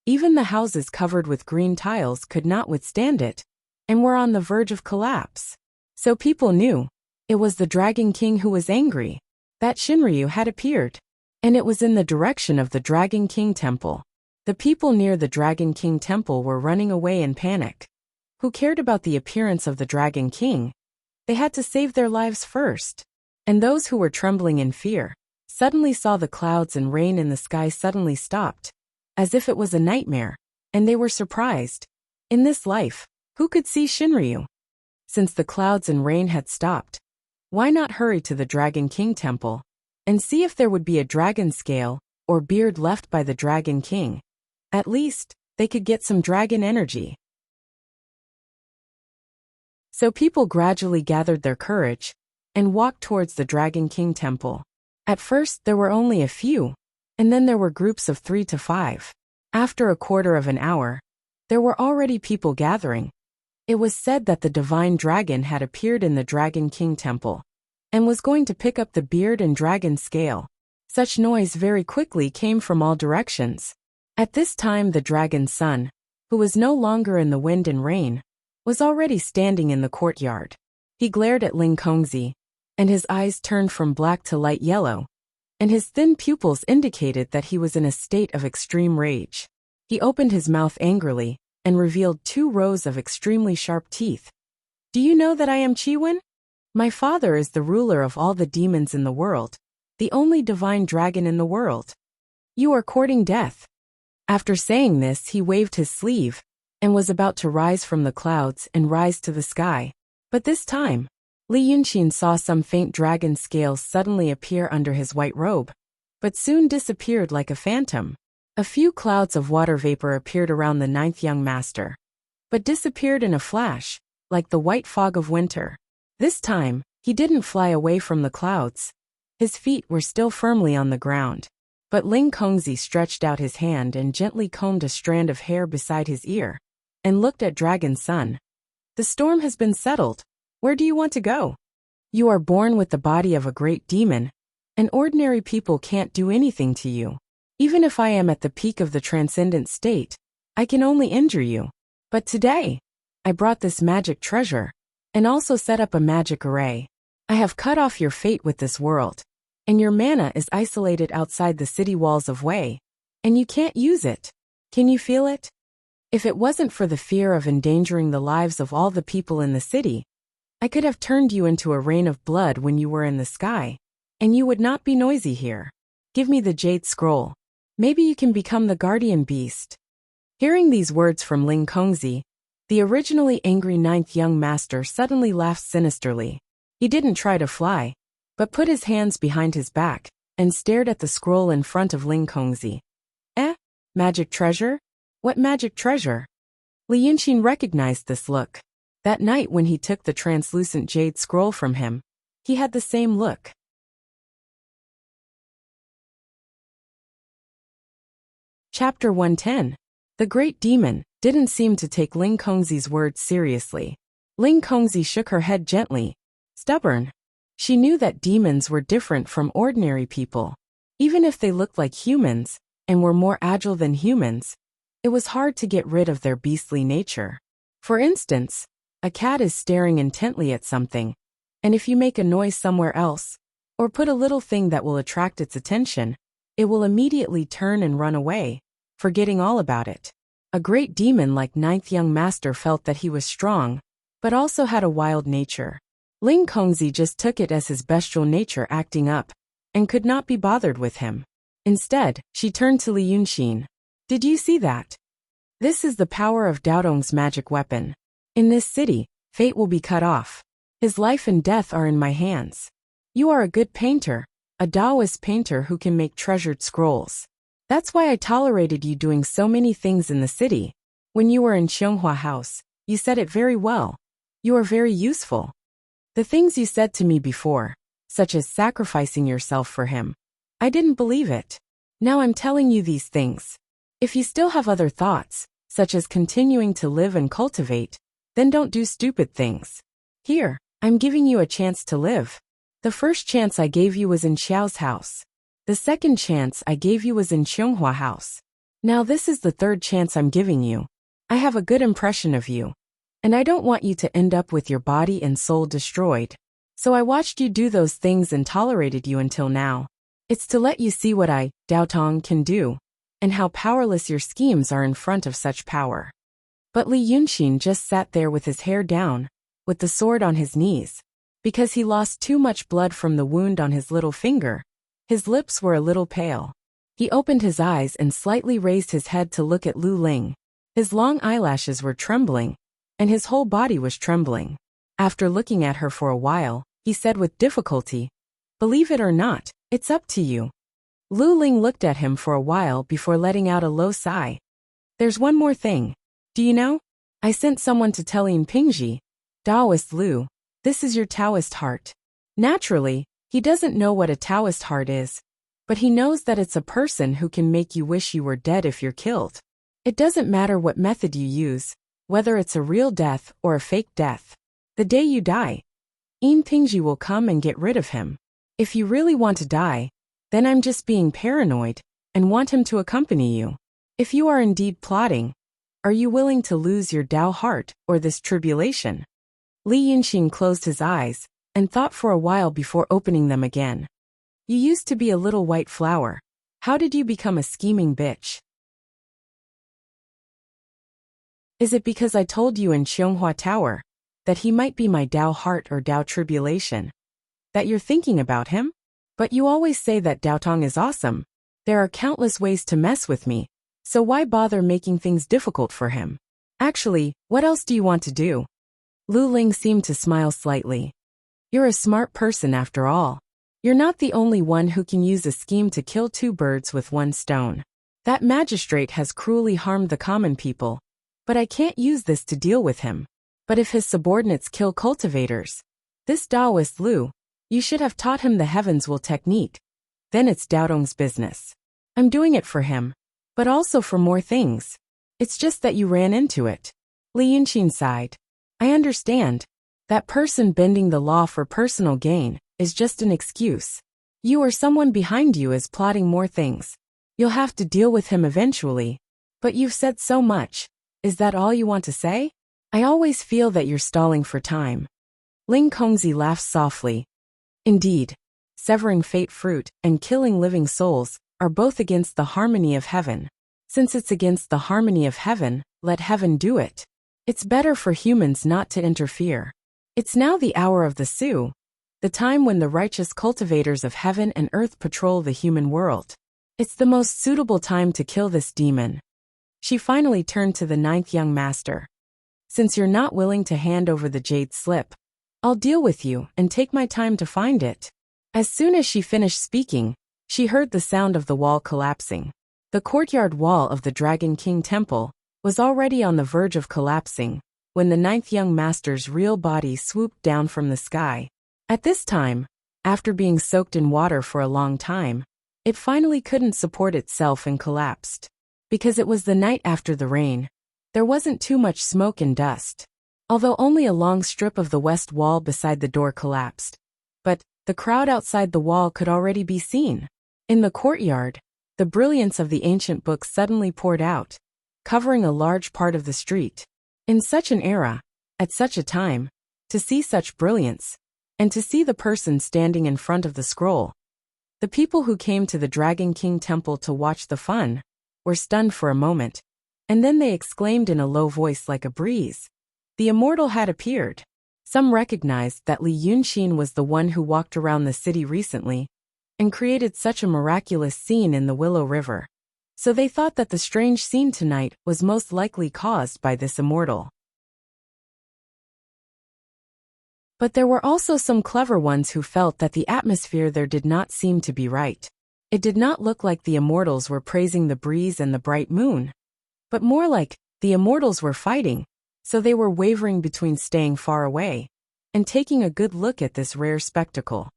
even the houses covered with green tiles could not withstand it, and were on the verge of collapse. So people knew it was the Dragon King who was angry, that Shinryu had appeared, and it was in the direction of the Dragon King Temple. The people near the Dragon King Temple were running away in panic. Who cared about the appearance of the Dragon King? They had to save their lives first. And those who were trembling in fear suddenly saw the clouds and rain in the sky suddenly stopped, as if it was a nightmare, and they were surprised. In this life, who could see Shinryu? Since the clouds and rain had stopped, why not hurry to the Dragon King Temple and see if there would be a dragon scale or beard left by the Dragon King? At least, they could get some dragon energy. So people gradually gathered their courage and walked towards the Dragon King Temple. At first there were only a few, and then there were groups of 3 to 5. After a quarter of an hour, there were already people gathering. It was said that the divine dragon had appeared in the Dragon King Temple, and was going to pick up the beard and dragon scale. Such noise very quickly came from all directions. At this time the dragon's son, who was no longer in the wind and rain, was already standing in the courtyard. He glared at Ling Kongzi, and his eyes turned from black to light yellow, and his thin pupils indicated that he was in a state of extreme rage. He opened his mouth angrily, and revealed 2 rows of extremely sharp teeth. "Do you know that I am Chiwen? My father is the ruler of all the demons in the world, the only divine dragon in the world. You are courting death." After saying this, he waved his sleeve, and was about to rise from the clouds and rise to the sky. But this time, Li Yunxin saw some faint dragon scales suddenly appear under his white robe, but soon disappeared like a phantom. A few clouds of water vapor appeared around the 9th young master, but disappeared in a flash, like the white fog of winter. This time, he didn't fly away from the clouds. His feet were still firmly on the ground. But Ling Kongzi stretched out his hand and gently combed a strand of hair beside his ear, and looked at Dragon's son. "The storm has been settled. Where do you want to go? You are born with the body of a great demon, and ordinary people can't do anything to you. Even if I am at the peak of the transcendent state, I can only injure you. But today, I brought this magic treasure, and also set up a magic array. I have cut off your fate with this world, and your mana is isolated outside the city walls of Wei, and you can't use it. Can you feel it? If it wasn't for the fear of endangering the lives of all the people in the city, I could have turned you into a rain of blood when you were in the sky, and you would not be noisy here. Give me the jade scroll. Maybe you can become the guardian beast." Hearing these words from Ling Kongzi, the originally angry 9th young master suddenly laughed sinisterly. He didn't try to fly, but put his hands behind his back, and stared at the scroll in front of Ling Kongzi. Magic treasure? What magic treasure?" Li Yunxin recognized this look. That night when he took the translucent jade scroll from him, he had the same look. Chapter 110. The Great Demon didn't seem to take Ling Kongzi's words seriously. Ling Kongzi shook her head gently. Stubborn. She knew that demons were different from ordinary people. Even if they looked like humans, and were more agile than humans, it was hard to get rid of their beastly nature. For instance, a cat is staring intently at something, and if you make a noise somewhere else, or put a little thing that will attract its attention, it will immediately turn and run away, forgetting all about it. A great demon like Ninth Young Master felt that he was strong, but also had a wild nature. Ling Kongzi just took it as his bestial nature acting up, and could not be bothered with him. Instead, she turned to Li Yunxin. Did you see that? This is the power of Daodong's magic weapon. In this city, fate will be cut off. His life and death are in my hands. You are a good painter, a Taoist painter who can make treasured scrolls. That's why I tolerated you doing so many things in the city. When you were in Xianghua House, you said it very well. You are very useful. The things you said to me before, such as sacrificing yourself for him, I didn't believe it. Now I'm telling you these things. If you still have other thoughts, such as continuing to live and cultivate, then don't do stupid things. Here, I'm giving you a chance to live. The first chance I gave you was in Xiao's house. The second chance I gave you was in Xianghua House. Now this is the third chance I'm giving you. I have a good impression of you, and I don't want you to end up with your body and soul destroyed. So I watched you do those things and tolerated you until now. It's to let you see what I, Dao Tong, can do, and how powerless your schemes are in front of such power. But Li Yunxin just sat there with his hair down, with the sword on his knees. Because he lost too much blood from the wound on his little finger, his lips were a little pale. He opened his eyes and slightly raised his head to look at Lu Ling. His long eyelashes were trembling, and his whole body was trembling. After looking at her for a while, he said with difficulty, "Believe it or not, it's up to you." Lu Ling looked at him for a while before letting out a low sigh. "There's one more thing. Do you know? I sent someone to tell Yin Pingji, Taoist Lu, this is your Taoist heart." Naturally, he doesn't know what a Taoist heart is, but he knows that it's a person who can make you wish you were dead if you're killed. It doesn't matter what method you use, whether it's a real death or a fake death. The day you die, Yin Pingji will come and get rid of him. If you really want to die, then I'm just being paranoid and want him to accompany you. If you are indeed plotting, are you willing to lose your Tao heart or this tribulation? Li Yunxin closed his eyes and thought for a while before opening them again. You used to be a little white flower. How did you become a scheming bitch? Is it because I told you in Xianghua Tower that he might be my Tao heart or Tao tribulation, that you're thinking about him? But you always say that Dao Tong is awesome. There are countless ways to mess with me, so why bother making things difficult for him? Actually, what else do you want to do? Lu Ling seemed to smile slightly. You're a smart person after all. You're not the only one who can use a scheme to kill two birds with one stone. That magistrate has cruelly harmed the common people, but I can't use this to deal with him. But if his subordinates kill cultivators, this Taoist Lu, you should have taught him the heavens will technique. Then it's Daodong's business. I'm doing it for him, but also for more things. It's just that you ran into it. Li Yunxin sighed. I understand. That person bending the law for personal gain is just an excuse. You or someone behind you is plotting more things. You'll have to deal with him eventually. But you've said so much. Is that all you want to say? I always feel that you're stalling for time. Ling Kongzi laughed softly. Indeed, severing fate fruit and killing living souls are both against the harmony of heaven. Since it's against the harmony of heaven, let heaven do it. It's better for humans not to interfere. It's now the hour of the Su, the time when the righteous cultivators of heaven and earth patrol the human world. It's the most suitable time to kill this demon. She finally turned to the ninth young master. Since you're not willing to hand over the jade slip, I'll deal with you and take my time to find it. As soon as she finished speaking, she heard the sound of the wall collapsing. The courtyard wall of the Dragon King Temple was already on the verge of collapsing when the ninth young master's real body swooped down from the sky. At this time, after being soaked in water for a long time, it finally couldn't support itself and collapsed. Because it was the night after the rain, there wasn't too much smoke and dust. Although only a long strip of the west wall beside the door collapsed. But the crowd outside the wall could already be seen. In the courtyard, the brilliance of the ancient book suddenly poured out, covering a large part of the street. In such an era, at such a time, to see such brilliance, and to see the person standing in front of the scroll. The people who came to the Dragon King Temple to watch the fun were stunned for a moment, and then they exclaimed in a low voice like a breeze. The immortal had appeared. Some recognized that Li Yunxin was the one who walked around the city recently and created such a miraculous scene in the Willow River. So they thought that the strange scene tonight was most likely caused by this immortal. But there were also some clever ones who felt that the atmosphere there did not seem to be right. It did not look like the immortals were praising the breeze and the bright moon, but more like the immortals were fighting, so they were wavering between staying far away and taking a good look at this rare spectacle.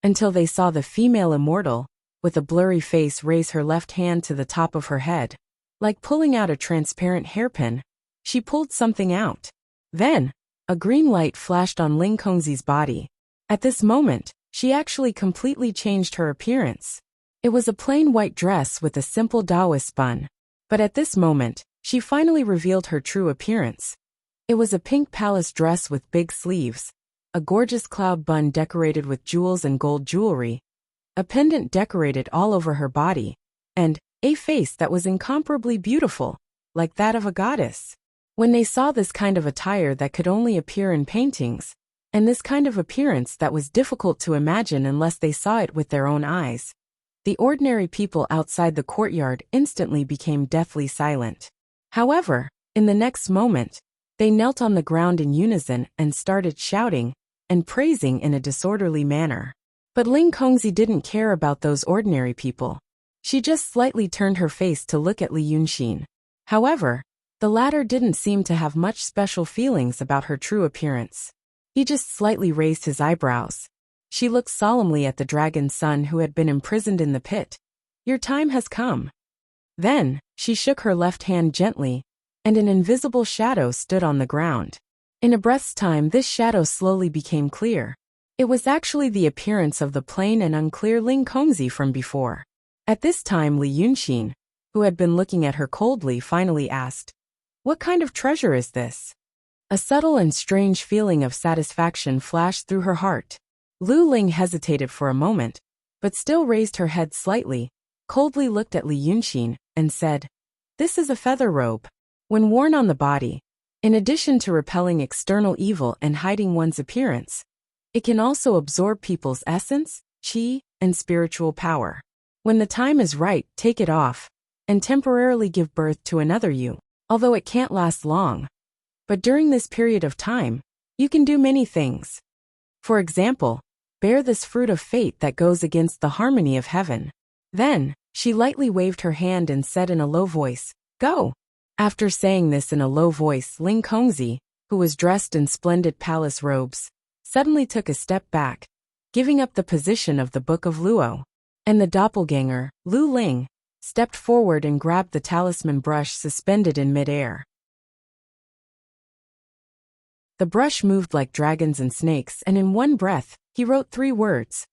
Until they saw the female immortal, with a blurry face, raise her left hand to the top of her head. Like pulling out a transparent hairpin, she pulled something out. Then, a green light flashed on Ling Kongzi's body. At this moment, she actually completely changed her appearance. It was a plain white dress with a simple Taoist bun. But at this moment, she finally revealed her true appearance. It was a pink palace dress with big sleeves, a gorgeous cloud bun decorated with jewels and gold jewelry, a pendant decorated all over her body, and a face that was incomparably beautiful, like that of a goddess. When they saw this kind of attire that could only appear in paintings, and this kind of appearance that was difficult to imagine unless they saw it with their own eyes, the ordinary people outside the courtyard instantly became deathly silent. However, in the next moment, they knelt on the ground in unison and started shouting and praising in a disorderly manner. But Ling Kongzi didn't care about those ordinary people. She just slightly turned her face to look at Li Yunxin. However, the latter didn't seem to have much special feelings about her true appearance. He just slightly raised his eyebrows. She looked solemnly at the dragon's son who had been imprisoned in the pit. "Your time has come." Then, she shook her left hand gently, and an invisible shadow stood on the ground. In a breath's time, this shadow slowly became clear. It was actually the appearance of the plain and unclear Ling Kongzi from before. At this time, Li Yunxin, who had been looking at her coldly, finally asked, "What kind of treasure is this?" A subtle and strange feeling of satisfaction flashed through her heart. Lu Ling hesitated for a moment, but still raised her head slightly, coldly looked at Li Yunxin, and said, "This is a feather robe. When worn on the body, in addition to repelling external evil and hiding one's appearance, it can also absorb people's essence, qi, and spiritual power. When the time is right, take it off, and temporarily give birth to another you, although it can't last long. But during this period of time, you can do many things. For example, bear this fruit of fate that goes against the harmony of heaven." Then, she lightly waved her hand and said in a low voice, "Go." After saying this in a low voice, Ling Kongzi, who was dressed in splendid palace robes, suddenly took a step back, giving up the position of the Book of Luo. And the doppelganger, Lu Ling, stepped forward and grabbed the talisman brush suspended in mid-air. The brush moved like dragons and snakes, and in one breath, he wrote 3 words.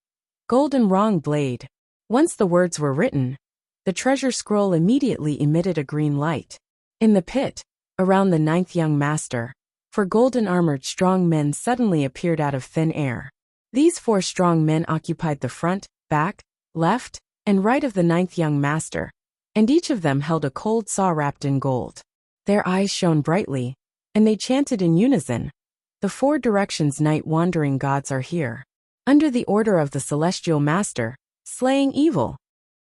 "Golden Wrong Blade." Once the words were written, the treasure scroll immediately emitted a green light. In the pit, around the 9th young master, 4 golden-armored strong men suddenly appeared out of thin air. These 4 strong men occupied the front, back, left, and right of the 9th young master, and each of them held a cold saw wrapped in gold. Their eyes shone brightly, and they chanted in unison, "The 4 directions night wandering gods are here, under the order of the celestial master, slaying evil."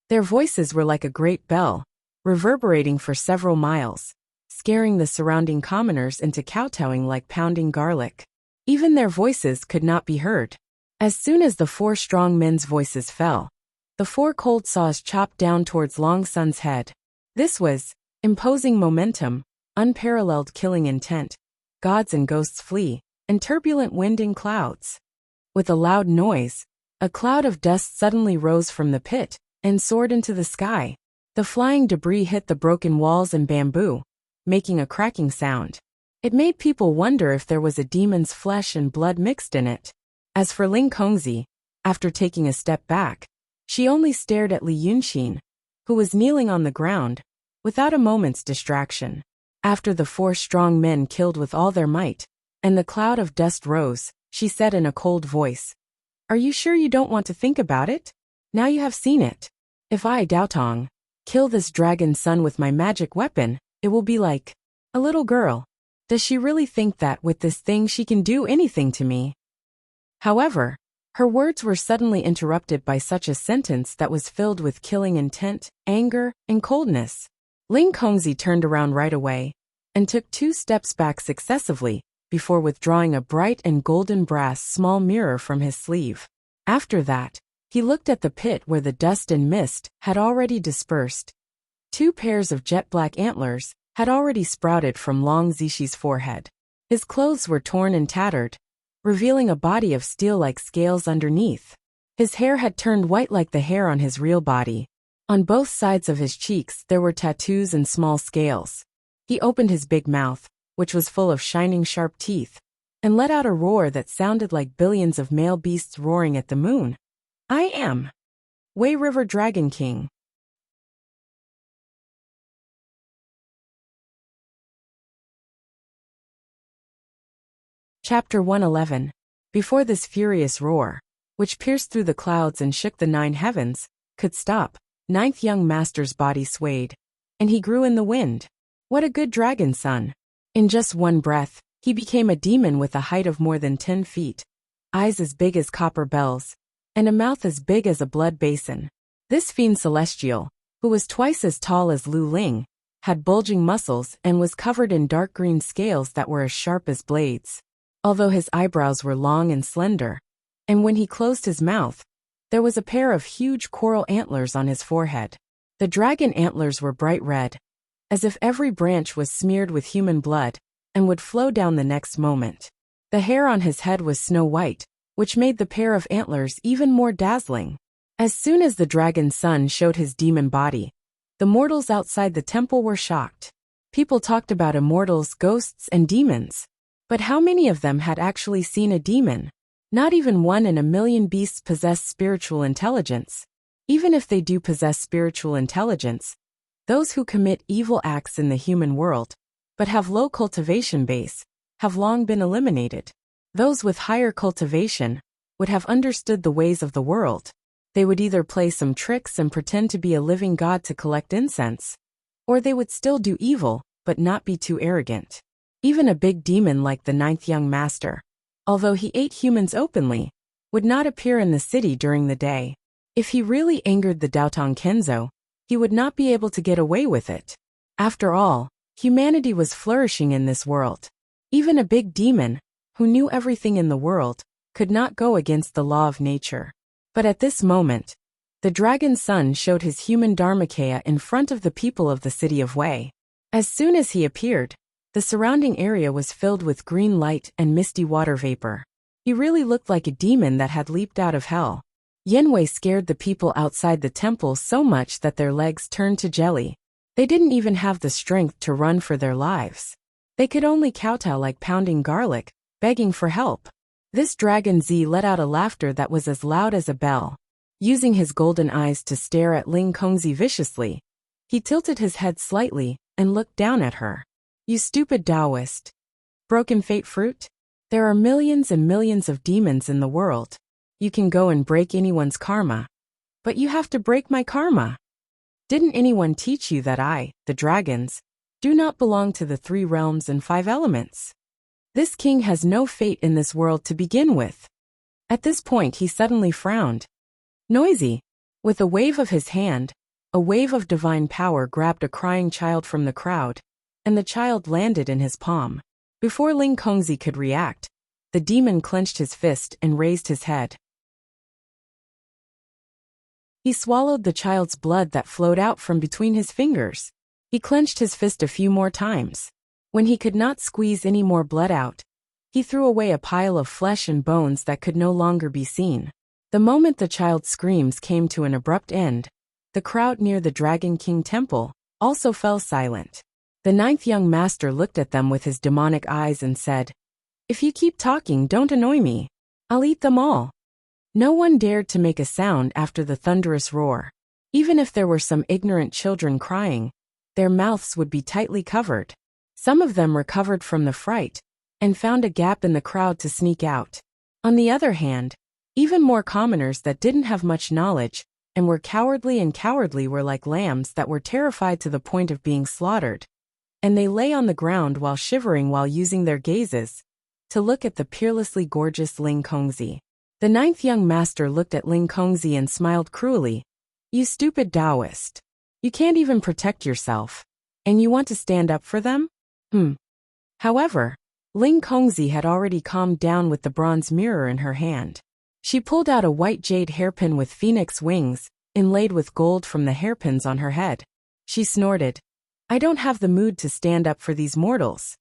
Their voices were like a great bell, reverberating for several miles, scaring the surrounding commoners into kowtowing like pounding garlic. Even their voices could not be heard. As soon as the 4 strong men's voices fell, the 4 cold saws chopped down towards Long Sun's head. This was imposing momentum, unparalleled killing intent. Gods and ghosts flee, and turbulent wind in clouds. With a loud noise, a cloud of dust suddenly rose from the pit and soared into the sky. The flying debris hit the broken walls and bamboo, making a cracking sound. It made people wonder if there was a demon's flesh and blood mixed in it. As for Ling Kongzi, after taking a step back, she only stared at Li Yunxin, who was kneeling on the ground, without a moment's distraction. After the 4 strong men killed with all their might, and the cloud of dust rose, she said in a cold voice, "Are you sure you don't want to think about it? Now you have seen it. If I, Dao Tong, kill this dragon's son with my magic weapon, it will be like a little girl. Does she really think that with this thing she can do anything to me?" However, her words were suddenly interrupted by such a sentence that was filled with killing intent, anger, and coldness. Ling Kongzi turned around right away, and took 2 steps back successively, before withdrawing a bright and golden brass small mirror from his sleeve. After that, he looked at the pit where the dust and mist had already dispersed. 2 pairs of jet-black antlers had already sprouted from Long Zishi's forehead. His clothes were torn and tattered, revealing a body of steel-like scales underneath. His hair had turned white like the hair on his real body. On both sides of his cheeks there were tattoos and small scales. He opened his big mouth, which was full of shining sharp teeth, and let out a roar that sounded like billions of male beasts roaring at the moon. "I am Wei River Dragon King." Chapter 111. Before this furious roar, which pierced through the clouds and shook the 9 heavens, could stop, 9th young master's body swayed, and he grew in the wind. What a good dragon son! In just one breath, he became a demon with a height of more than 10 feet, eyes as big as copper bells, and a mouth as big as a blood basin. This fiend celestial, who was twice as tall as Lu Ling, had bulging muscles and was covered in dark green scales that were as sharp as blades. Although his eyebrows were long and slender, and when he closed his mouth, there was a pair of huge coral antlers on his forehead. The dragon antlers were bright red, as if every branch was smeared with human blood, and would flow down the next moment. The hair on his head was snow white, which made the pair of antlers even more dazzling. As soon as the dragon's son showed his demon body, the mortals outside the temple were shocked. People talked about immortals, ghosts, and demons. But how many of them had actually seen a demon? Not even 1 in a million beasts possess spiritual intelligence. Even if they do possess spiritual intelligence, those who commit evil acts in the human world, but have low cultivation base, have long been eliminated. Those with higher cultivation would have understood the ways of the world. They would either play some tricks and pretend to be a living god to collect incense, or they would still do evil, but not be too arrogant. Even a big demon like the 9th young master, although he ate humans openly, would not appear in the city during the day. If he really angered the Daotong Kenzo, he would not be able to get away with it. After all, humanity was flourishing in this world. Even a big demon, who knew everything in the world, could not go against the law of nature. But at this moment, the dragon's son showed his human Dharmakaya in front of the people of the city of Wei. As soon as he appeared, the surrounding area was filled with green light and misty water vapor. He really looked like a demon that had leaped out of hell. Yanwei scared the people outside the temple so much that their legs turned to jelly. They didn't even have the strength to run for their lives. They could only kowtow like pounding garlic, begging for help. This dragon Z let out a laughter that was as loud as a bell. Using his golden eyes to stare at Ling Kongzi viciously, he tilted his head slightly and looked down at her. "You stupid Taoist. Broken fate fruit? There are millions and millions of demons in the world. You can go and break anyone's karma. But you have to break my karma. Didn't anyone teach you that I, the dragons, do not belong to the 3 realms and 5 elements? This king has no fate in this world to begin with." At this point he suddenly frowned. Noisy. With a wave of his hand, a wave of divine power grabbed a crying child from the crowd, and the child landed in his palm. Before Ling Kongzi could react, the demon clenched his fist and raised his head. He swallowed the child's blood that flowed out from between his fingers. He clenched his fist a few more times. When he could not squeeze any more blood out, he threw away a pile of flesh and bones that could no longer be seen. The moment the child's screams came to an abrupt end, the crowd near the Dragon King temple also fell silent. The 9th young master looked at them with his demonic eyes and said, "If you keep talking, don't annoy me. I'll eat them all." No one dared to make a sound after the thunderous roar. Even if there were some ignorant children crying, their mouths would be tightly covered. Some of them recovered from the fright and found a gap in the crowd to sneak out. On the other hand, even more commoners that didn't have much knowledge and were cowardly were like lambs that were terrified to the point of being slaughtered. And they lay on the ground while shivering while using their gazes to look at the peerlessly gorgeous Ling Kongzi. The ninth young master looked at Ling Kongzi and smiled cruelly. You stupid Taoist. You can't even protect yourself. And you want to stand up for them? However, Ling Kongzi had already calmed down with the bronze mirror in her hand. She pulled out a white jade hairpin with phoenix wings, inlaid with gold from the hairpins on her head. She snorted. I don't have the mood to stand up for these mortals.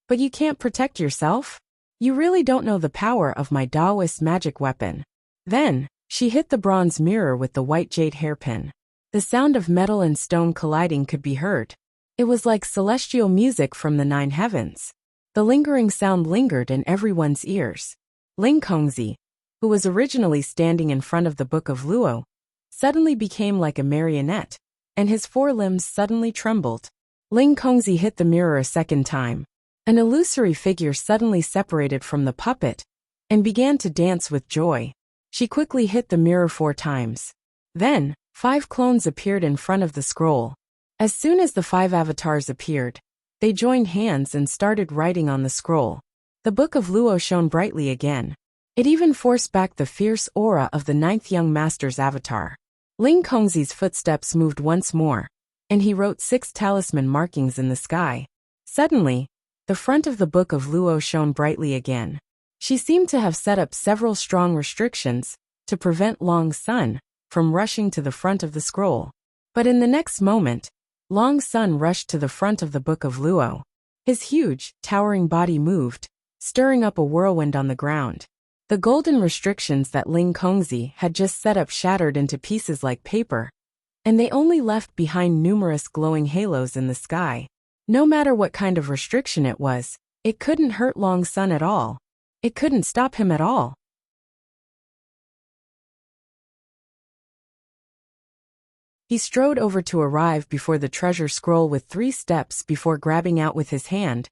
But you can't protect yourself? You really don't know the power of my Taoist magic weapon. Then, she hit the bronze mirror with the white jade hairpin. The sound of metal and stone colliding could be heard. It was like celestial music from the 9 heavens. The lingering sound lingered in everyone's ears. Ling Kongzi, who was originally standing in front of the Book of Luo, suddenly became like a marionette, and his 4 limbs suddenly trembled. Ling Kongzi hit the mirror a second time. An illusory figure suddenly separated from the puppet and began to dance with joy. She quickly hit the mirror 4 times. Then, 5 clones appeared in front of the scroll. As soon as the 5 avatars appeared, they joined hands and started writing on the scroll. The Book of Luo shone brightly again. It even forced back the fierce aura of the 9th young master's avatar. Ling Kongzi's footsteps moved once more, and he wrote 6 talisman markings in the sky. Suddenly, the front of the Book of Luo shone brightly again. She seemed to have set up several strong restrictions to prevent Long Sun from rushing to the front of the scroll. But in the next moment, Long Sun rushed to the front of the Book of Luo. His huge, towering body moved, stirring up a whirlwind on the ground. The golden restrictions that Ling Kongzi had just set up shattered into pieces like paper, and they only left behind numerous glowing halos in the sky. No matter what kind of restriction it was, it couldn't hurt Long Sun at all. It couldn't stop him at all. He strode over to arrive before the treasure scroll with 3 steps before grabbing out with his hand,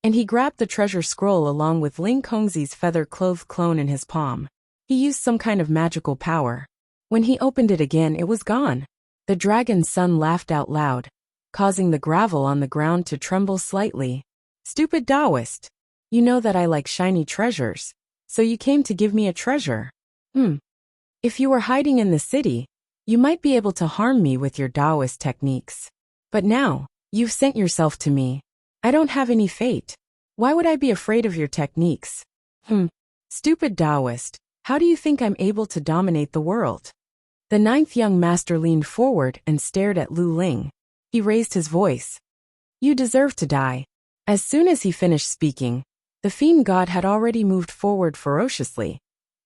and he grabbed the treasure scroll along with Ling Kongzi's feather-clothed clone in his palm. He used some kind of magical power. When he opened it again, it was gone. The dragon's son laughed out loud, causing the gravel on the ground to tremble slightly. Stupid Taoist! You know that I like shiny treasures, so you came to give me a treasure. If you were hiding in the city, you might be able to harm me with your Taoist techniques. But now, you've sent yourself to me. I don't have any fate. Why would I be afraid of your techniques? Stupid Taoist, how do you think I'm able to dominate the world? The 9th young master leaned forward and stared at Lu Ling. He raised his voice. You deserve to die. As soon as he finished speaking, the fiend god had already moved forward ferociously,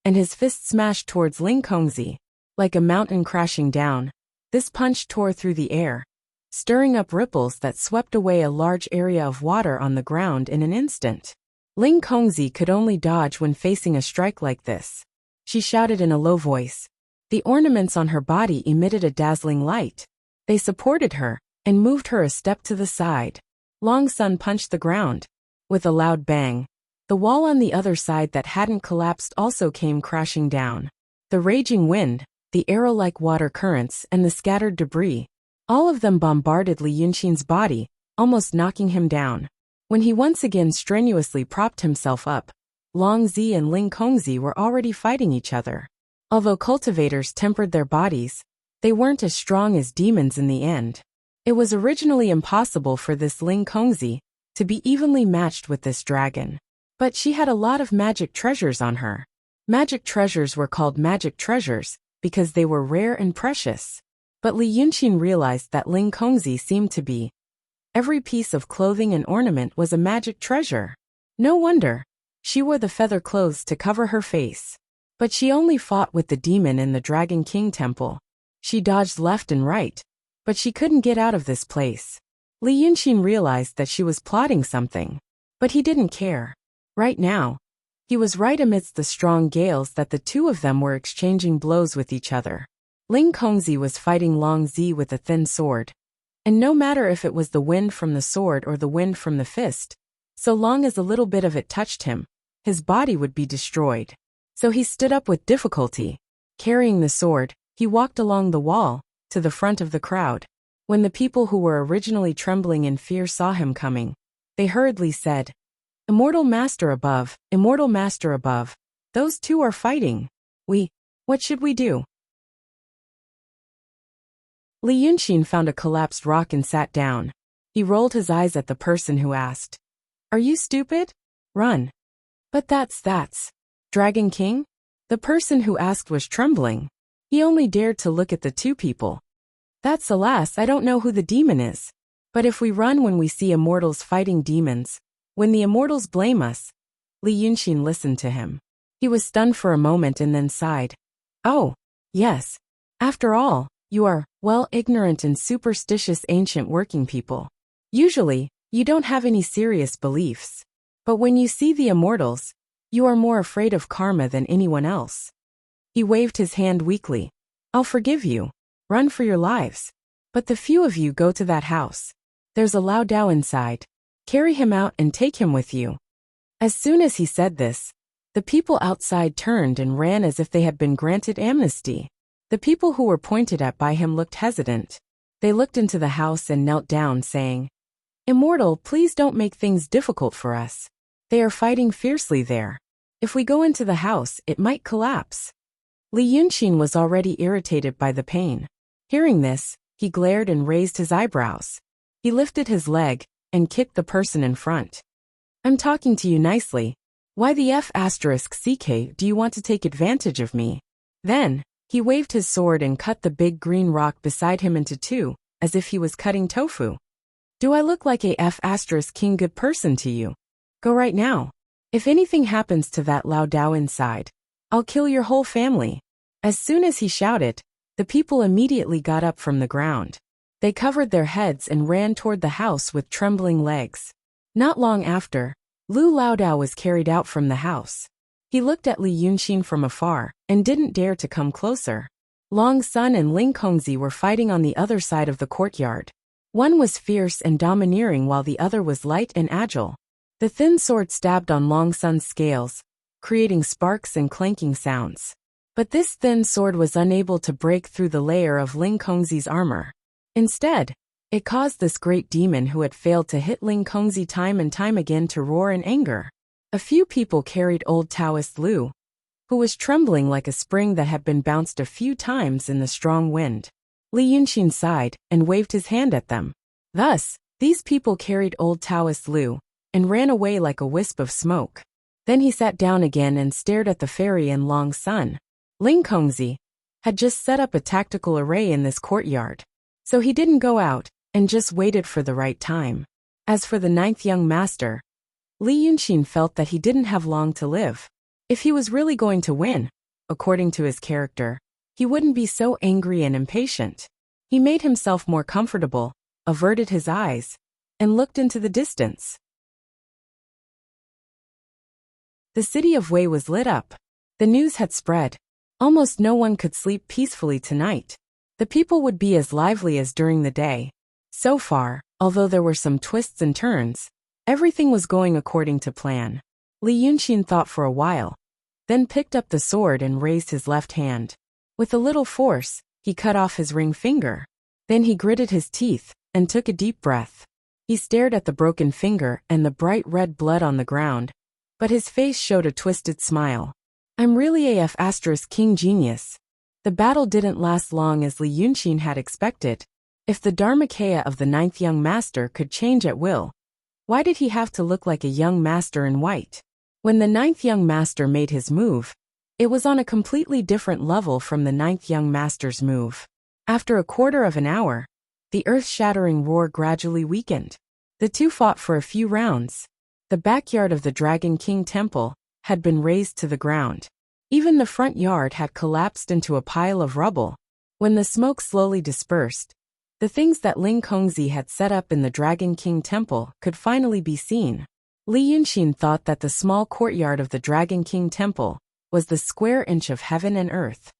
and his fist smashed towards Ling Kongzi. Like a mountain crashing down, this punch tore through the air, stirring up ripples that swept away a large area of water on the ground in an instant. Ling Kongzi could only dodge when facing a strike like this. She shouted in a low voice. The ornaments on her body emitted a dazzling light. They supported her and moved her a step to the side. Long Sun punched the ground. With a loud bang, the wall on the other side that hadn't collapsed also came crashing down. The raging wind, the arrow-like water currents, and the scattered debris, all of them bombarded Li Yunqin's body, almost knocking him down. When he once again strenuously propped himself up, Long Zi and Ling Kongzi were already fighting each other. Although cultivators tempered their bodies, they weren't as strong as demons in the end. It was originally impossible for this Ling Kongzi to be evenly matched with this dragon. But she had a lot of magic treasures on her. Magic treasures were called magic treasures because they were rare and precious. But Li Yunqin realized that Ling Kongzi seemed to be. Every piece of clothing and ornament was a magic treasure. No wonder. She wore the feather clothes to cover her face. But she only fought with the demon in the Dragon King temple. She dodged left and right, but she couldn't get out of this place. Li Yunqin realized that she was plotting something. But he didn't care. Right now, he was right amidst the strong gales that the two of them were exchanging blows with each other. Ling Kongzi was fighting Long Zi with a thin sword. And no matter if it was the wind from the sword or the wind from the fist, so long as a little bit of it touched him, his body would be destroyed. So he stood up with difficulty. Carrying the sword, he walked along the wall, to the front of the crowd. When the people who were originally trembling in fear saw him coming, they hurriedly said, "Immortal Master above, Immortal Master above, those two are fighting. What should we do?" Li Yunxin found a collapsed rock and sat down. He rolled his eyes at the person who asked, "Are you stupid? Run." "But that's Dragon King?" The person who asked was trembling. He only dared to look at the two people. "That's alas, I don't know who the demon is. But if we run when we see immortals fighting demons, when the immortals blame us..." Li Yunxin listened to him. He was stunned for a moment and then sighed. "Oh, yes. After all, you are, well, ignorant and superstitious ancient working people. Usually, you don't have any serious beliefs. But when you see the immortals, you are more afraid of karma than anyone else." He waved his hand weakly. "I'll forgive you. Run for your lives. But the few of you go to that house. There's a Lao Dao inside. Carry him out and take him with you." As soon as he said this, the people outside turned and ran as if they had been granted amnesty. The people who were pointed at by him looked hesitant. They looked into the house and knelt down, saying, "Immortal, please don't make things difficult for us. They are fighting fiercely there. If we go into the house, it might collapse." Li Yunxin was already irritated by the pain. Hearing this, he glared and raised his eyebrows. He lifted his leg and kicked the person in front. "I'm talking to you nicely. Why the F***ck do you want to take advantage of me?" Then, he waved his sword and cut the big green rock beside him into two, as if he was cutting tofu. "Do I look like a F***king good person to you? Go right now. If anything happens to that Lao Dao inside, I'll kill your whole family." As soon as he shouted, the people immediately got up from the ground. They covered their heads and ran toward the house with trembling legs. Not long after, Lu Lao Dao was carried out from the house. He looked at Li Yunxin from afar and didn't dare to come closer. Long Sun and Ling Kongzi were fighting on the other side of the courtyard. One was fierce and domineering while the other was light and agile. The thin sword stabbed on Long Sun's scales, creating sparks and clanking sounds. But this thin sword was unable to break through the layer of Ling Kongzi's armor. Instead, it caused this great demon who had failed to hit Ling Kongzi time and time again to roar in anger. A few people carried old Taoist Lu, who was trembling like a spring that had been bounced a few times in the strong wind. Li Yunxin sighed and waved his hand at them. Thus, these people carried old Taoist Lu and ran away like a wisp of smoke. Then he sat down again and stared at the fairy and Long Sun. Ling Kongzi had just set up a tactical array in this courtyard, so he didn't go out and just waited for the right time. As for the ninth young master, Li Yunxin felt that he didn't have long to live. If he was really going to win, according to his character, he wouldn't be so angry and impatient. He made himself more comfortable, averted his eyes, and looked into the distance. The city of Wei was lit up. The news had spread. Almost no one could sleep peacefully tonight. The people would be as lively as during the day. So far, although there were some twists and turns, everything was going according to plan. Li Yunxin thought for a while, then picked up the sword and raised his left hand. With a little force, he cut off his ring finger. Then he gritted his teeth and took a deep breath. He stared at the broken finger and the bright red blood on the ground, but his face showed a twisted smile. "I'm really a F***king genius." The battle didn't last long as Li Yunxin had expected. If the Dharmakaya of the ninth young master could change at will, why did he have to look like a young master in white? When the ninth young master made his move, it was on a completely different level from the ninth young master's move. After a quarter of an hour, the earth-shattering roar gradually weakened. The two fought for a few rounds. The backyard of the Dragon King Temple had been razed to the ground. Even the front yard had collapsed into a pile of rubble. When the smoke slowly dispersed, the things that Ling Kongzi had set up in the Dragon King Temple could finally be seen. Li Yunxin thought that the small courtyard of the Dragon King Temple was the square inch of heaven and earth.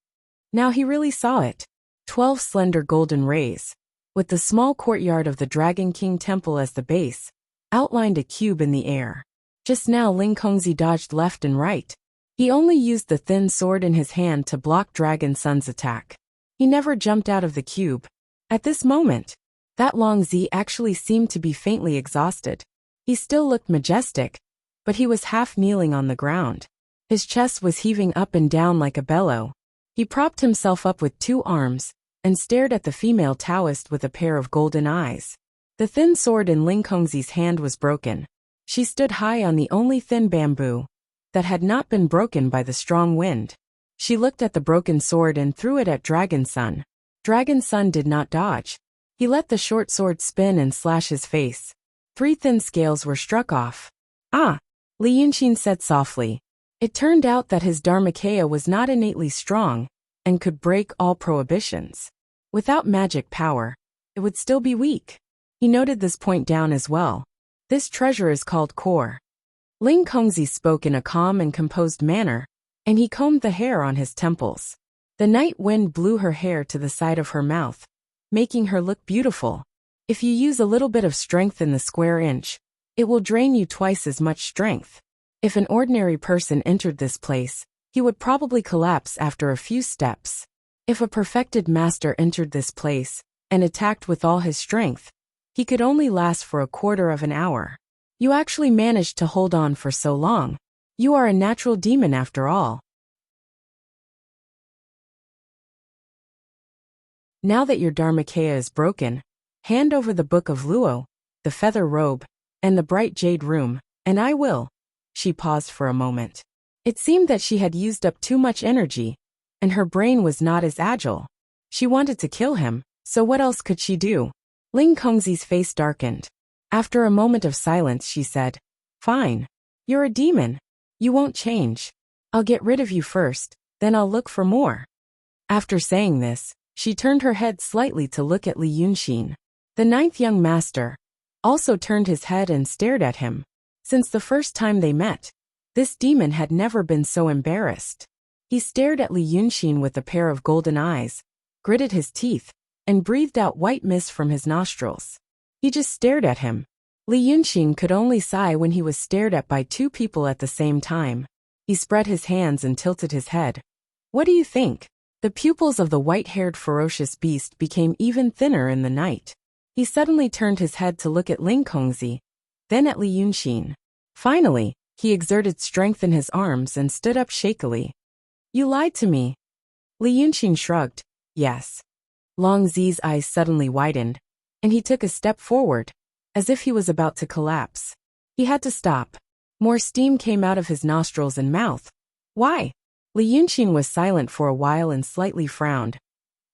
Now he really saw it. 12 slender golden rays, with the small courtyard of the Dragon King Temple as the base, outlined a cube in the air. Just now Ling Kongzi dodged left and right. He only used the thin sword in his hand to block Dragon Sun's attack. He never jumped out of the cube. At this moment, that Long Zi actually seemed to be faintly exhausted. He still looked majestic, but he was half kneeling on the ground. His chest was heaving up and down like a bellow. He propped himself up with 2 arms and stared at the female Taoist with a pair of golden eyes. The thin sword in Ling Kongzi's hand was broken. She stood high on the only thin bamboo that had not been broken by the strong wind. She looked at the broken sword and threw it at Dragon Sun. Dragon Sun did not dodge. He let the short sword spin and slash his face. 3 thin scales were struck off. Ah! Li Yunxin said softly. It turned out that his Dharmakaya was not innately strong and could break all prohibitions. Without magic power, it would still be weak. He noted this point down as well. This treasure is called core. Ling Kongzi spoke in a calm and composed manner, and he combed the hair on his temples. The night wind blew her hair to the side of her mouth, making her look beautiful. If you use a little bit of strength in the square inch, it will drain you twice as much strength. If an ordinary person entered this place, he would probably collapse after a few steps. If a perfected master entered this place and attacked with all his strength, he could only last for a quarter of an hour. You actually managed to hold on for so long. You are a natural demon after all. Now that your Dharmakaya is broken, hand over the Book of Luo, the feather robe, and the bright jade room, and I will. She paused for a moment. It seemed that she had used up too much energy, and her brain was not as agile. She wanted to kill him, so what else could she do? Ling Kongzi's face darkened. After a moment of silence she said, Fine. You're a demon. You won't change. I'll get rid of you first, then I'll look for more. After saying this, she turned her head slightly to look at Li Yunxin. The 9th young master also turned his head and stared at him. Since the first time they met, this demon had never been so embarrassed. He stared at Li Yunxin with a pair of golden eyes, gritted his teeth, and breathed out white mist from his nostrils. He just stared at him. Li Yunxin could only sigh when he was stared at by 2 people at the same time. He spread his hands and tilted his head. What do you think? The pupils of the white-haired ferocious beast became even thinner in the night. He suddenly turned his head to look at Ling Kongzi, then at Li Yunxin. Finally, he exerted strength in his arms and stood up shakily. You lied to me. Li Yunxin shrugged. Yes. Long Zi's eyes suddenly widened, and he took a step forward, as if he was about to collapse. He had to stop. More steam came out of his nostrils and mouth. Why? Li Yunxin was silent for a while and slightly frowned.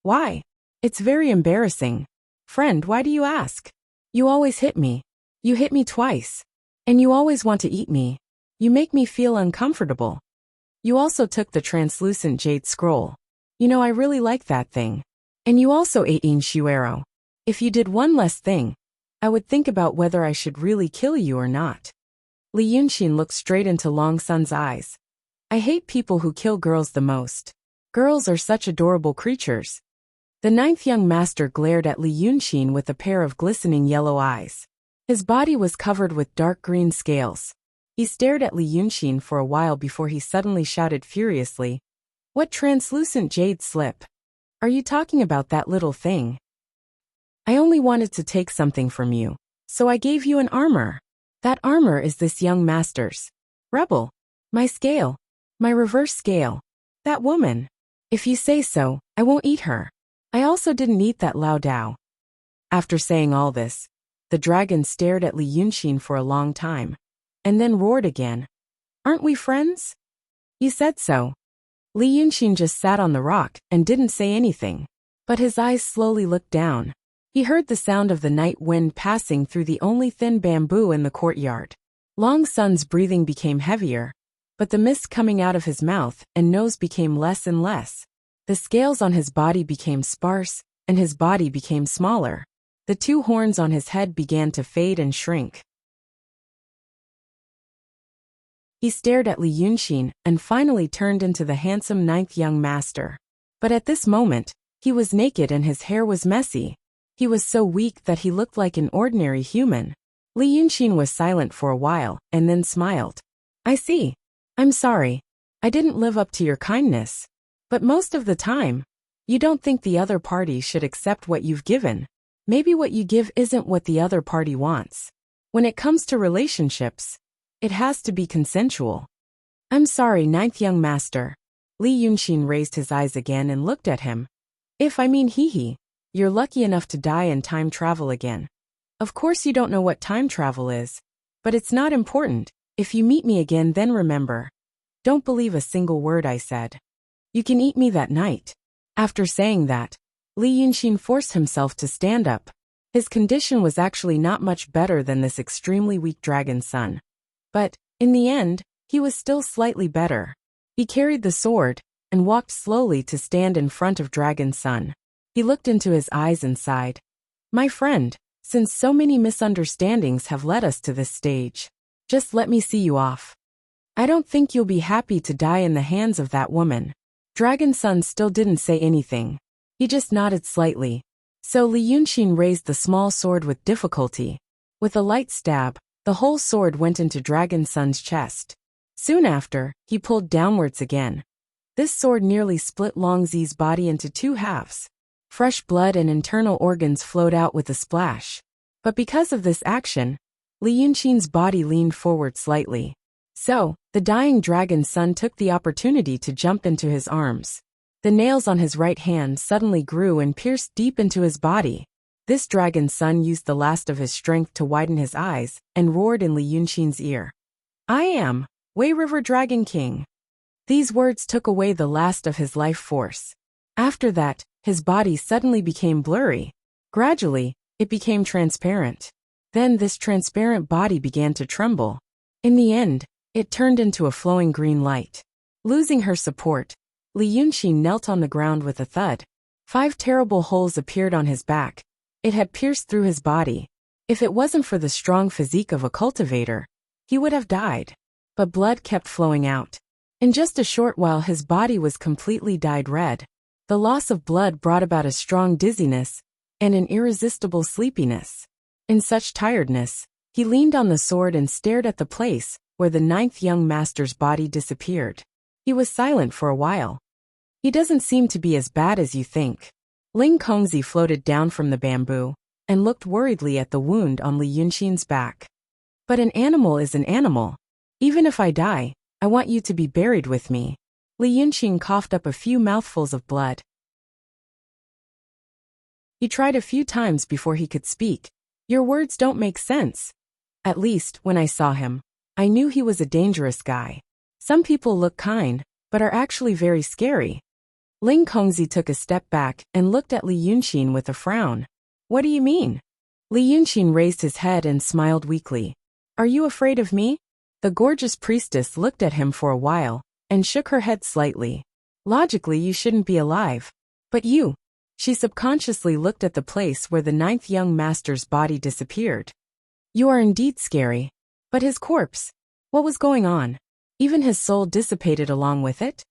Why? It's very embarrassing. Friend, why do you ask? You always hit me. You hit me twice. And you always want to eat me. You make me feel uncomfortable. You also took the translucent jade scroll. You know I really like that thing. And you also ate In Shuero. If you did one less thing, I would think about whether I should really kill you or not. Li Yunxin looked straight into Long Sun's eyes. I hate people who kill girls the most. Girls are such adorable creatures. The 9th young master glared at Li Yunxin with a pair of glistening yellow eyes. His body was covered with dark green scales. He stared at Li Yunxin for a while before he suddenly shouted furiously, What translucent jade slip? Are you talking about that little thing? I only wanted to take something from you, so I gave you an armor. That armor is this young master's. Rebel. My scale. My reverse scale. That woman. If you say so, I won't eat her. I also didn't eat that Lao Dao. After saying all this, the dragon stared at Li Yunxin for a long time, and then roared again. Aren't we friends? You said so. Li Yunxin just sat on the rock and didn't say anything, but his eyes slowly looked down. He heard the sound of the night wind passing through the only thin bamboo in the courtyard. Long Sun's breathing became heavier, but the mist coming out of his mouth and nose became less and less. The scales on his body became sparse, and his body became smaller. The 2 horns on his head began to fade and shrink. He stared at Li Yunxin and finally turned into the handsome 9th young master. But at this moment, He was naked and his hair was messy. He was so weak that he looked like an ordinary human. Li Yunxin was silent for a while, and then smiled. I see. I'm sorry. I didn't live up to your kindness. But most of the time, you don't think the other party should accept what you've given. Maybe what you give isn't what the other party wants. When it comes to relationships, it has to be consensual. I'm sorry, ninth young master. Li Yunxin raised his eyes again and looked at him. If I mean hee, you're lucky enough to die and time travel again. Of course you don't know what time travel is, but it's not important. If you meet me again, then remember. Don't believe a single word I said. You can eat me that night. After saying that, Li Yunxin forced himself to stand up. His condition was actually not much better than this extremely weak dragon's son. But, in the end, he was still slightly better. He carried the sword, and walked slowly to stand in front of Dragon's son. He looked into his eyes and sighed. My friend, since so many misunderstandings have led us to this stage, just let me see you off. I don't think you'll be happy to die in the hands of that woman. Dragon's son still didn't say anything. He just nodded slightly. So Li Yunxin raised the small sword with difficulty. With a light stab, the whole sword went into Dragon's son's chest. Soon after, he pulled downwards again. This sword nearly split Long Zi's body into two halves. Fresh blood and internal organs flowed out with a splash. But because of this action, Li Yunxin's body leaned forward slightly. So, the dying dragon's son took the opportunity to jump into his arms. The nails on his right hand suddenly grew and pierced deep into his body. This dragon's son used the last of his strength to widen his eyes and roared in Li Yunxin's ear. I am Wei River Dragon King. These words took away the last of his life force. After that, his body suddenly became blurry. Gradually, it became transparent. Then this transparent body began to tremble. In the end, it turned into a flowing green light. Losing her support, Li Yunxin knelt on the ground with a thud. 5 terrible holes appeared on his back. It had pierced through his body. If it wasn't for the strong physique of a cultivator, he would have died. But blood kept flowing out. In just a short while his body was completely dyed red. The loss of blood brought about a strong dizziness and an irresistible sleepiness. In such tiredness, he leaned on the sword and stared at the place where the 9th young master's body disappeared. He was silent for a while. He doesn't seem to be as bad as you think. Ling Kongzi floated down from the bamboo and looked worriedly at the wound on Li Yunxin's back. But an animal is an animal. Even if I die, I want you to be buried with me. Li Yunxin coughed up a few mouthfuls of blood. He tried a few times before he could speak. Your words don't make sense. At least, when I saw him, I knew he was a dangerous guy. Some people look kind, but are actually very scary. Ling Kongzi took a step back and looked at Li Yunxin with a frown. What do you mean? Li Yunxin raised his head and smiled weakly. Are you afraid of me? The gorgeous priestess looked at him for a while and shook her head slightly. Logically, you shouldn't be alive. But you. She subconsciously looked at the place where the 9th young master's body disappeared. You are indeed scary. But his corpse, what was going on? Even his soul dissipated along with it?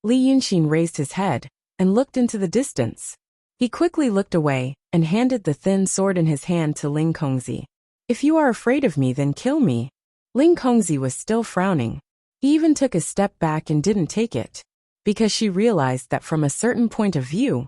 Li Yunxin raised his head and looked into the distance. He quickly looked away and handed the thin sword in his hand to Ling Kongzi. If you are afraid of me, then kill me. Ling Kongzi was still frowning. He even took a step back and didn't take it, because she realized that from a certain point of view,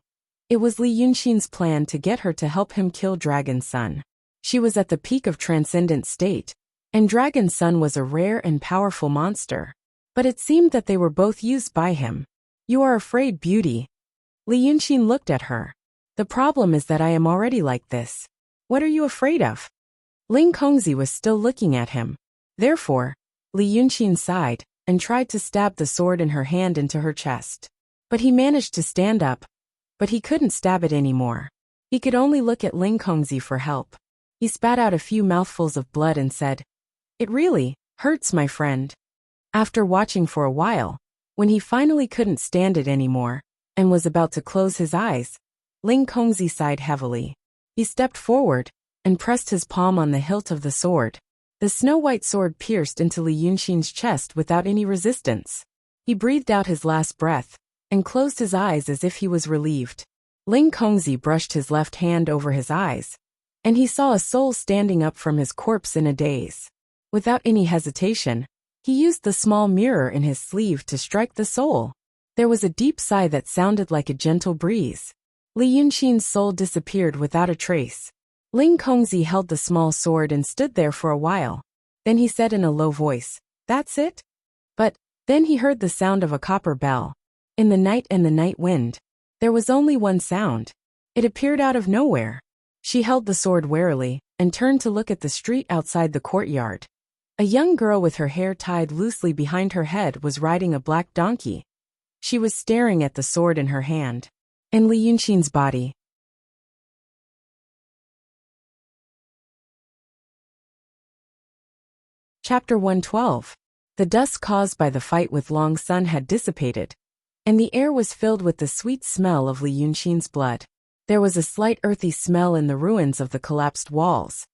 it was Li Yunxin's plan to get her to help him kill Dragon's son. She was at the peak of transcendent state, and Dragon's son was a rare and powerful monster. But it seemed that they were both used by him. You are afraid, beauty. Li Yunxin looked at her. The problem is that I am already like this. What are you afraid of? Ling Kongzi was still looking at him. Therefore, Li Yunxin sighed and tried to stab the sword in her hand into her chest. But he managed to stand up. But he couldn't stab it anymore. He could only look at Ling Kongzi for help. He spat out a few mouthfuls of blood and said, It really hurts, my friend. After watching for a while, when he finally couldn't stand it anymore and was about to close his eyes, Ling Kongzi sighed heavily. He stepped forward and pressed his palm on the hilt of the sword. The snow-white sword pierced into Li Yunxin's chest without any resistance. He breathed out his last breath and closed his eyes as if he was relieved. Ling Kongzi brushed his left hand over his eyes, and he saw a soul standing up from his corpse in a daze. Without any hesitation, he used the small mirror in his sleeve to strike the soul. There was a deep sigh that sounded like a gentle breeze. Li Yunxin's soul disappeared without a trace. Ling Kongzi held the small sword and stood there for a while. Then he said in a low voice, "That's it?" But then he heard the sound of a copper bell. In the night and the night wind, there was only one sound. It appeared out of nowhere. She held the sword warily and turned to look at the street outside the courtyard. A young girl with her hair tied loosely behind her head was riding a black donkey. She was staring at the sword in her hand. And Li Yunxin's body. Chapter 112. The dust caused by the fight with Long Sun had dissipated, and the air was filled with the sweet smell of Li Yunxin's blood. There was a slight earthy smell in the ruins of the collapsed walls,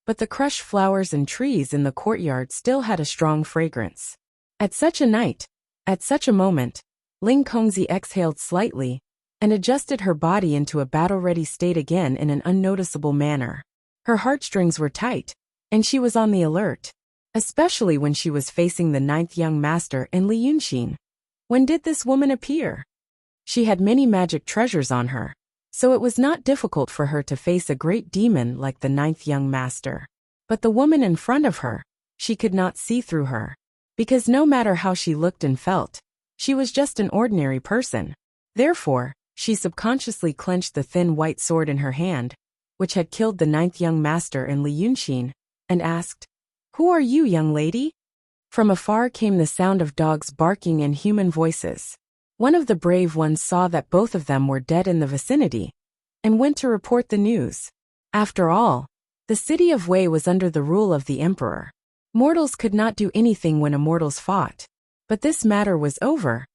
but the crushed flowers and trees in the courtyard still had a strong fragrance. At such a night, at such a moment, Ling Kongzi exhaled slightly and adjusted her body into a battle-ready state again in an unnoticeable manner. Her heartstrings were tight, and she was on the alert, especially when she was facing the 9th young master in Li Yunxin. When did this woman appear? She had many magic treasures on her, so it was not difficult for her to face a great demon like the 9th young master. But the woman in front of her, she could not see through her, because no matter how she looked and felt, she was just an ordinary person. Therefore, she subconsciously clenched the thin white sword in her hand, which had killed the 9th young master in Li Yunxin, and asked, "Who are you, young lady?" From afar came the sound of dogs barking and human voices. One of the brave ones saw that both of them were dead in the vicinity, and went to report the news. After all, the city of Wei was under the rule of the emperor. Mortals could not do anything when immortals fought. But this matter was over,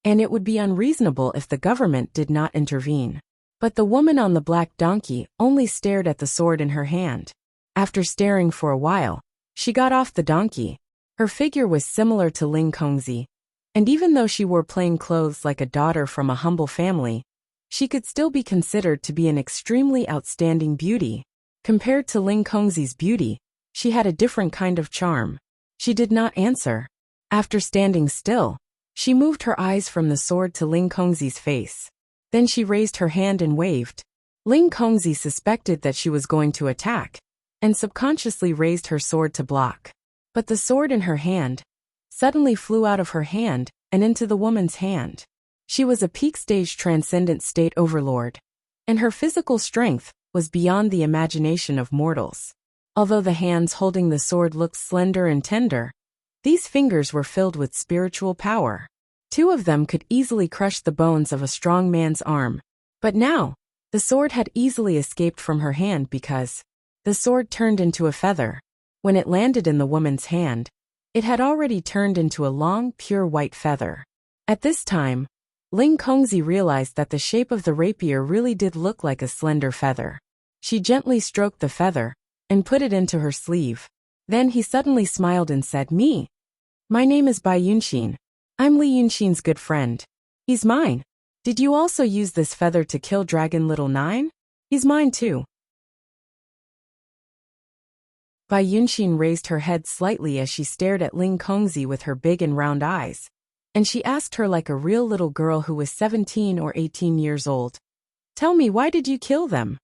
and it would be unreasonable if the government did not intervene. But the woman on the black donkey only stared at the sword in her hand. After staring for a while, she got off the donkey. Her figure was similar to Ling Kongzi, and even though she wore plain clothes like a daughter from a humble family, she could still be considered to be an extremely outstanding beauty. Compared to Ling Kongzi's beauty, she had a different kind of charm. She did not answer. After standing still, she moved her eyes from the sword to Ling Kongzi's face. Then she raised her hand and waved. Ling Kongzi suspected that she was going to attack, and subconsciously raised her sword to block. But the sword in her hand suddenly flew out of her hand and into the woman's hand. She was a peak stage transcendent state overlord, and her physical strength was beyond the imagination of mortals. Although the hands holding the sword looked slender and tender, these fingers were filled with spiritual power. 2 of them could easily crush the bones of a strong man's arm. But now, the sword had easily escaped from her hand because the sword turned into a feather. When it landed in the woman's hand, it had already turned into a long, pure white feather. At this time, Ling Kongzi realized that the shape of the rapier really did look like a slender feather. She gently stroked the feather and put it into her sleeve. Then he suddenly smiled and said, My name is Bai Yunxin. I'm Li Yunxin's good friend. He's mine. Did you also use this feather to kill Dragon Little 9? He's mine too." Bai Yunxin raised her head slightly as she stared at Ling Kongzi with her big and round eyes, and she asked her like a real little girl who was 17 or 18 years old, "Tell me, why did you kill them?"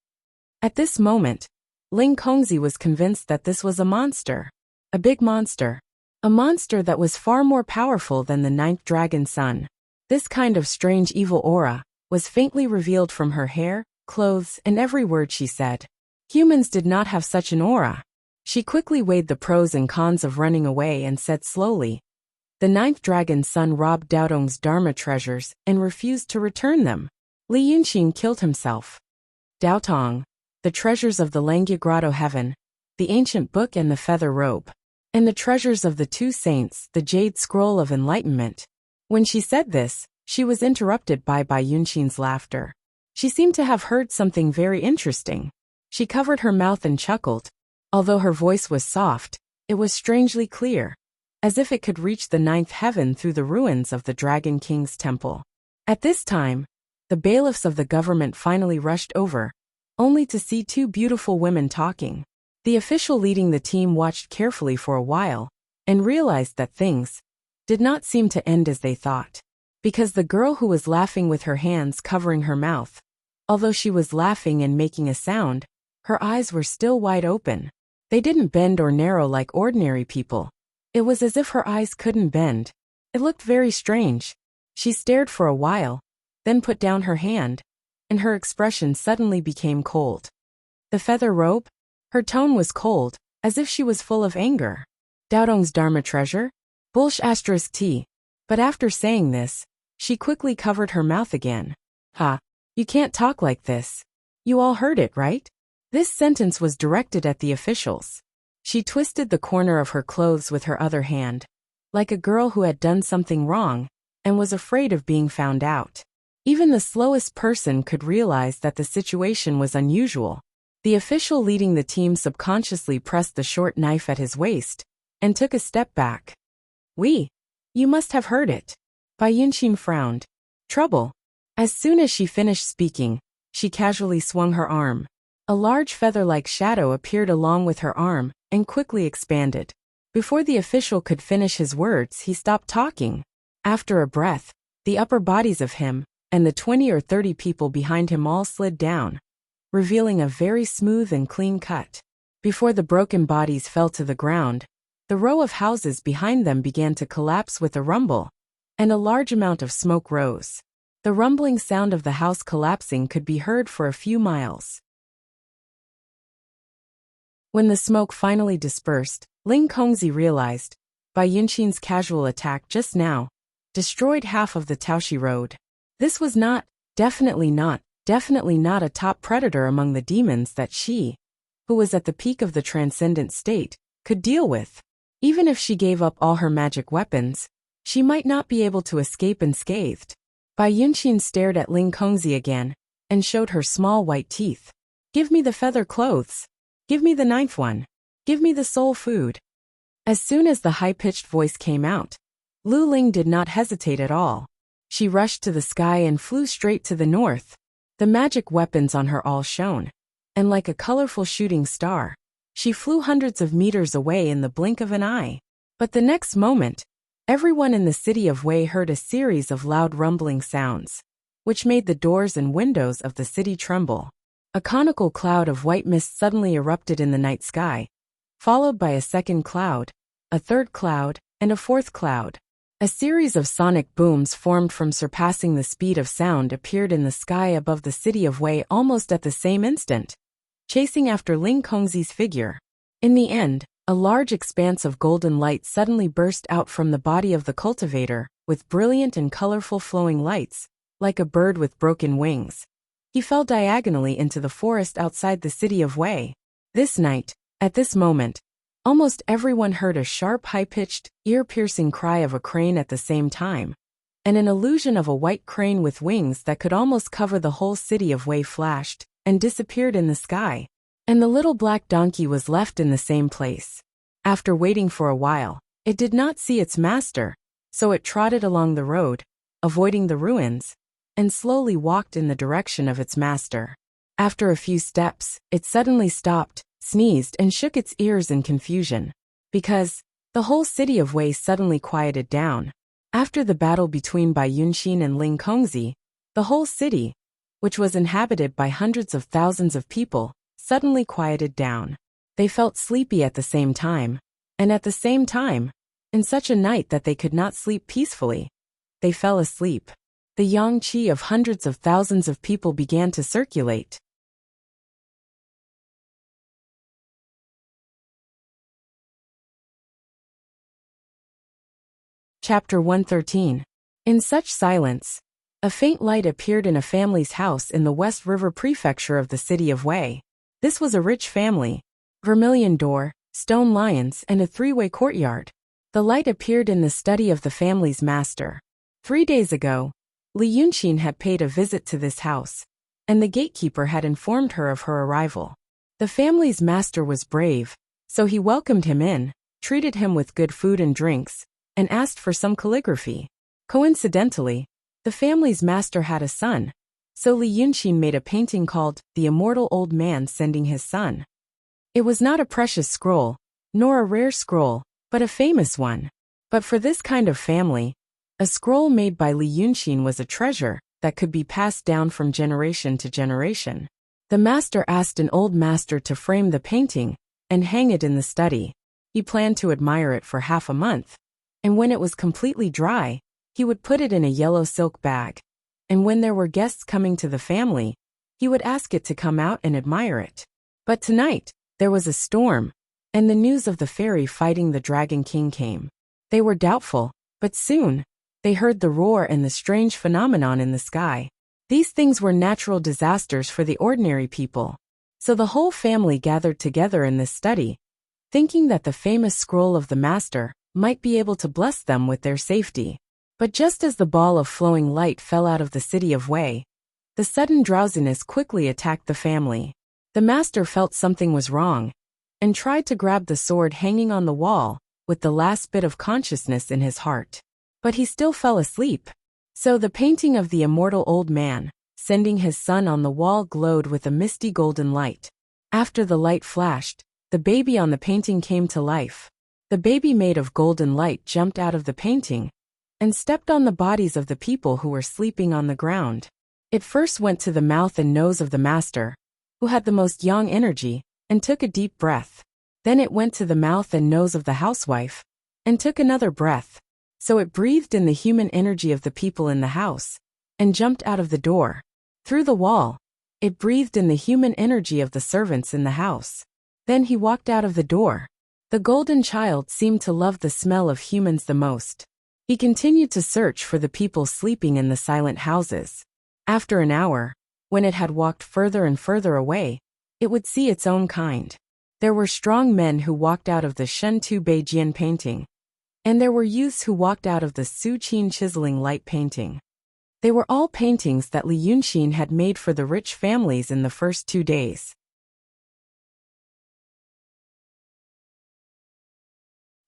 At this moment, Ling Kongzi was convinced that this was a monster. A big monster. A monster that was far more powerful than the 9th dragon son. This kind of strange evil aura was faintly revealed from her hair, clothes, and every word she said. Humans did not have such an aura. She quickly weighed the pros and cons of running away and said slowly, "The 9th dragon's son robbed Daodong's Dharma treasures and refused to return them. Li Yunxin killed himself. Daotong, the treasures of the Langya Grotto heaven, the ancient book and the feather robe, and the treasures of the 2 saints, the jade scroll of enlightenment." When she said this, she was interrupted by Bai Yunxin's laughter. She seemed to have heard something very interesting. She covered her mouth and chuckled. Although her voice was soft, it was strangely clear, as if it could reach the 9th heaven through the ruins of the Dragon King's temple. At this time, the bailiffs of the government finally rushed over, only to see two beautiful women talking. The official leading the team watched carefully for a while, and realized that things did not seem to end as they thought. Because the girl who was laughing with her hands covering her mouth, although she was laughing and making a sound, her eyes were still wide open. They didn't bend or narrow like ordinary people. It was as if her eyes couldn't bend. It looked very strange. She stared for a while, then put down her hand, and her expression suddenly became cold. The feather robe? Her tone was cold, as if she was full of anger. Daodong's Dharma treasure? Bulsh *T. But after saying this, she quickly covered her mouth again. Ha! You can't talk like this. You all heard it, right? This sentence was directed at the officials. She twisted the corner of her clothes with her other hand, like a girl who had done something wrong, and was afraid of being found out. Even the slowest person could realize that the situation was unusual. The official leading the team subconsciously pressed the short knife at his waist, and took a step back. You must have heard it. Bai Yunqin frowned. Trouble. As soon as she finished speaking, she casually swung her arm. A large feather-like shadow appeared along with her arm, and quickly expanded. Before the official could finish his words, he stopped talking. After a breath, the upper bodies of him, and the 20 or 30 people behind him all slid down, revealing a very smooth and clean cut. Before the broken bodies fell to the ground, the row of houses behind them began to collapse with a rumble, and a large amount of smoke rose. The rumbling sound of the house collapsing could be heard for a few miles. When the smoke finally dispersed, Ling Kongzi realized, Bai Yunqin's casual attack just now destroyed half of the Taoshi Road. This was definitely not a top predator among the demons that she, who was at the peak of the transcendent state, could deal with. Even if she gave up all her magic weapons, she might not be able to escape unscathed. Bai Yunqin stared at Ling Kongzi again, and showed her small white teeth. Give me the feather clothes. Give me the ninth one. Give me the soul food. As soon as the high-pitched voice came out, Lu Ling did not hesitate at all. She rushed to the sky and flew straight to the north. The magic weapons on her all shone, and like a colorful shooting star, she flew hundreds of meters away in the blink of an eye. But the next moment, everyone in the city of Wei heard a series of loud rumbling sounds, which made the doors and windows of the city tremble. A conical cloud of white mist suddenly erupted in the night sky, followed by a second cloud, a third cloud, and a fourth cloud. A series of sonic booms formed from surpassing the speed of sound appeared in the sky above the city of Wei almost at the same instant, chasing after Ling Kongzi's figure. In the end, a large expanse of golden light suddenly burst out from the body of the cultivator, with brilliant and colorful flowing lights, like a bird with broken wings. He fell diagonally into the forest outside the city of Wei. This night, at this moment, almost everyone heard a sharp, high-pitched, ear-piercing cry of a crane at the same time, and an illusion of a white crane with wings that could almost cover the whole city of Wei flashed and disappeared in the sky, and the little black donkey was left in the same place. After waiting for a while, it did not see its master, so it trotted along the road, avoiding the ruins, and slowly walked in the direction of its master. After a few steps, it suddenly stopped, sneezed, and shook its ears in confusion, because the whole city of Wei suddenly quieted down. After the battle between Bai Yunqin and Ling Kongzi, the whole city, which was inhabited by hundreds of thousands of people, suddenly quieted down. They felt sleepy at the same time, and at the same time, in such a night that they could not sleep peacefully, they fell asleep. The yang qi of hundreds of thousands of people began to circulate. Chapter 113. In such silence, a faint light appeared in a family's house in the West River prefecture of the city of Wei. This was a rich family. Vermilion door, stone lions, and a three-way courtyard. The light appeared in the study of the family's master. 3 days ago, Li Yunqin had paid a visit to this house, and the gatekeeper had informed her of her arrival. The family's master was brave, so he welcomed him in, treated him with good food and drinks, and asked for some calligraphy. Coincidentally, the family's master had a son, So Li Yunxin made a painting called The Immortal Old Man Sending His Son. It was not a precious scroll, nor a rare scroll, but a famous one. But for this kind of family, a scroll made by Li Yunxin was a treasure that could be passed down from generation to generation. The master asked an old master to frame the painting and hang it in the study. He planned to admire it for half a month, and when it was completely dry, he would put it in a yellow silk bag. And when there were guests coming to the family, he would ask it to come out and admire it. But tonight, there was a storm, and the news of the fairy fighting the Dragon King came. They were doubtful, but soon, they heard the roar and the strange phenomenon in the sky. These things were natural disasters for the ordinary people. So the whole family gathered together in this study, thinking that the famous scroll of the master might be able to bless them with their safety. But just as the ball of flowing light fell out of the city of Wei, the sudden drowsiness quickly attacked the family. The master felt something was wrong, and tried to grab the sword hanging on the wall, with the last bit of consciousness in his heart. But he still fell asleep. So the painting of the immortal old man, sending his son on the wall, glowed with a misty golden light. After the light flashed, the baby on the painting came to life. The baby made of golden light jumped out of the painting and stepped on the bodies of the people who were sleeping on the ground. It first went to the mouth and nose of the master, who had the most yang energy, and took a deep breath. Then it went to the mouth and nose of the housewife, and took another breath. So it breathed in the human energy of the people in the house, and jumped out of the door. Through the wall, it breathed in the human energy of the servants in the house. Then he walked out of the door. The golden child seemed to love the smell of humans the most. He continued to search for the people sleeping in the silent houses. After an hour, when it had walked further and further away, it would see its own kind. There were strong men who walked out of the Shen Tu Beijian painting, and there were youths who walked out of the Su Qin chiseling light painting. They were all paintings that Li Yunxin had made for the rich families in the first 2 days.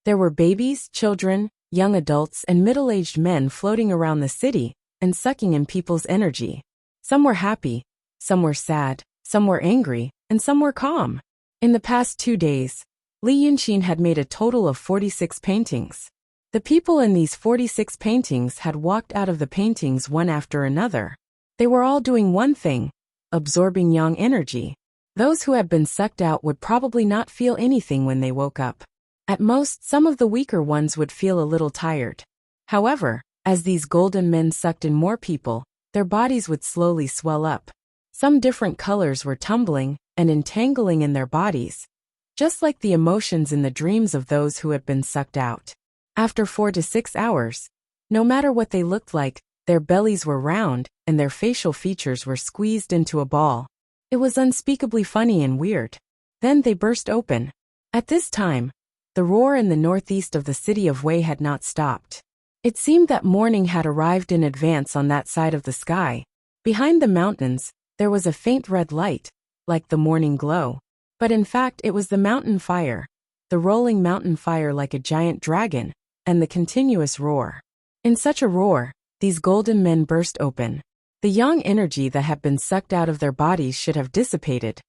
There were babies, children, young adults, and middle-aged men floating around the city and sucking in people's energy. Some were happy, some were sad, some were angry, and some were calm. In the past 2 days, Li Yunxin had made a total of 46 paintings. The people in these 46 paintings had walked out of the paintings one after another. They were all doing one thing, absorbing yang energy. Those who had been sucked out would probably not feel anything when they woke up. At most, some of the weaker ones would feel a little tired. However, as these golden men sucked in more people, their bodies would slowly swell up. Some different colors were tumbling and entangling in their bodies, just like the emotions in the dreams of those who had been sucked out. After 4 to 6 hours, no matter what they looked like, their bellies were round and their facial features were squeezed into a ball. It was unspeakably funny and weird. Then they burst open. At this time, the roar in the northeast of the city of Wei had not stopped. It seemed that morning had arrived in advance on that side of the sky. Behind the mountains, there was a faint red light, like the morning glow. But in fact it was the mountain fire, the rolling mountain fire like a giant dragon, and the continuous roar. In such a roar, these golden men burst open. The yang energy that had been sucked out of their bodies should have dissipated,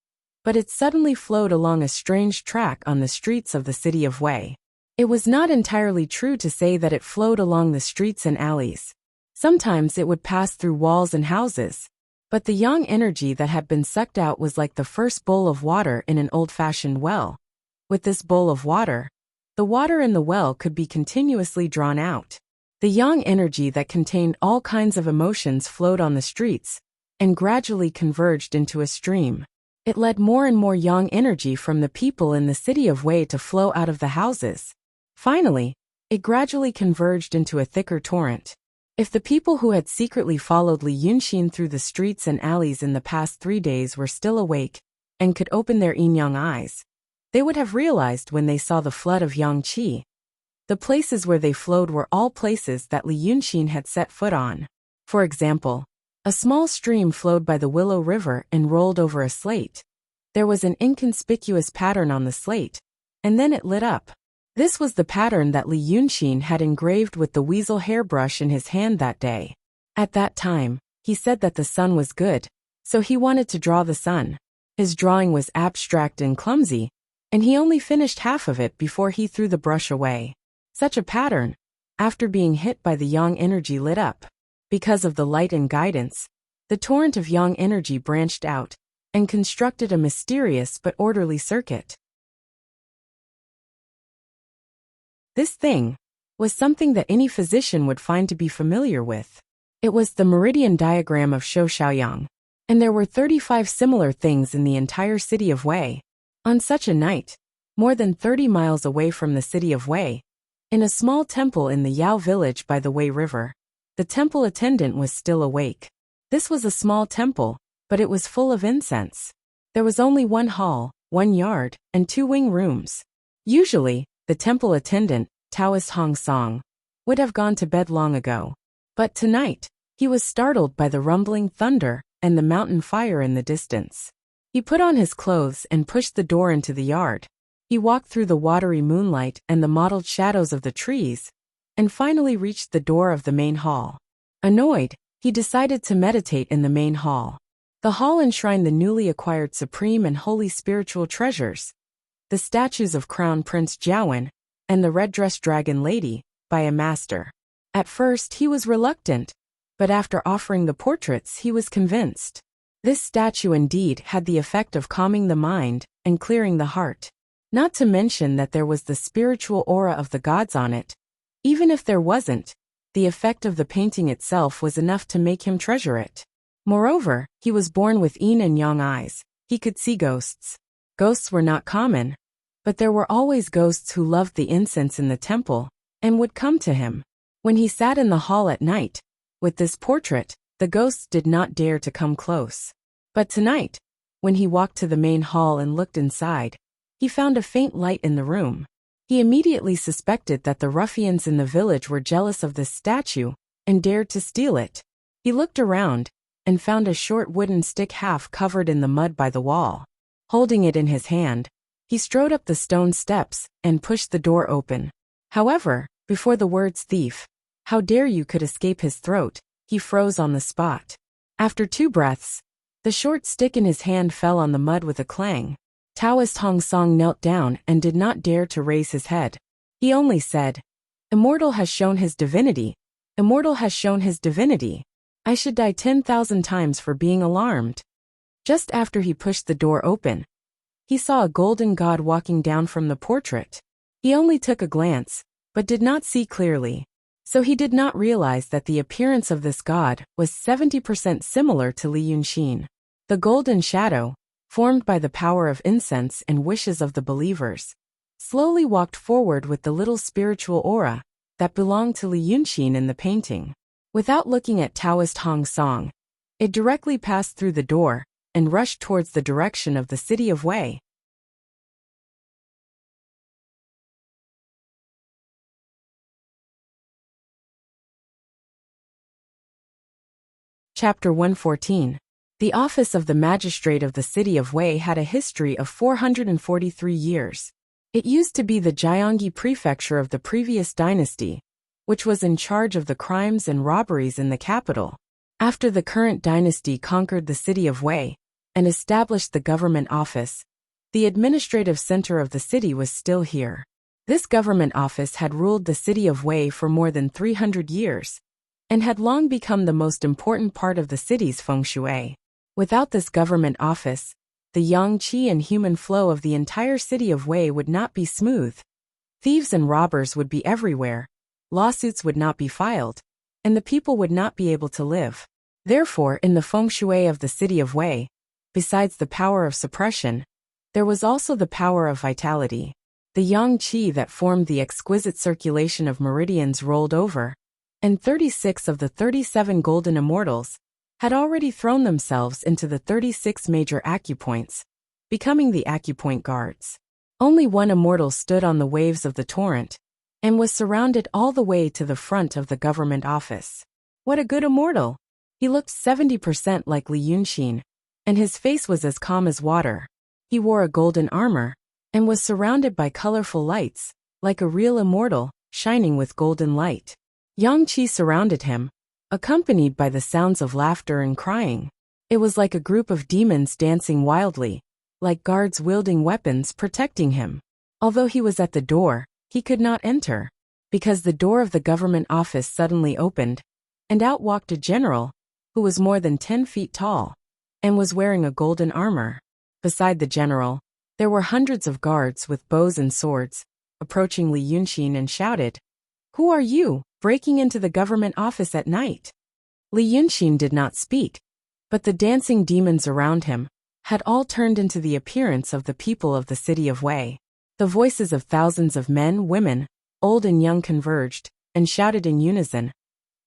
but it suddenly flowed along a strange track on the streets of the city of Wei. It was not entirely true to say that it flowed along the streets and alleys. Sometimes it would pass through walls and houses. But the yang energy that had been sucked out was like the first bowl of water in an old-fashioned well. With this bowl of water, the water in the well could be continuously drawn out. The yang energy that contained all kinds of emotions flowed on the streets and gradually converged into a stream. It led more and more yang energy from the people in the city of Wei to flow out of the houses. Finally, it gradually converged into a thicker torrent. If the people who had secretly followed Li Yunxin through the streets and alleys in the past 3 days were still awake and could open their yin-yang eyes, they would have realized when they saw the flood of yang qi. The places where they flowed were all places that Li Yunxin had set foot on. For example, a small stream flowed by the Willow River and rolled over a slate. There was an inconspicuous pattern on the slate, and then it lit up. This was the pattern that Li Yunxin had engraved with the weasel hairbrush in his hand that day. At that time, He said that the sun was good, so he wanted to draw the sun. His drawing was abstract and clumsy, and he only finished half of it before he threw the brush away. Such a pattern, after being hit by the yang energy, lit up. Because of the light and guidance, the torrent of yang energy branched out and constructed a mysterious but orderly circuit. This thing was something that any physician would find to be familiar with. It was the meridian diagram of Shouxiaoyang, and there were 35 similar things in the entire city of Wei. On such a night, more than 30 miles away from the city of Wei, in a small temple in the Yao village by the Wei River, the temple attendant was still awake. This was a small temple, but it was full of incense. There was only one hall, 1 yard, and 2 wing rooms. Usually, the temple attendant, Taoist Hong Song, would have gone to bed long ago. But tonight, he was startled by the rumbling thunder and the mountain fire in the distance. He put on his clothes and pushed the door into the yard. He walked through the watery moonlight and the mottled shadows of the trees, and finally reached the door of the main hall. Annoyed, he decided to meditate in the main hall. The hall enshrined the newly acquired supreme and holy spiritual treasures, the statues of Crown Prince Jiawen and the red-dressed dragon lady, by a master. At first he was reluctant, but after offering the portraits he was convinced. This statue indeed had the effect of calming the mind and clearing the heart. Not to mention that there was the spiritual aura of the gods on it. Even if there wasn't, the effect of the painting itself was enough to make him treasure it. Moreover, he was born with yin and yang eyes. He could see ghosts. Ghosts were not common, but there were always ghosts who loved the incense in the temple and would come to him. When he sat in the hall at night, with this portrait, the ghosts did not dare to come close. But tonight, when he walked to the main hall and looked inside, he found a faint light in the room. He immediately suspected that the ruffians in the village were jealous of this statue and dared to steal it. He looked around and found a short wooden stick half covered in the mud by the wall. Holding it in his hand, he strode up the stone steps and pushed the door open. However, before the words "thief, how dare you" could escape his throat, he froze on the spot. After 2 breaths, the short stick in his hand fell on the mud with a clang. Taoist Hong Song knelt down and did not dare to raise his head. He only said, "Immortal has shown his divinity. Immortal has shown his divinity. I should die 10,000 times for being alarmed." Just after he pushed the door open, he saw a golden god walking down from the portrait. He only took a glance, but did not see clearly. So he did not realize that the appearance of this god was 70% similar to Li Yunxin. The golden shadow, formed by the power of incense and wishes of the believers, slowly walked forward with the little spiritual aura that belonged to Li Yunxin in the painting. Without looking at Taoist Hong Song, it directly passed through the door and rushed towards the direction of the city of Wei. Chapter 114. The office of the magistrate of the city of Wei had a history of 443 years. It used to be the Jiangyi prefecture of the previous dynasty, which was in charge of the crimes and robberies in the capital. After the current dynasty conquered the city of Wei and established the government office, the administrative center of the city was still here. This government office had ruled the city of Wei for more than 300 years, and had long become the most important part of the city's feng shui. Without this government office, the yang qi and human flow of the entire city of Wei would not be smooth. Thieves and robbers would be everywhere, lawsuits would not be filed, and the people would not be able to live. Therefore, in the feng shui of the city of Wei, besides the power of suppression, there was also the power of vitality. The yang qi that formed the exquisite circulation of meridians rolled over, and 36 of the 37 golden immortals had already thrown themselves into the 36 major acupoints, becoming the acupoint guards. Only one immortal stood on the waves of the torrent, and was surrounded all the way to the front of the government office. What a good immortal! He looked 70% like Li Yunxin, and his face was as calm as water. He wore a golden armor, and was surrounded by colorful lights, like a real immortal, shining with golden light. Yang Qi surrounded him, accompanied by the sounds of laughter and crying. It was like a group of demons dancing wildly, like guards wielding weapons protecting him. Although he was at the door, he could not enter, because the door of the government office suddenly opened, and out walked a general, who was more than 10 feet tall, and was wearing a golden armor. Beside the general, there were hundreds of guards with bows and swords, approaching Li Yunxin and shouted, "Who are you, breaking into the government office at night?" Li Yunxin did not speak, but the dancing demons around him had all turned into the appearance of the people of the city of Wei. The voices of thousands of men, women, old and young converged, and shouted in unison,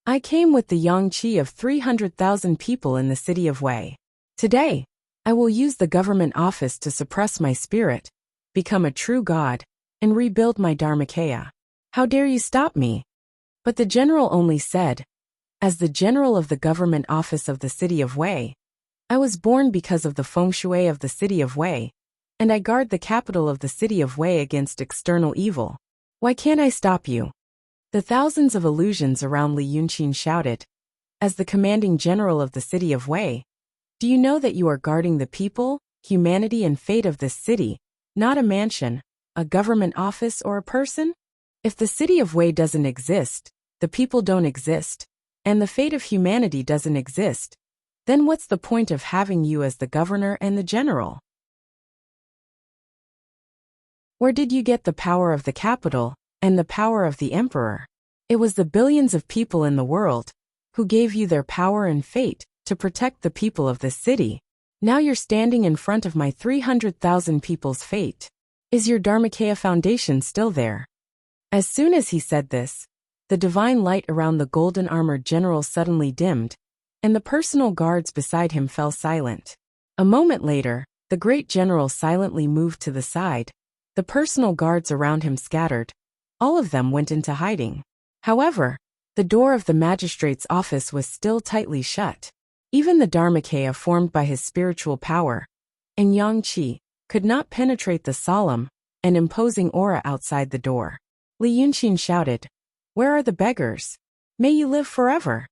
"I came with the yang qi of 300,000 people in the city of Wei. Today, I will use the government office to suppress my spirit, become a true god, and rebuild my Dharmakaya. How dare you stop me?" But the general only said, "As the general of the government office of the city of Wei, I was born because of the feng shui of the city of Wei, and I guard the capital of the city of Wei against external evil. Why can't I stop you?" The thousands of illusions around Li Yunxin shouted, "As the commanding general of the city of Wei, do you know that you are guarding the people, humanity and fate of this city, not a mansion, a government office or a person? If the city of Wei doesn't exist, the people don't exist, and the fate of humanity doesn't exist, then what's the point of having you as the governor and the general? Where did you get the power of the capital and the power of the emperor? It was the billions of people in the world who gave you their power and fate to protect the people of this city. Now you're standing in front of my 300,000 people's fate. Is your Dharmakaya foundation still there?" As soon as he said this, the divine light around the golden armored general suddenly dimmed, and the personal guards beside him fell silent. A moment later, the great general silently moved to the side. The personal guards around him scattered. All of them went into hiding. However, the door of the magistrate's office was still tightly shut. Even the Dharmakaya formed by his spiritual power and yang qi could not penetrate the solemn and imposing aura outside the door. Li Yunxin shouted, "Where are the beggars? May you live forever."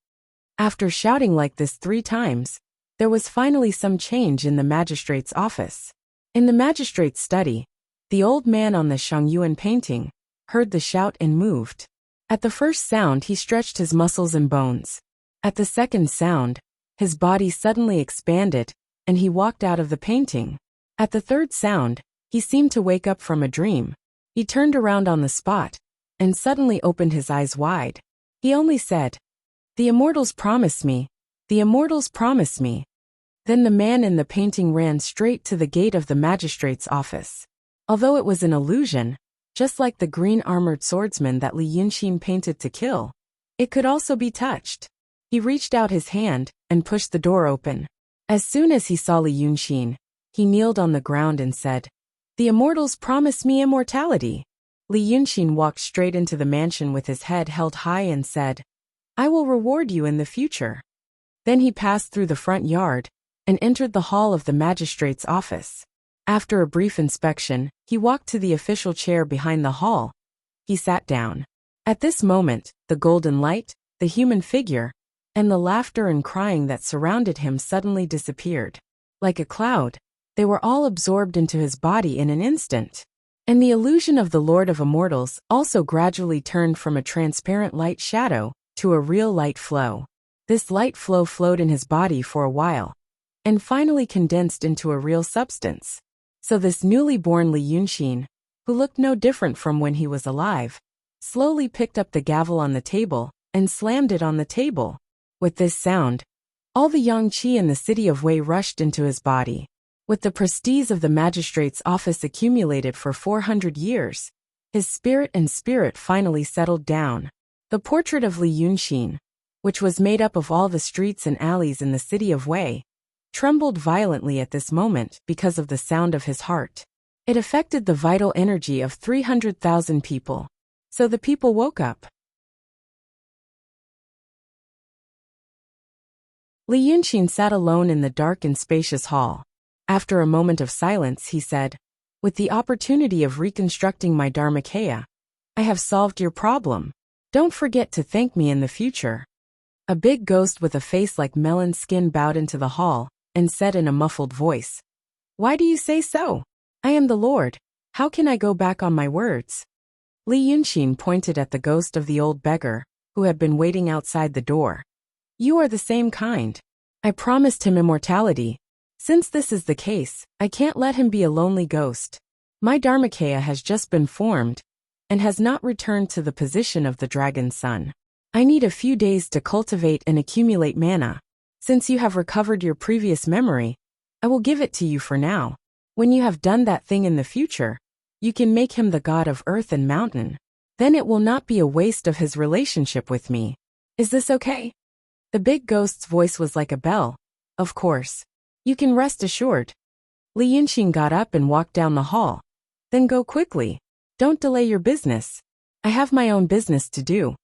After shouting like this 3 times, there was finally some change in the magistrate's office. In the magistrate's study, the old man on the Shangyuan painting heard the shout and moved. At the first sound he stretched his muscles and bones. At the second sound, his body suddenly expanded, and he walked out of the painting. At the third sound, he seemed to wake up from a dream. He turned around on the spot, and suddenly opened his eyes wide. He only said, "The immortals promise me, the immortals promise me." Then the man in the painting ran straight to the gate of the magistrate's office. Although it was an illusion, just like the green armored swordsman that Li Yunxin painted to kill, it could also be touched. He reached out his hand and pushed the door open. As soon as he saw Li Yunxin, he kneeled on the ground and said, "The immortals promise me immortality." Li Yunxin walked straight into the mansion with his head held high and said, "I will reward you in the future." Then he passed through the front yard and entered the hall of the magistrate's office. After a brief inspection, he walked to the official chair behind the hall. He sat down. At this moment, the golden light, the human figure, and the laughter and crying that surrounded him suddenly disappeared. Like a cloud, they were all absorbed into his body in an instant. And the illusion of the Lord of Immortals also gradually turned from a transparent light shadow to a real light flow. This light flow flowed in his body for a while, and finally condensed into a real substance. So this newly born Li Yunxin, who looked no different from when he was alive, slowly picked up the gavel on the table and slammed it on the table. With this sound, all the yang qi in the city of Wei rushed into his body. With the prestige of the magistrate's office accumulated for 400 years, his spirit finally settled down. The portrait of Li Yunxin, which was made up of all the streets and alleys in the city of Wei, trembled violently at this moment because of the sound of his heart. It affected the vital energy of 300,000 people. So the people woke up. Li Yunxin sat alone in the dark and spacious hall. After a moment of silence, he said, "With the opportunity of reconstructing my Dharmakaya, I have solved your problem. Don't forget to thank me in the future." A big ghost with a face like melon skin bowed into the hall and said in a muffled voice, "Why do you say so? I am the Lord. How can I go back on my words?" Li Yunxin pointed at the ghost of the old beggar, who had been waiting outside the door. "You are the same kind. I promised him immortality. Since this is the case, I can't let him be a lonely ghost. My Dharmakaya has just been formed and has not returned to the position of the dragon's son. I need a few days to cultivate and accumulate mana. Since you have recovered your previous memory, I will give it to you for now. When you have done that thing in the future, you can make him the god of earth and mountain. Then it will not be a waste of his relationship with me. Is this okay?" The big ghost's voice was like a bell. "Of course. You can rest assured." Li Yunxin got up and walked down the hall. "Then go quickly. Don't delay your business. I have my own business to do."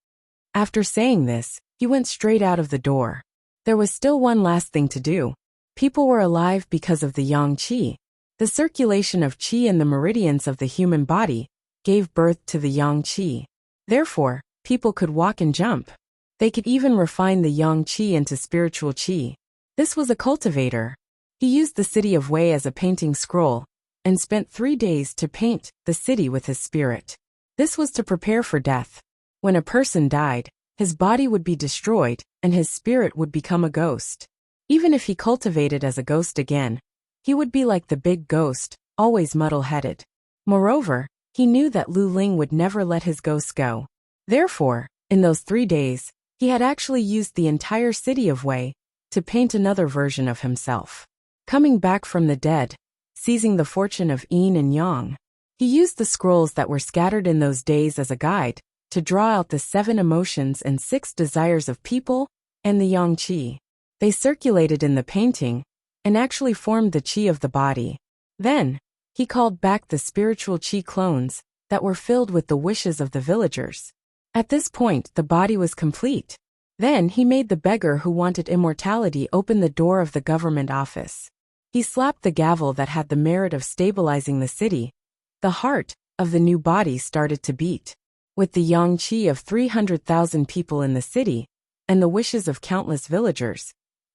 After saying this, he went straight out of the door. There was still one last thing to do. People were alive because of the yang qi. The circulation of qi in the meridians of the human body gave birth to the yang qi. Therefore, people could walk and jump. They could even refine the yang qi into spiritual qi. This was a cultivator. He used the city of Wei as a painting scroll and spent 3 days to paint the city with his spirit. This was to prepare for death. When a person died, his body would be destroyed and his spirit would become a ghost. Even if he cultivated as a ghost again, he would be like the big ghost, always muddle-headed. Moreover, he knew that Lu Ling would never let his ghost go. Therefore, in those 3 days, he had actually used the entire city of Wei to paint another version of himself. Coming back from the dead, seizing the fortune of yin and yang, he used the scrolls that were scattered in those days as a guide to draw out the 7 emotions and 6 desires of people and the yang qi. They circulated in the painting and actually formed the qi of the body. Then, he called back the spiritual qi clones that were filled with the wishes of the villagers. At this point, the body was complete. Then he made the beggar who wanted immortality open the door of the government office. He slapped the gavel that had the merit of stabilizing the city. The heart of the new body started to beat. With the yang qi of 300,000 people in the city and the wishes of countless villagers,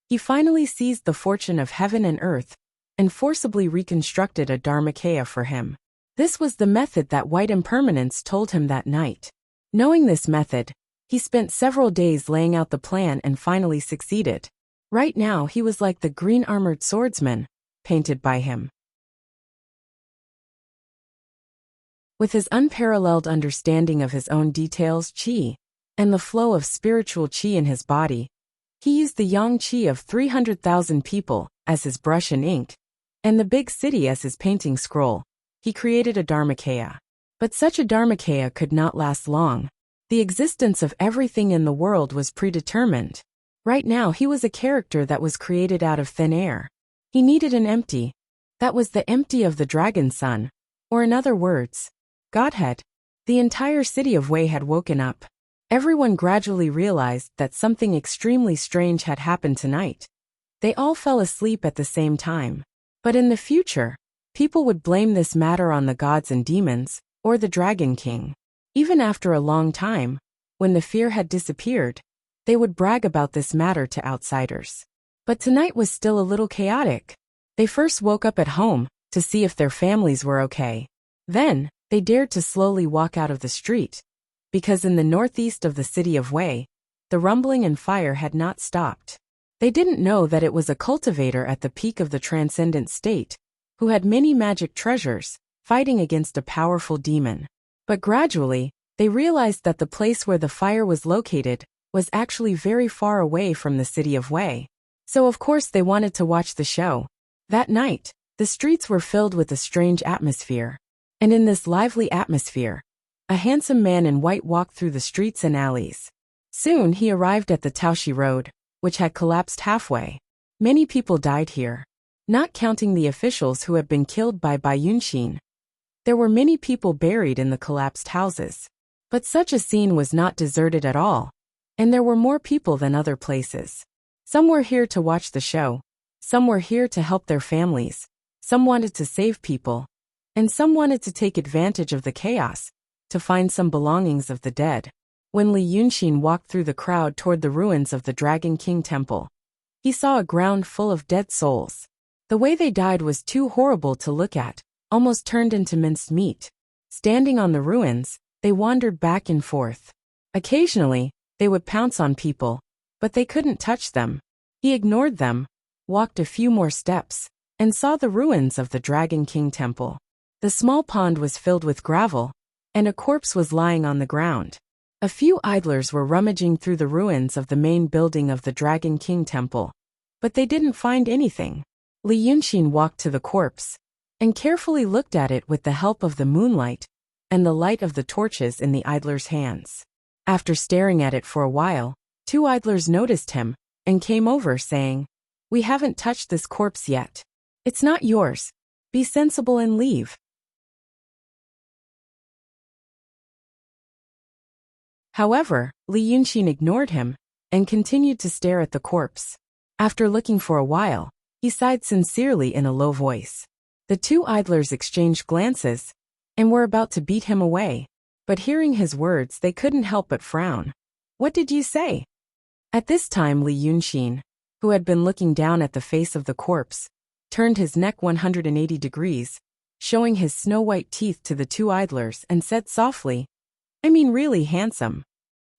he finally seized the fortune of heaven and earth and forcibly reconstructed a Dharmakaya for him. This was the method that White Impermanence told him that night. Knowing this method, he spent several days laying out the plan and finally succeeded. Right now he was like the green armored swordsman, painted by him. With his unparalleled understanding of his own details qi and the flow of spiritual qi in his body, he used the yang qi of 300,000 people as his brush and ink, and the big city as his painting scroll. He created a Dharmakaya. But such a Dharmakaya could not last long. The existence of everything in the world was predetermined. Right now he was a character that was created out of thin air. He needed an empty. That was the empty of the dragon son, or in other words, Godhead. The entire city of Wei had woken up. Everyone gradually realized that something extremely strange had happened tonight. They all fell asleep at the same time. But in the future, people would blame this matter on the gods and demons, or the Dragon King. Even after a long time, when the fear had disappeared, they would brag about this matter to outsiders. But tonight was still a little chaotic. They first woke up at home to see if their families were okay. Then, they dared to slowly walk out of the street, because in the northeast of the city of Wei, the rumbling and fire had not stopped. They didn't know that it was a cultivator at the peak of the transcendent state, who had many magic treasures, fighting against a powerful demon. But gradually, they realized that the place where the fire was located was actually very far away from the city of Wei. So of course they wanted to watch the show. That night, the streets were filled with a strange atmosphere. And in this lively atmosphere, a handsome man in white walked through the streets and alleys. Soon he arrived at the Taoshi Road, which had collapsed halfway. Many people died here, not counting the officials who had been killed by Yunshin. There were many people buried in the collapsed houses. But such a scene was not deserted at all, and there were more people than other places. Some were here to watch the show, some were here to help their families, some wanted to save people, and some wanted to take advantage of the chaos to find some belongings of the dead. When Li Yunxin walked through the crowd toward the ruins of the Dragon King Temple, he saw a ground full of dead souls. The way they died was too horrible to look at, almost turned into minced meat. Standing on the ruins, they wandered back and forth. Occasionally, they would pounce on people, but they couldn't touch them. He ignored them, walked a few more steps, and saw the ruins of the Dragon King Temple. The small pond was filled with gravel, and a corpse was lying on the ground. A few idlers were rummaging through the ruins of the main building of the Dragon King Temple, but they didn't find anything. Li Yunxin walked to the corpse and carefully looked at it with the help of the moonlight and the light of the torches in the idlers' hands. After staring at it for a while, 2 idlers noticed him and came over saying, "We haven't touched this corpse yet. It's not yours. Be sensible and leave." However, Li Yunxin ignored him and continued to stare at the corpse. After looking for a while, he sighed sincerely in a low voice. The 2 idlers exchanged glances and were about to beat him away, but hearing his words they couldn't help but frown. "What did you say?" At this time Li Yunxin, who had been looking down at the face of the corpse, turned his neck 180 degrees, showing his snow-white teeth to the 2 idlers and said softly, "I mean really handsome."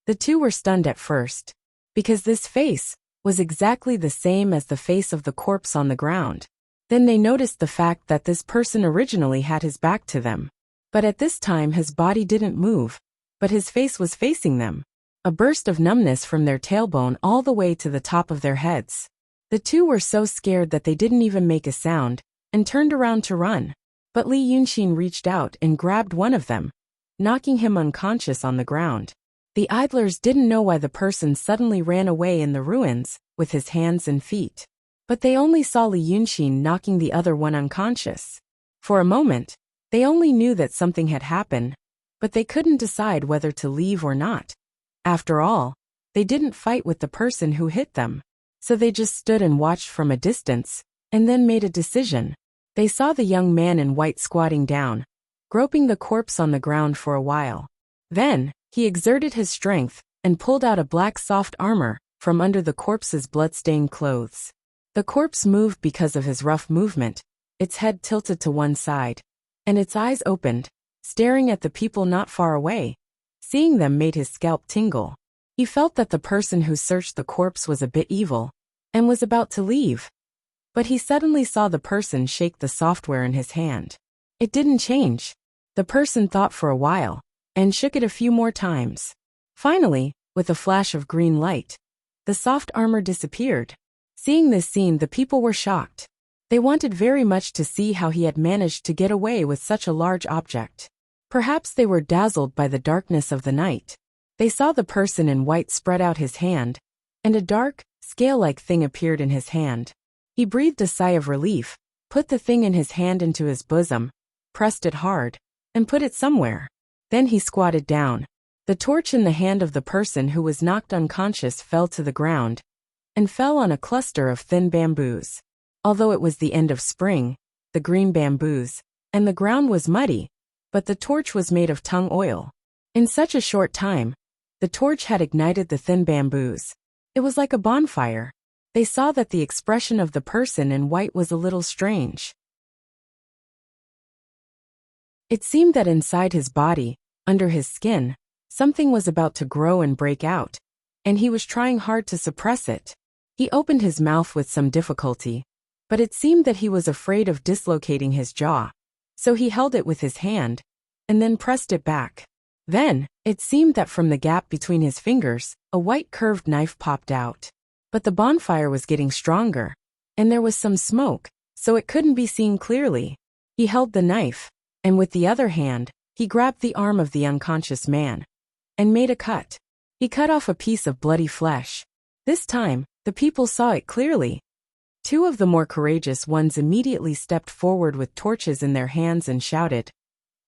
The 2 were stunned at first, because this face was exactly the same as the face of the corpse on the ground. Then they noticed the fact that this person originally had his back to them. But at this time his body didn't move, but his face was facing them. A burst of numbness from their tailbone all the way to the top of their heads. The 2 were so scared that they didn't even make a sound, and turned around to run. But Li Yunxin reached out and grabbed one of them, knocking him unconscious on the ground. The idlers didn't know why the person suddenly ran away in the ruins with his hands and feet. But they only saw Li Yunxin knocking the other one unconscious. For a moment, they only knew that something had happened, but they couldn't decide whether to leave or not. After all, they didn't fight with the person who hit them. So they just stood and watched from a distance, and then made a decision. They saw the young man in white squatting down, groping the corpse on the ground for a while. Then, he exerted his strength and pulled out a black soft armor from under the corpse's blood-stained clothes. The corpse moved because of his rough movement, its head tilted to one side, and its eyes opened, staring at the people not far away. Seeing them made his scalp tingle. He felt that the person who searched the corpse was a bit evil, and was about to leave. But he suddenly saw the person shake the software in his hand. It didn't change. The person thought for a while, and shook it a few more times. Finally, with a flash of green light, the soft armor disappeared. Seeing this scene, the people were shocked. They wanted very much to see how he had managed to get away with such a large object. Perhaps they were dazzled by the darkness of the night. They saw the person in white spread out his hand, and a dark, scale-like thing appeared in his hand. He breathed a sigh of relief, put the thing in his hand into his bosom, pressed it hard, and put it somewhere. Then he squatted down. The torch in the hand of the person who was knocked unconscious fell to the ground, and fell on a cluster of thin bamboos. Although it was the end of spring, the green bamboos, and the ground was muddy, but the torch was made of tung oil. In such a short time, the torch had ignited the thin bamboos. It was like a bonfire. They saw that the expression of the person in white was a little strange. It seemed that inside his body, under his skin, something was about to grow and break out, and he was trying hard to suppress it. He opened his mouth with some difficulty, but it seemed that he was afraid of dislocating his jaw, so he held it with his hand, and then pressed it back. Then, it seemed that from the gap between his fingers, a white curved knife popped out. But the bonfire was getting stronger, and there was some smoke, so it couldn't be seen clearly. He held the knife, and with the other hand, he grabbed the arm of the unconscious man, and made a cut. He cut off a piece of bloody flesh. This time, the people saw it clearly. 2 of the more courageous ones immediately stepped forward with torches in their hands and shouted,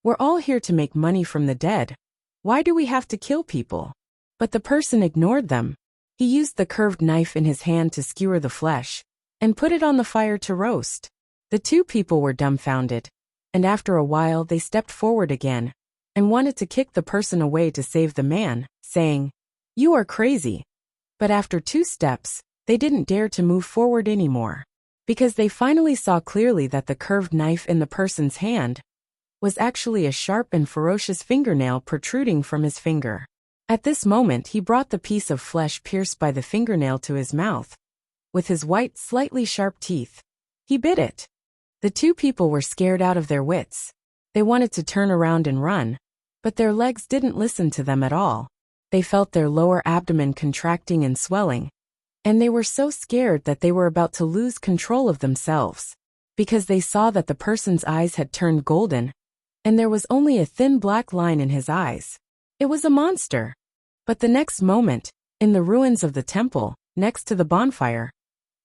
"We're all here to make money from the dead. Why do we have to kill people?" But the person ignored them. He used the curved knife in his hand to skewer the flesh, and put it on the fire to roast. The 2 people were dumbfounded, and after a while they stepped forward again, and wanted to kick the person away to save the man, saying, "You are crazy." But after 2 steps, they didn't dare to move forward anymore, because they finally saw clearly that the curved knife in the person's hand was actually a sharp and ferocious fingernail protruding from his finger. At this moment he brought the piece of flesh pierced by the fingernail to his mouth. With his white, slightly sharp teeth, he bit it. The 2 people were scared out of their wits. They wanted to turn around and run, but their legs didn't listen to them at all. They felt their lower abdomen contracting and swelling, and they were so scared that they were about to lose control of themselves, because they saw that the person's eyes had turned golden, and there was only a thin black line in his eyes. It was a monster. But the next moment, in the ruins of the temple, next to the bonfire,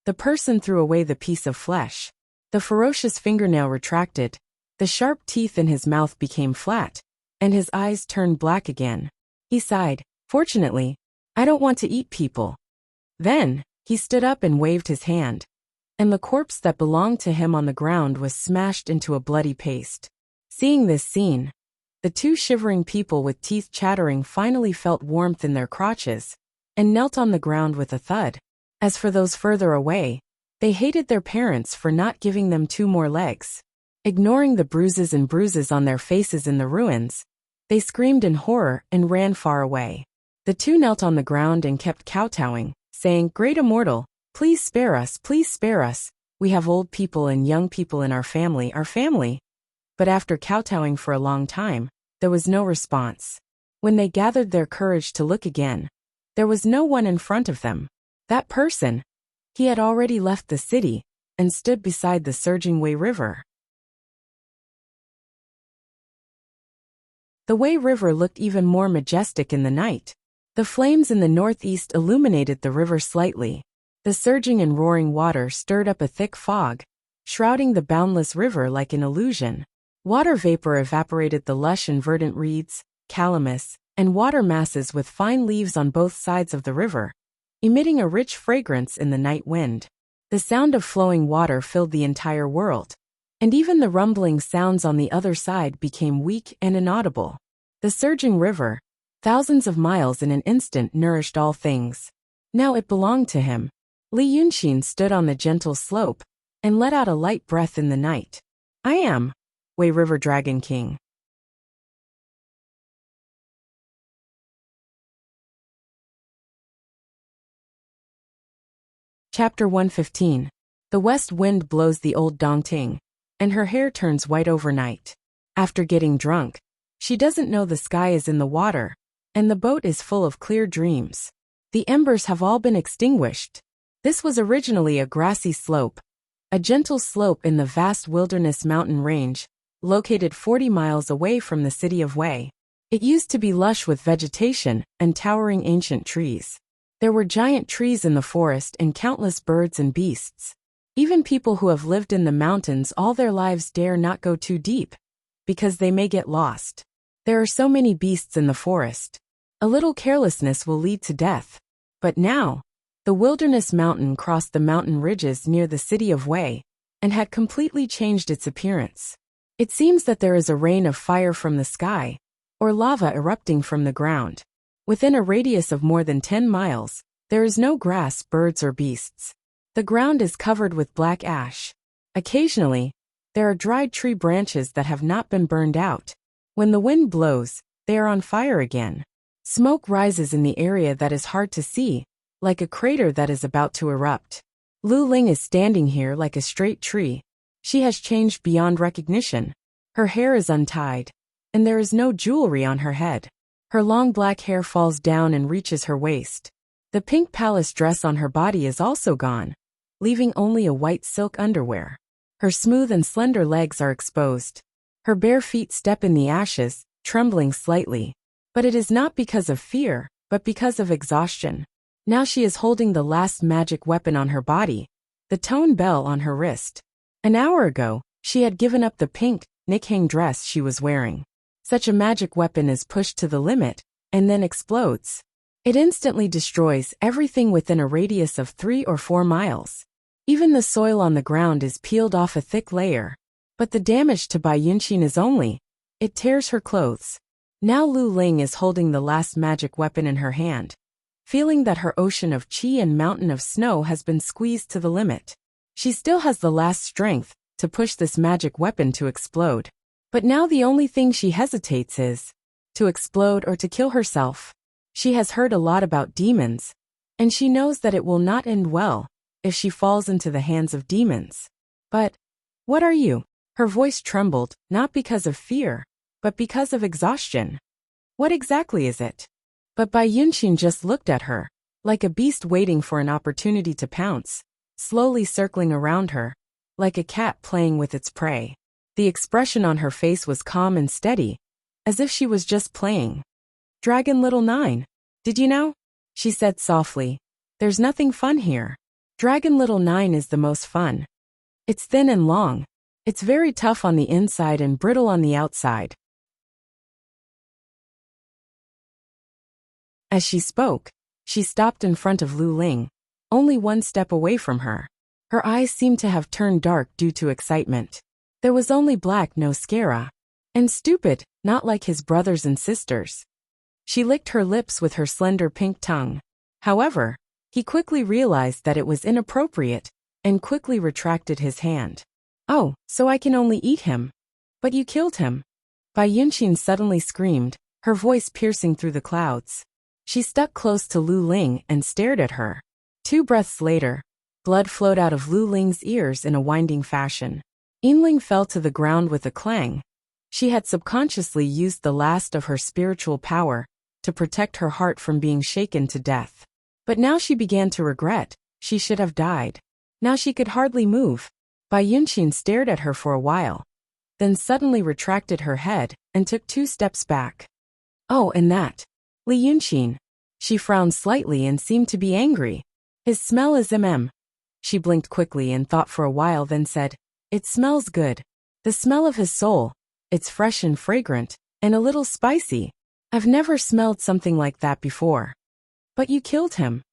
the person threw away the piece of flesh. The ferocious fingernail retracted, the sharp teeth in his mouth became flat, and his eyes turned black again. He sighed, "Fortunately, I don't want to eat people." Then, he stood up and waved his hand, and the corpse that belonged to him on the ground was smashed into a bloody paste. Seeing this scene, the 2 shivering people with teeth chattering finally felt warmth in their crotches, and knelt on the ground with a thud. As for those further away, they hated their parents for not giving them 2 more legs. Ignoring the bruises on their faces in the ruins, they screamed in horror and ran far away. The 2 knelt on the ground and kept kowtowing, saying, "Great Immortal, please spare us, please spare us. We have old people and young people in our family. But after kowtowing for a long time, there was no response. When they gathered their courage to look again, there was no one in front of them. That person, he had already left the city and stood beside the surging Wei River. The Wei River looked even more majestic in the night. The flames in the northeast illuminated the river slightly. The surging and roaring water stirred up a thick fog, shrouding the boundless river like an illusion. Water vapor evaporated the lush and verdant reeds, calamus, and water masses with fine leaves on both sides of the river, emitting a rich fragrance in the night wind. The sound of flowing water filled the entire world, and even the rumbling sounds on the other side became weak and inaudible. The surging river, thousands of miles in an instant, nourished all things. Now it belonged to him. Li Yunxin stood on the gentle slope and let out a light breath in the night. "I am Wei River Dragon King." Chapter 115. The west wind blows the old Dongting, and her hair turns white overnight. After getting drunk, she doesn't know the sky is in the water, and the boat is full of clear dreams. The embers have all been extinguished. This was originally a grassy slope, a gentle slope in the vast wilderness mountain range, located 40 miles away from the city of Wei. It used to be lush with vegetation and towering ancient trees. There were giant trees in the forest and countless birds and beasts. Even people who have lived in the mountains all their lives dare not go too deep, because they may get lost. There are so many beasts in the forest. A little carelessness will lead to death. But now, the wilderness mountain crossed the mountain ridges near the city of Wei, and had completely changed its appearance. It seems that there is a rain of fire from the sky, or lava erupting from the ground. Within a radius of more than 10 miles, there is no grass, birds, or beasts. The ground is covered with black ash. Occasionally, there are dried tree branches that have not been burned out. When the wind blows, they are on fire again. Smoke rises in the area that is hard to see, like a crater that is about to erupt. Lu Ling is standing here like a straight tree. She has changed beyond recognition. Her hair is untied, and there is no jewelry on her head. Her long black hair falls down and reaches her waist. The pink palace dress on her body is also gone, leaving only a white silk underwear. Her smooth and slender legs are exposed. Her bare feet step in the ashes, trembling slightly. But it is not because of fear, but because of exhaustion. Now she is holding the last magic weapon on her body, the tone bell on her wrist. An hour ago, she had given up the pink, nighthang dress she was wearing. Such a magic weapon is pushed to the limit, and then explodes. It instantly destroys everything within a radius of 3 or 4 miles. Even the soil on the ground is peeled off a thick layer. But the damage to Bai Yunxin is only, it tears her clothes. Now Lu Ling is holding the last magic weapon in her hand, feeling that her ocean of qi and mountain of snow has been squeezed to the limit. She still has the last strength to push this magic weapon to explode. But now the only thing she hesitates is to explode or to kill herself. She has heard a lot about demons, and she knows that it will not end well if she falls into the hands of demons. But what are you? Her voice trembled, not because of fear, but because of exhaustion. What exactly is it? But Bai Yunqin just looked at her, like a beast waiting for an opportunity to pounce, slowly circling around her, like a cat playing with its prey. The expression on her face was calm and steady, as if she was just playing. Dragon Little 9, did you know? She said softly. There's nothing fun here. Dragon Little 9 is the most fun. It's thin and long. It's very tough on the inside and brittle on the outside. As she spoke, she stopped in front of Lu Ling, only one step away from her. Her eyes seemed to have turned dark due to excitement. There was only black, no scara. And stupid, not like his brothers and sisters. She licked her lips with her slender pink tongue. However, he quickly realized that it was inappropriate, and quickly retracted his hand. Oh, so I can only eat him. But you killed him. Bai Yunqin suddenly screamed, her voice piercing through the clouds. She stuck close to Lu Ling and stared at her. 2 breaths later, blood flowed out of Lu Ling's ears in a winding fashion. Yinling fell to the ground with a clang. She had subconsciously used the last of her spiritual power to protect her heart from being shaken to death. But now she began to regret, she should have died. Now she could hardly move. Bai Yunqin stared at her for a while, then suddenly retracted her head and took 2 steps back. Oh, and that. Li Yunqin. She frowned slightly and seemed to be angry. His smell is She blinked quickly and thought for a while, then said, it smells good. The smell of his soul. It's fresh and fragrant, and a little spicy. I've never smelled something like that before. But you killed him.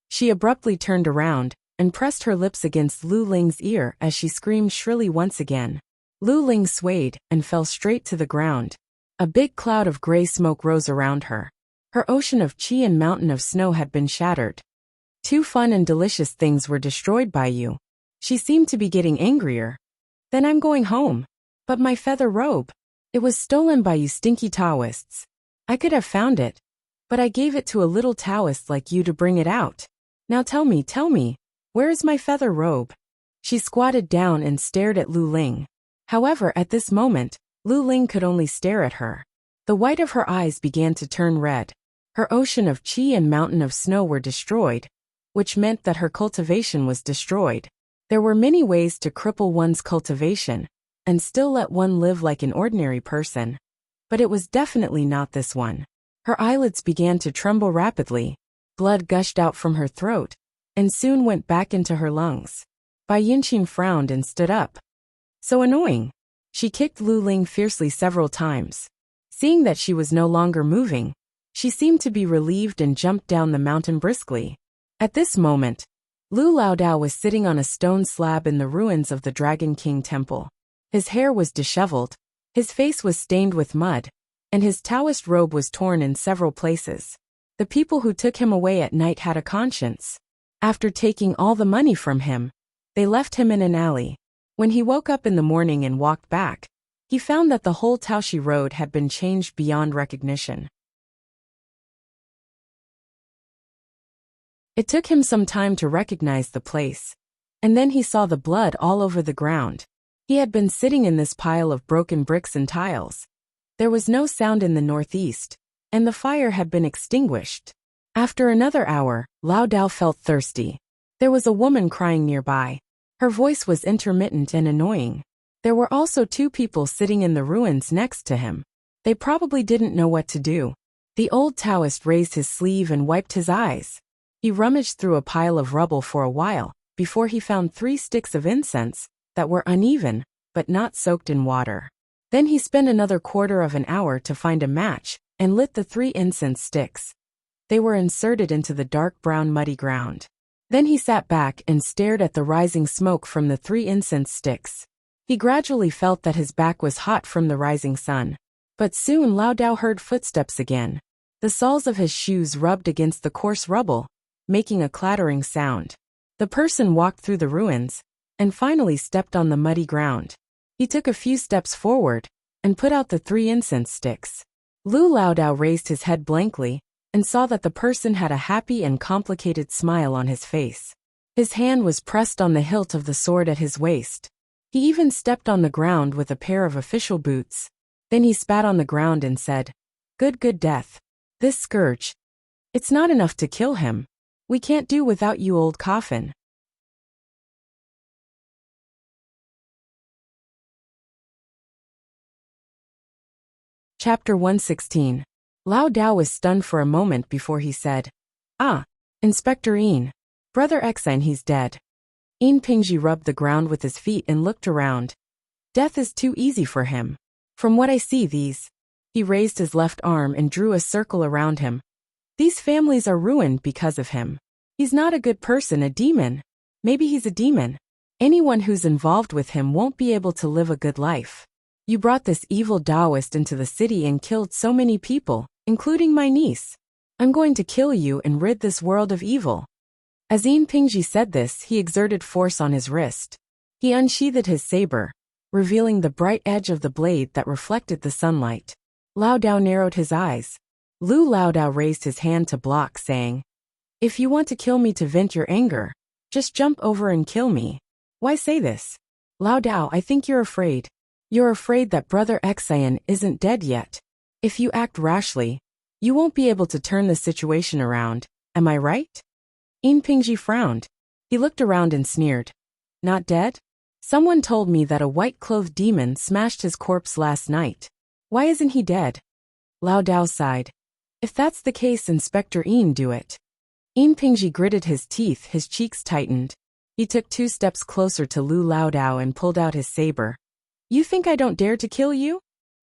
She abruptly turned around and pressed her lips against Lu Ling's ear as she screamed shrilly once again. Lu Ling swayed and fell straight to the ground. A big cloud of gray smoke rose around her. Her ocean of qi and mountain of snow had been shattered. 2 fun and delicious things were destroyed by you. She seemed to be getting angrier. Then I'm going home. But my feather robe. It was stolen by you stinky Taoists. I could have found it. But I gave it to a little Taoist like you to bring it out. Now tell me, where is my feather robe? She squatted down and stared at Lu Ling. However, at this moment, Lu Ling could only stare at her. The white of her eyes began to turn red. Her ocean of qi and mountain of snow were destroyed, which meant that her cultivation was destroyed. There were many ways to cripple one's cultivation and still let one live like an ordinary person. But it was definitely not this one. Her eyelids began to tremble rapidly. Blood gushed out from her throat and soon went back into her lungs. Bai Yunqin frowned and stood up. So annoying. She kicked Lu Ling fiercely several times. Seeing that she was no longer moving, she seemed to be relieved and jumped down the mountain briskly. At this moment, Lu Laodao was sitting on a stone slab in the ruins of the Dragon King Temple. His hair was disheveled, his face was stained with mud, and his Taoist robe was torn in several places. The people who took him away at night had a conscience. After taking all the money from him, they left him in an alley. When he woke up in the morning and walked back, he found that the whole Taoshi road had been changed beyond recognition. It took him some time to recognize the place, and then he saw the blood all over the ground. He had been sitting in this pile of broken bricks and tiles. There was no sound in the northeast, and the fire had been extinguished. After another hour, Lao Dao felt thirsty. There was a woman crying nearby. Her voice was intermittent and annoying. There were also 2 people sitting in the ruins next to him. They probably didn't know what to do. The old Taoist raised his sleeve and wiped his eyes. He rummaged through a pile of rubble for a while, before he found 3 sticks of incense that were uneven, but not soaked in water. Then he spent another quarter of an hour to find a match, and lit the 3 incense sticks. They were inserted into the dark brown muddy ground. Then he sat back and stared at the rising smoke from the 3 incense sticks. He gradually felt that his back was hot from the rising sun. But soon Lao Dao heard footsteps again. The soles of his shoes rubbed against the coarse rubble, making a clattering sound. The person walked through the ruins, and finally stepped on the muddy ground. He took a few steps forward, and put out the 3 incense sticks. Lao Dao raised his head blankly, and saw that the person had a happy and complicated smile on his face. His hand was pressed on the hilt of the sword at his waist. He even stepped on the ground with a pair of official boots. Then he spat on the ground and said, Good death. This scourge. It's not enough to kill him. We can't do without you, old coffin. Chapter 116. Lao Dao was stunned for a moment before he said, Ah, Inspector Yin. Brother Exine, he's dead. Yin Pingji rubbed the ground with his feet and looked around. Death is too easy for him. From what I see, He raised his left arm and drew a circle around him. These families are ruined because of him. He's not a good person, a demon. Maybe he's a demon. Anyone who's involved with him won't be able to live a good life. You brought this evil Taoist into the city and killed so many people, including my niece. I'm going to kill you and rid this world of evil. As Yin Pingji said this, he exerted force on his wrist. He unsheathed his saber, revealing the bright edge of the blade that reflected the sunlight. Lao Dao narrowed his eyes. Lao Dao raised his hand to block, saying, If you want to kill me to vent your anger, just jump over and kill me. Why say this? Lao Dao, I think you're afraid. You're afraid that Brother Exine isn't dead yet. If you act rashly, you won't be able to turn the situation around, am I right? Yin Pingji frowned. He looked around and sneered. Not dead? Someone told me that a white-clothed demon smashed his corpse last night. Why isn't he dead? Lao Dao sighed. If that's the case, Inspector Yin, do it. Yin Pingji gritted his teeth, his cheeks tightened. He took 2 steps closer to Lao Dao and pulled out his saber. You think I don't dare to kill you?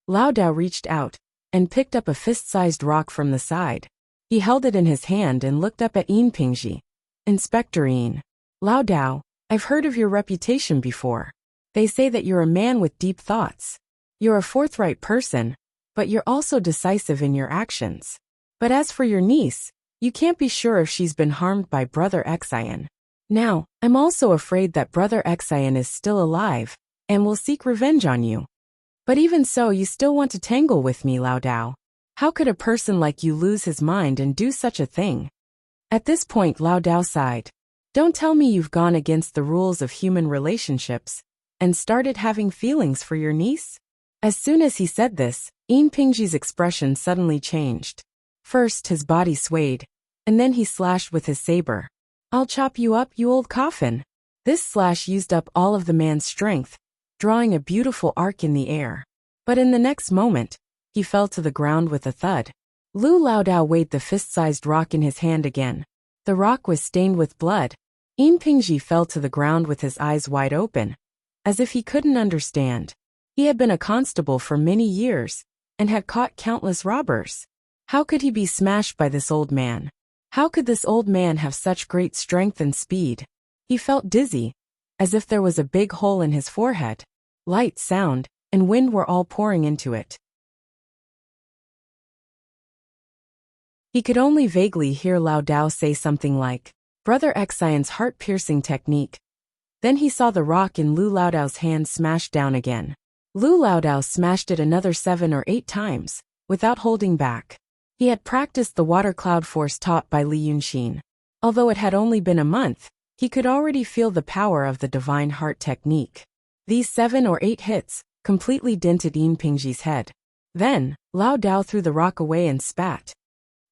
Lao Dao reached out and picked up a fist-sized rock from the side. He held it in his hand and looked up at Yin Pingji. Inspector Yin. Lao Dao, I've heard of your reputation before. They say that you're a man with deep thoughts. You're a forthright person, but you're also decisive in your actions. But as for your niece, you can't be sure if she's been harmed by Brother Exine. Now, I'm also afraid that Brother Exine is still alive, and will seek revenge on you. But even so, you still want to tangle with me, Lao Dao. How could a person like you lose his mind and do such a thing? At this point, Lao Dao sighed. Don't tell me you've gone against the rules of human relationships and started having feelings for your niece? As soon as he said this, Yin Pingji's expression suddenly changed. First, his body swayed, and then he slashed with his saber. I'll chop you up, you old coffin. This slash used up all of the man's strength, drawing a beautiful arc in the air. But in the next moment, he fell to the ground with a thud. Lao Dao weighed the fist-sized rock in his hand again. The rock was stained with blood. Yin Pingji fell to the ground with his eyes wide open, as if he couldn't understand. He had been a constable for many years, and had caught countless robbers. How could he be smashed by this old man? How could this old man have such great strength and speed? He felt dizzy, as if there was a big hole in his forehead. Light, sound, and wind were all pouring into it. He could only vaguely hear Lao Dao say something like, Brother Exine's heart-piercing technique. Then he saw the rock in Lao Dao's hand smashed down again. Lao Dao smashed it another 7 or 8 times, without holding back. He had practiced the water cloud force taught by Li Yunxin. Although it had only been a month, he could already feel the power of the divine heart technique. These 7 or 8 hits completely dented Yin Pingji's head. Then, Lao Dao threw the rock away and spat.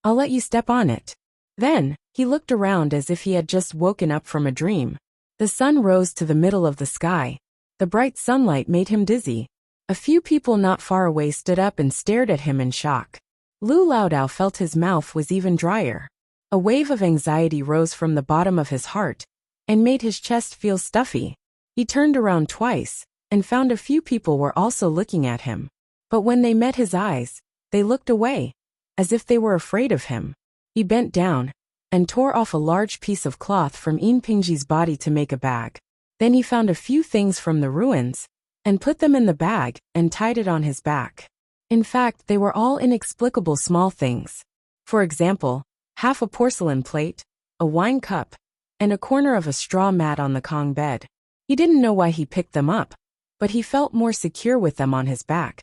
I'll let you step on it. Then, he looked around as if he had just woken up from a dream. The sun rose to the middle of the sky. The bright sunlight made him dizzy. A few people not far away stood up and stared at him in shock. Lao Dao felt his mouth was even drier. A wave of anxiety rose from the bottom of his heart and made his chest feel stuffy. He turned around twice and found a few people were also looking at him. But when they met his eyes, they looked away, as if they were afraid of him. He bent down and tore off a large piece of cloth from Yin Pingji's body to make a bag. Then he found a few things from the ruins and put them in the bag and tied it on his back. In fact, they were all inexplicable small things. For example, half a porcelain plate, a wine cup, and a corner of a straw mat on the Kong bed. He didn't know why he picked them up, but he felt more secure with them on his back.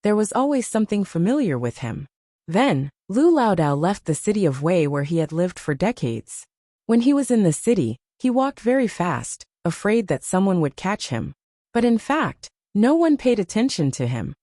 There was always something familiar with him. Then, Lu Laodao left the city of Wei where he had lived for decades. When he was in the city, he walked very fast, afraid that someone would catch him. But in fact, no one paid attention to him.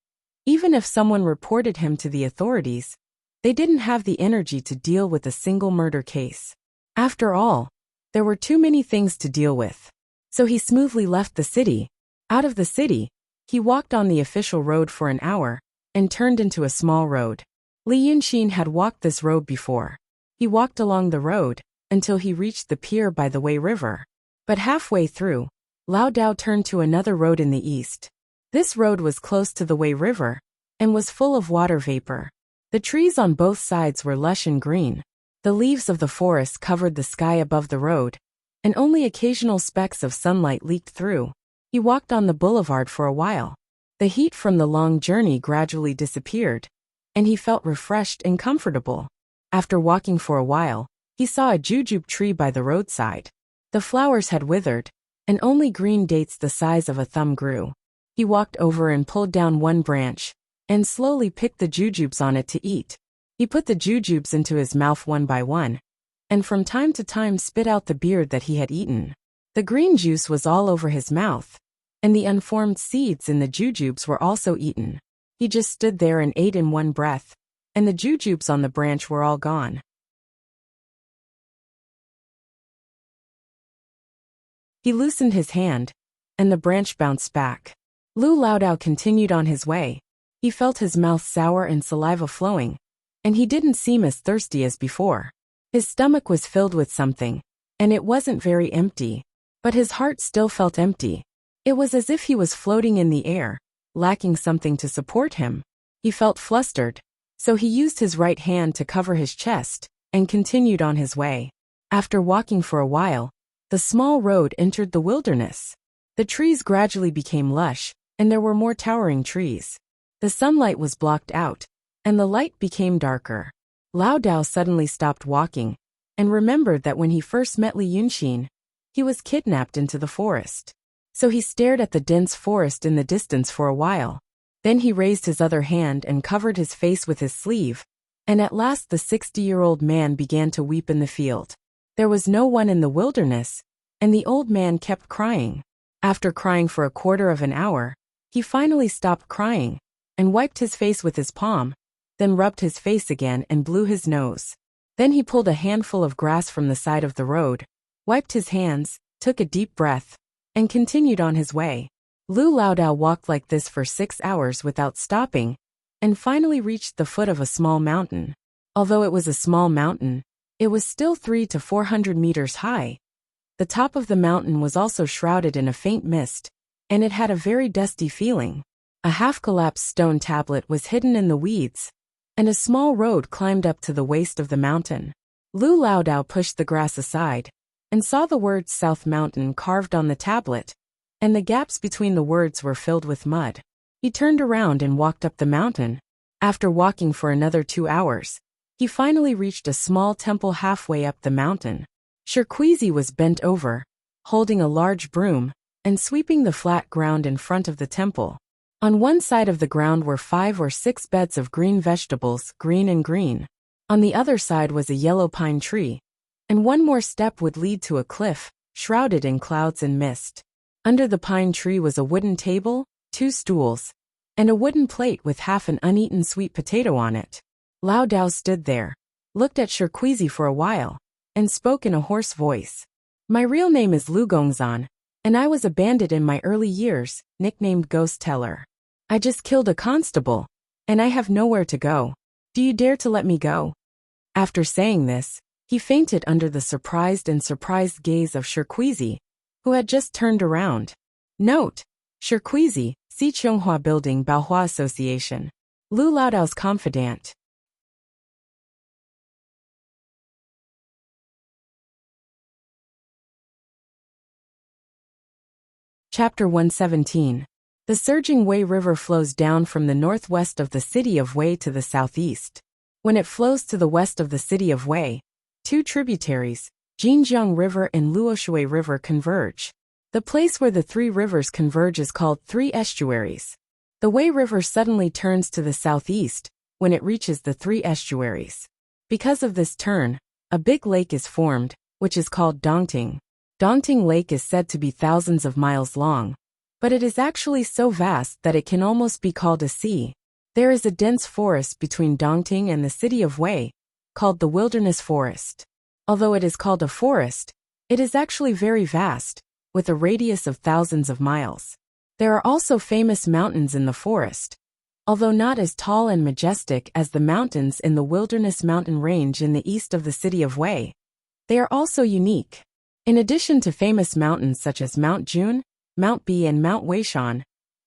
Even if someone reported him to the authorities, they didn't have the energy to deal with a single murder case. After all, there were too many things to deal with. So he smoothly left the city. Out of the city, he walked on the official road for an hour and turned into a small road. Li Yunxin had walked this road before. He walked along the road until he reached the pier by the Wei River. But halfway through, Lao Dao turned to another road in the east. This road was close to the Wei River and was full of water vapor. The trees on both sides were lush and green. The leaves of the forest covered the sky above the road, and only occasional specks of sunlight leaked through. He walked on the boulevard for a while. The heat from the long journey gradually disappeared, and he felt refreshed and comfortable. After walking for a while, he saw a jujube tree by the roadside. The flowers had withered, and only green dates the size of a thumb grew. He walked over and pulled down one branch, and slowly picked the jujubes on it to eat. He put the jujubes into his mouth one by one, and from time to time spit out the beard that he had eaten. The green juice was all over his mouth, and the unformed seeds in the jujubes were also eaten. He just stood there and ate in one breath, and the jujubes on the branch were all gone. He loosened his hand, and the branch bounced back. Lu Laodao continued on his way. He felt his mouth sour and saliva flowing, and he didn't seem as thirsty as before. His stomach was filled with something, and it wasn't very empty, but his heart still felt empty. It was as if he was floating in the air, lacking something to support him. He felt flustered, so he used his right hand to cover his chest and continued on his way. After walking for a while, the small road entered the wilderness. The trees gradually became lush, and there were more towering trees. The sunlight was blocked out, and the light became darker. Lao Dao suddenly stopped walking, and remembered that when he first met Li Yunxin, he was kidnapped into the forest. So he stared at the dense forest in the distance for a while. Then he raised his other hand and covered his face with his sleeve, and at last the 60-year-old man began to weep in the field. There was no one in the wilderness, and the old man kept crying. After crying for a quarter of an hour, he finally stopped crying, and wiped his face with his palm, then rubbed his face again and blew his nose. Then he pulled a handful of grass from the side of the road, wiped his hands, took a deep breath, and continued on his way. Lu Laodao walked like this for 6 hours without stopping, and finally reached the foot of a small mountain. Although it was a small mountain, it was still 300 to 400 meters high. The top of the mountain was also shrouded in a faint mist, and it had a very dusty feeling. A half-collapsed stone tablet was hidden in the weeds, and a small road climbed up to the waist of the mountain. Lu Laodao pushed the grass aside, and saw the words South Mountain carved on the tablet, and the gaps between the words were filled with mud. He turned around and walked up the mountain. After walking for another 2 hours, he finally reached a small temple halfway up the mountain. Shirkuizi was bent over, holding a large broom, and sweeping the flat ground in front of the temple. On one side of the ground were 5 or 6 beds of green vegetables, green and green. On the other side was a yellow pine tree, and one more step would lead to a cliff, shrouded in clouds and mist. Under the pine tree was a wooden table, 2 stools, and a wooden plate with half an uneaten sweet potato on it. Lao Dao stood there, looked at Shirkuizi for a while, and spoke in a hoarse voice. "My real name is Lu Gongzan, and I was a bandit in my early years, nicknamed Ghost Teller. I just killed a constable, and I have nowhere to go. Do you dare to let me go?" After saying this, he fainted under the surprised gaze of Shirkuizi, who had just turned around. Note: Shirkuizi, Xichonghua Building, Baohua Association. Lu Laodao's confidant. Chapter 117. The surging Wei River flows down from the northwest of the city of Wei to the southeast. When it flows to the west of the city of Wei, two tributaries, Jinjiang River and Luoshui River, converge. The place where the three rivers converge is called Three Estuaries. The Wei River suddenly turns to the southeast when it reaches the three estuaries. Because of this turn, a big lake is formed, which is called Dongting. Dongting Lake is said to be thousands of miles long, but it is actually so vast that it can almost be called a sea. There is a dense forest between Dongting and the city of Wei, called the Wilderness Forest. Although it is called a forest, it is actually very vast, with a radius of thousands of miles. There are also famous mountains in the forest, although not as tall and majestic as the mountains in the Wilderness Mountain Range in the east of the city of Wei. They are also unique. In addition to famous mountains such as Mount Jun, Mount B and Mount Weishan,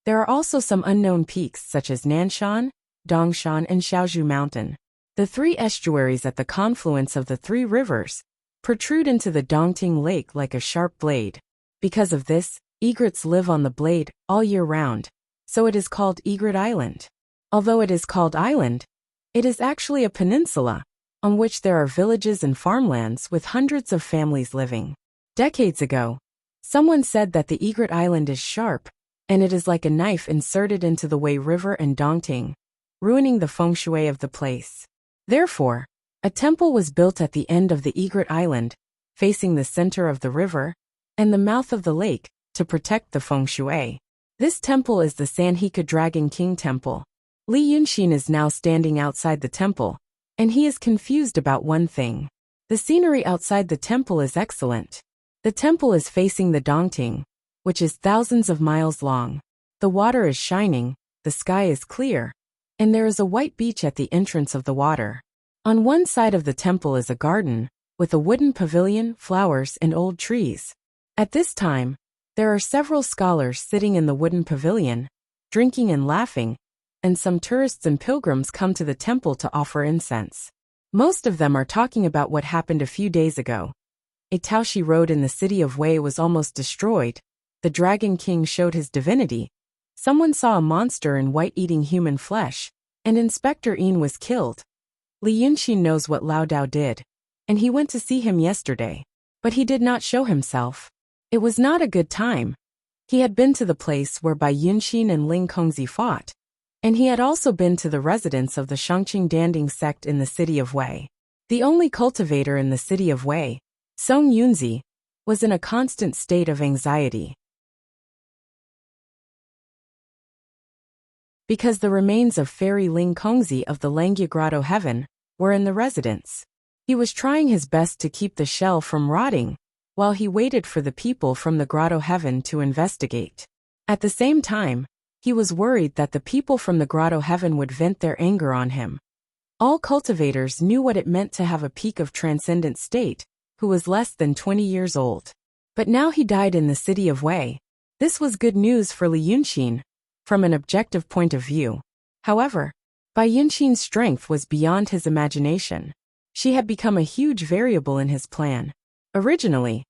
there are also some unknown peaks such as Nanshan, Dongshan and Shaozhu Mountain. The three estuaries at the confluence of the three rivers protrude into the Dongting Lake like a sharp blade. Because of this, egrets live on the blade all year round, so it is called Egret Island. Although it is called island, it is actually a peninsula, on which there are villages and farmlands with hundreds of families living. Decades ago, someone said that the Egret Island is sharp, and it is like a knife inserted into the Wei River and Dongting, ruining the feng shui of the place. Therefore, a temple was built at the end of the Egret Island, facing the center of the river and the mouth of the lake, to protect the feng shui. This temple is the Sanhika Dragon King Temple. Li Yunxin is now standing outside the temple, and he is confused about one thing. The scenery outside the temple is excellent. The temple is facing the Dongting, which is thousands of miles long. The water is shining, the sky is clear, and there is a white beach at the entrance of the water. On one side of the temple is a garden, with a wooden pavilion, flowers, and old trees. At this time, there are several scholars sitting in the wooden pavilion, drinking and laughing, and some tourists and pilgrims come to the temple to offer incense. Most of them are talking about what happened a few days ago. A Taoshi road in the city of Wei was almost destroyed. The Dragon King showed his divinity. Someone saw a monster in white eating human flesh, and Inspector Yin was killed. Li Yunxin knows what Lao Dao did, and he went to see him yesterday. But he did not show himself. It was not a good time. He had been to the place where Bai Yunxin and Ling Kongzi fought, and he had also been to the residence of the Shangqing Danding sect in the city of Wei. The only cultivator in the city of Wei, Song Yunzi, was in a constant state of anxiety. Because the remains of fairy Ling Kongzi of the Langya Grotto Heaven were in the residence. He was trying his best to keep the shell from rotting, while he waited for the people from the Grotto Heaven to investigate. At the same time, he was worried that the people from the Grotto Heaven would vent their anger on him. All cultivators knew what it meant to have a peak of transcendent state, who was less than 20 years old. But now he died in the city of Wei. This was good news for Li Yunxin, from an objective point of view. However, Bai Yunxin's strength was beyond his imagination. She had become a huge variable in his plan. Originally,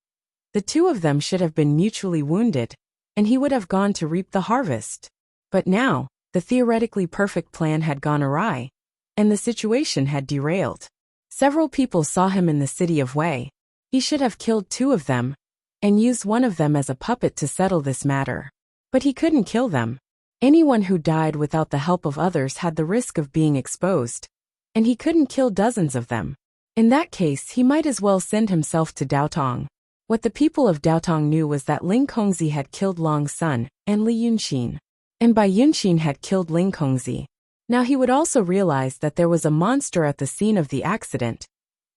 the two of them should have been mutually wounded, and he would have gone to reap the harvest. But now, the theoretically perfect plan had gone awry, and the situation had derailed. Several people saw him in the city of Wei. He should have killed two of them, and used one of them as a puppet to settle this matter. But he couldn't kill them. Anyone who died without the help of others had the risk of being exposed, and he couldn't kill dozens of them. In that case, he might as well send himself to Daotong. What the people of Daotong knew was that Ling Kongzi had killed Long Sun and Li Yunxin, and Bai Yunxin had killed Ling Kongzi. Now he would also realize that there was a monster at the scene of the accident.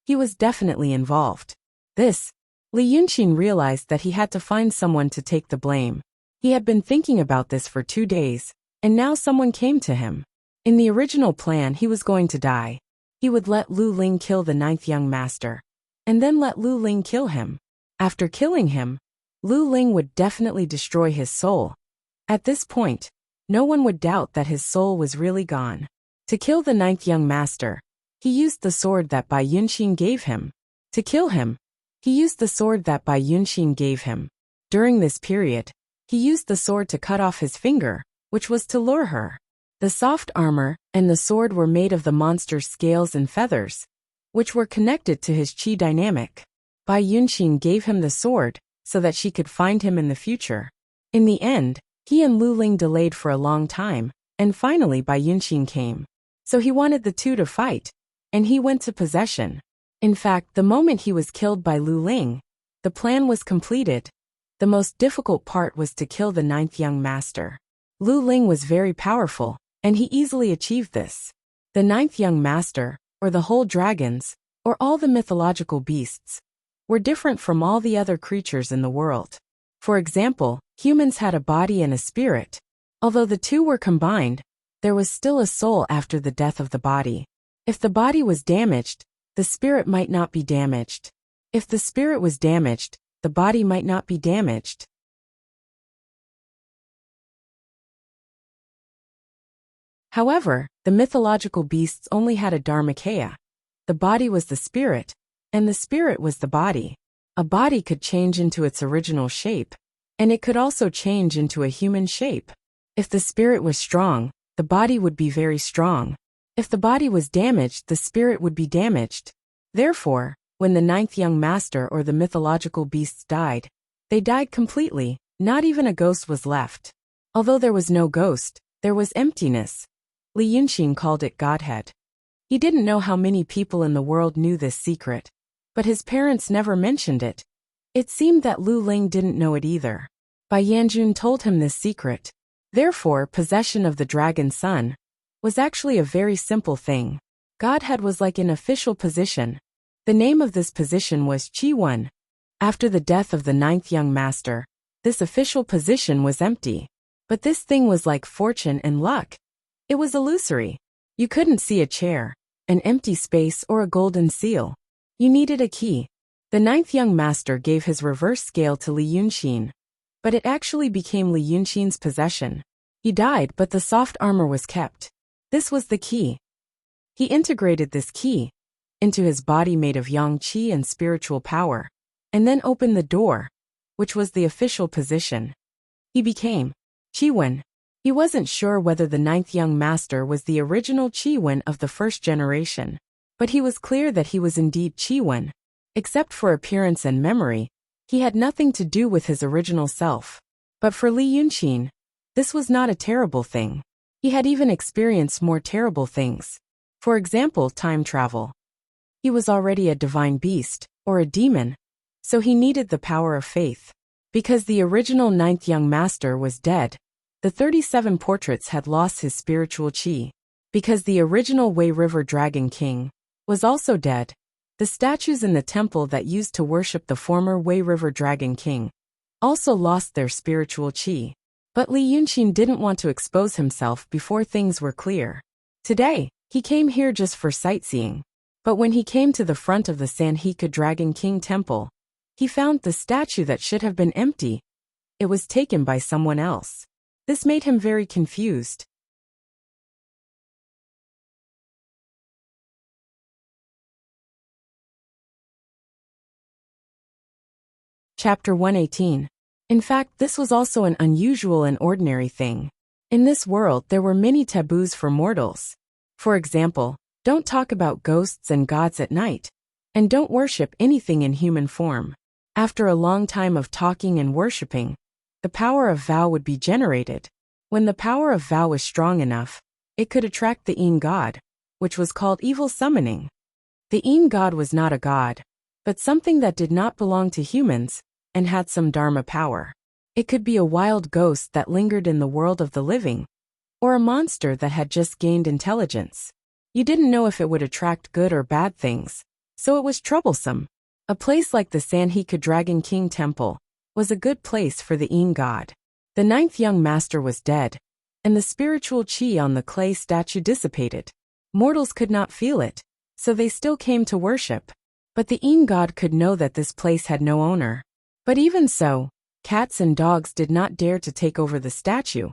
He was definitely involved. Li Yunxin realized that he had to find someone to take the blame. He had been thinking about this for 2 days, and now someone came to him. In the original plan, he was going to die. He would let Lu Ling kill the 9th young master, and then let Lu Ling kill him. After killing him, Lu Ling would definitely destroy his soul. At this point, no one would doubt that his soul was really gone. To kill the 9th young master, he used the sword that Bai Yunxin gave him. To kill him, he used the sword that Bai Yunxin gave him. During this period, He used the sword to cut off his finger, which was to lure her. The soft armor and the sword were made of the monster's scales and feathers, which were connected to his qi dynamic. Bai Yunqin gave him the sword so that she could find him in the future. In the end, he and Lu Ling delayed for a long time, and finally Bai Yunqin came. So he wanted the two to fight, and he went to possession. In fact, the moment he was killed by Lu Ling, the plan was completed. The most difficult part was to kill the ninth young master. Lu Ling was very powerful, and he easily achieved this. The ninth young master, or the whole dragons, or all the mythological beasts, were different from all the other creatures in the world. For example, humans had a body and a spirit. Although the two were combined, there was still a soul after the death of the body. If the body was damaged, the spirit might not be damaged. If the spirit was damaged, the body might not be damaged. However, the mythological beasts only had a dharmakaya. The body was the spirit, and the spirit was the body. A body could change into its original shape, and it could also change into a human shape. If the spirit was strong, the body would be very strong. If the body was damaged, the spirit would be damaged. Therefore, when the ninth young master or the mythological beasts died, they died completely, not even a ghost was left. Although there was no ghost, there was emptiness. Li Yunqin called it Godhead. He didn't know how many people in the world knew this secret, but his parents never mentioned it. It seemed that Lu Ling didn't know it either. Bai Yanjun told him this secret. Therefore, possession of the dragon son was actually a very simple thing. Godhead was like an official position. The name of this position was Qi Wen. After the death of the ninth young master, this official position was empty. But this thing was like fortune and luck. It was illusory. You couldn't see a chair, an empty space, or a golden seal. You needed a key. The ninth young master gave his reverse scale to Li Yunqin, but it actually became Li Yunqin's possession. He died, but the soft armor was kept. This was the key. He integrated this key into his body made of yang qi and spiritual power, and then opened the door, which was the official position. He became Qi Wen. He wasn't sure whether the ninth young master was the original Qi Wen of the first generation, but he was clear that he was indeed Qi Wen. Except for appearance and memory, he had nothing to do with his original self. But for Li Yunqin, this was not a terrible thing. He had even experienced more terrible things. For example, time travel. He was already a divine beast, or a demon, so he needed the power of faith. Because the original ninth young master was dead, the 37 portraits had lost his spiritual qi. Because the original Wei River Dragon King was also dead, the statues in the temple that used to worship the former Wei River Dragon King also lost their spiritual qi. But Li Yunqin didn't want to expose himself before things were clear. Today, he came here just for sightseeing. But when he came to the front of the Sanhika Dragon King temple, he found the statue that should have been empty. It was taken by someone else. This made him very confused. Chapter 118. In fact, this was also an unusual and ordinary thing. In this world, there were many taboos for mortals. For example, don't talk about ghosts and gods at night, and don't worship anything in human form. After a long time of talking and worshipping, the power of vow would be generated. When the power of vow was strong enough, it could attract the Yin god, which was called evil summoning. The Yin god was not a god, but something that did not belong to humans, and had some dharma power. It could be a wild ghost that lingered in the world of the living, or a monster that had just gained intelligence. You didn't know if it would attract good or bad things, so it was troublesome. A place like the Sanhika Dragon King Temple was a good place for the Yin god. The ninth young master was dead, and the spiritual qi on the clay statue dissipated. Mortals could not feel it, so they still came to worship. But the Yin god could know that this place had no owner. But even so, cats and dogs did not dare to take over the statue,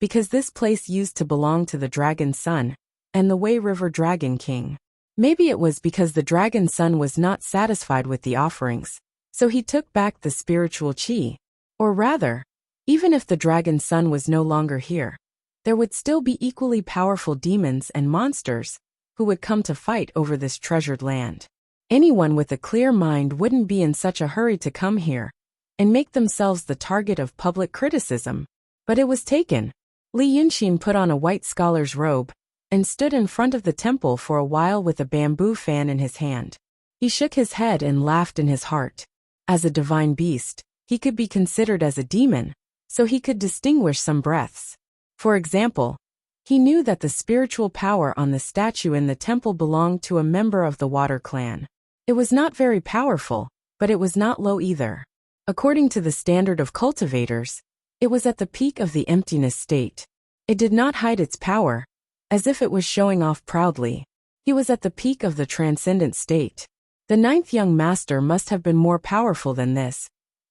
because this place used to belong to the dragon's son and the Wei River Dragon King. Maybe it was because the dragon's son was not satisfied with the offerings, so he took back the spiritual qi. Or rather, Even if the dragon's son was no longer here, there would still be equally powerful demons and monsters who would come to fight over this treasured land. Anyone with a clear mind wouldn't be in such a hurry to come here and make themselves the target of public criticism. But it was taken. Li Yunxin put on a white scholar's robe and stood in front of the temple for a while with a bamboo fan in his hand. He shook his head and laughed in his heart. As a divine beast, he could be considered as a demon, so he could distinguish some breaths. For example, he knew that the spiritual power on the statue in the temple belonged to a member of the Water Clan. It was not very powerful, but it was not low either. According to the standard of cultivators, it was at the peak of the emptiness state. It did not hide its power, as if it was showing off proudly. He was at the peak of the transcendent state. The ninth young master must have been more powerful than this,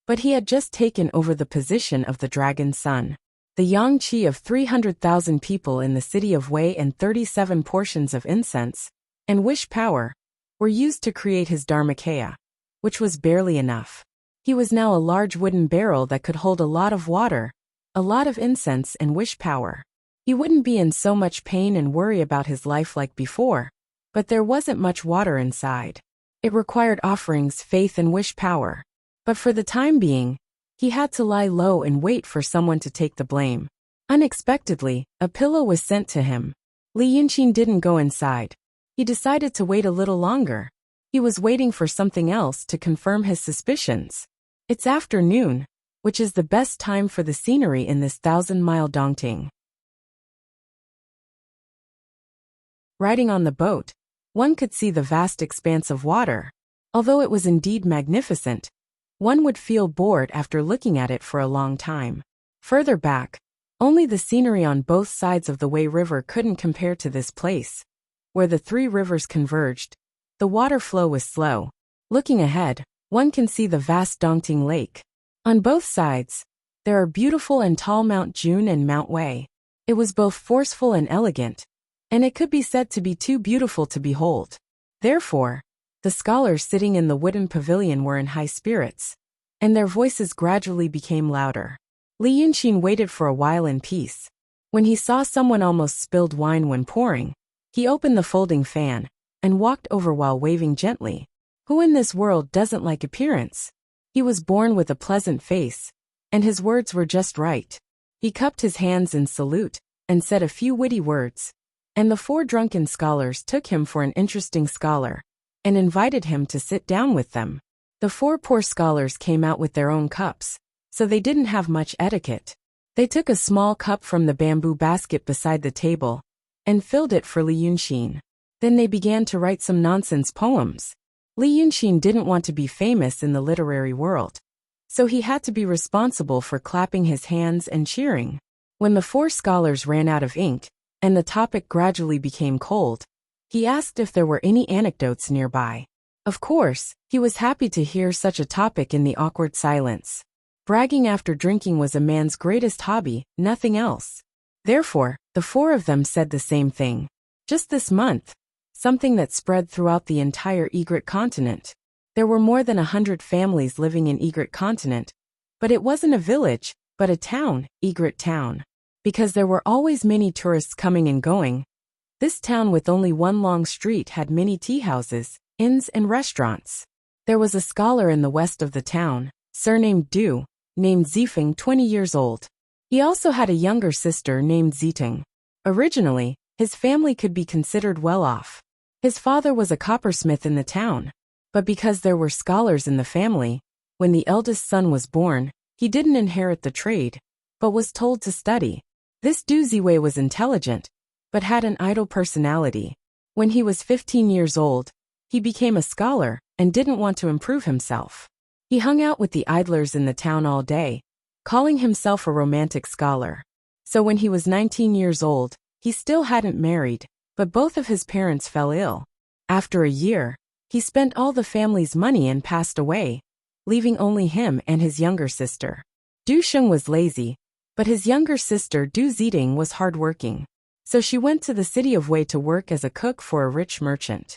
but he had just taken over the position of the dragon's son. The yang qi of 300,000 people in the city of Wei and 37 portions of incense and wish power were used to create his dharmakaya, which was barely enough. He was now a large wooden barrel that could hold a lot of water, a lot of incense and wish power. He wouldn't be in so much pain and worry about his life like before, but there wasn't much water inside. It required offerings, faith and wish power. But for the time being, he had to lie low and wait for someone to take the blame. Unexpectedly, a pillow was sent to him. Li Yunqin didn't go inside. He decided to wait a little longer. He was waiting for something else to confirm his suspicions. It's afternoon, which is the best time for the scenery in this 1,000-mile Dongting. Riding on the boat, one could see the vast expanse of water. Although it was indeed magnificent, one would feel bored after looking at it for a long time. Further back, only the scenery on both sides of the Wei River couldn't compare to this place. Where the three rivers converged, the water flow was slow. Looking ahead, one can see the vast Dongting Lake. On both sides, there are beautiful and tall Mount Jun and Mount Wei. It was both forceful and elegant, and it could be said to be too beautiful to behold. Therefore, the scholars sitting in the wooden pavilion were in high spirits, and their voices gradually became louder. Li Yunqin waited for a while in peace. When he saw someone almost spilled wine when pouring, he opened the folding fan and walked over while waving gently. Who in this world doesn't like appearance? He was born with a pleasant face, and his words were just right. He cupped his hands in salute and said a few witty words, and the four drunken scholars took him for an interesting scholar and invited him to sit down with them. The four poor scholars came out with their own cups, so they didn't have much etiquette. They took a small cup from the bamboo basket beside the table and filled it for Li Yunqin. Then they began to write some nonsense poems. Li Yunqin didn't want to be famous in the literary world, so he had to be responsible for clapping his hands and cheering. When the four scholars ran out of ink, and the topic gradually became cold, he asked if there were any anecdotes nearby. Of course, he was happy to hear such a topic in the awkward silence. Bragging after drinking was a man's greatest hobby, nothing else. Therefore, the four of them said the same thing. Just this month, something that spread throughout the entire Egret continent. There were more than 100 families living in Egret continent, but it wasn't a village, but a town, Egret town. Because there were always many tourists coming and going, this town with only one long street had many tea houses, inns and restaurants. There was a scholar in the west of the town, surnamed Du, named Zifeng, 20 years old. He also had a younger sister named Ziteng. Originally, his family could be considered well off. His father was a coppersmith in the town, but because there were scholars in the family, when the eldest son was born, he didn't inherit the trade, but was told to study. This Du Ziwei was intelligent, but had an idle personality. When he was 15 years old, he became a scholar and didn't want to improve himself. He hung out with the idlers in the town all day, calling himself a romantic scholar. So when he was 19 years old, he still hadn't married, but both of his parents fell ill. After a year, he spent all the family's money and passed away, leaving only him and his younger sister. Du Sheng was lazy, but his younger sister Du Ziding was hardworking. So she went to the city of Wei to work as a cook for a rich merchant.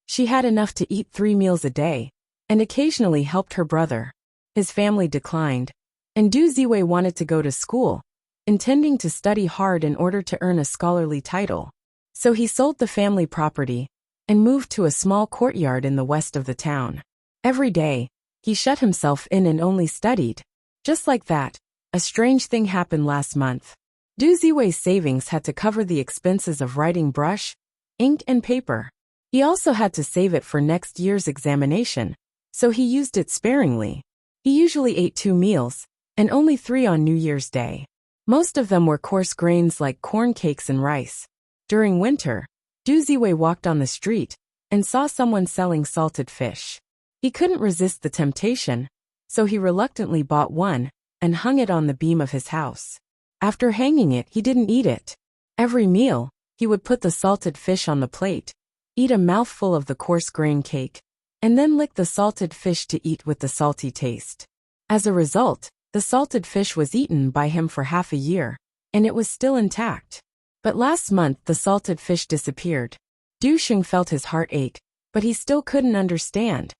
She had enough to eat 3 meals a day, and occasionally helped her brother. His family declined, and Du Ziwei wanted to go to school, intending to study hard in order to earn a scholarly title. So he sold the family property and moved to a small courtyard in the west of the town. Every day, he shut himself in and only studied. Just like that, a strange thing happened last month. Du Ziwei's savings had to cover the expenses of writing brush, ink and paper. He also had to save it for next year's examination, so he used it sparingly. He usually ate 2 meals, and only 3 on New Year's Day. Most of them were coarse grains like corn cakes and rice. During winter, Du Ziwei walked on the street and saw someone selling salted fish. He couldn't resist the temptation, so he reluctantly bought one and hung it on the beam of his house. After hanging it, he didn't eat it. Every meal, he would put the salted fish on the plate, eat a mouthful of the coarse grain cake, and then lick the salted fish to eat with the salty taste. As a result, the salted fish was eaten by him for half a year, and it was still intact. But last month the salted fish disappeared. Du Sheng felt his heart ache, but he still couldn't understand.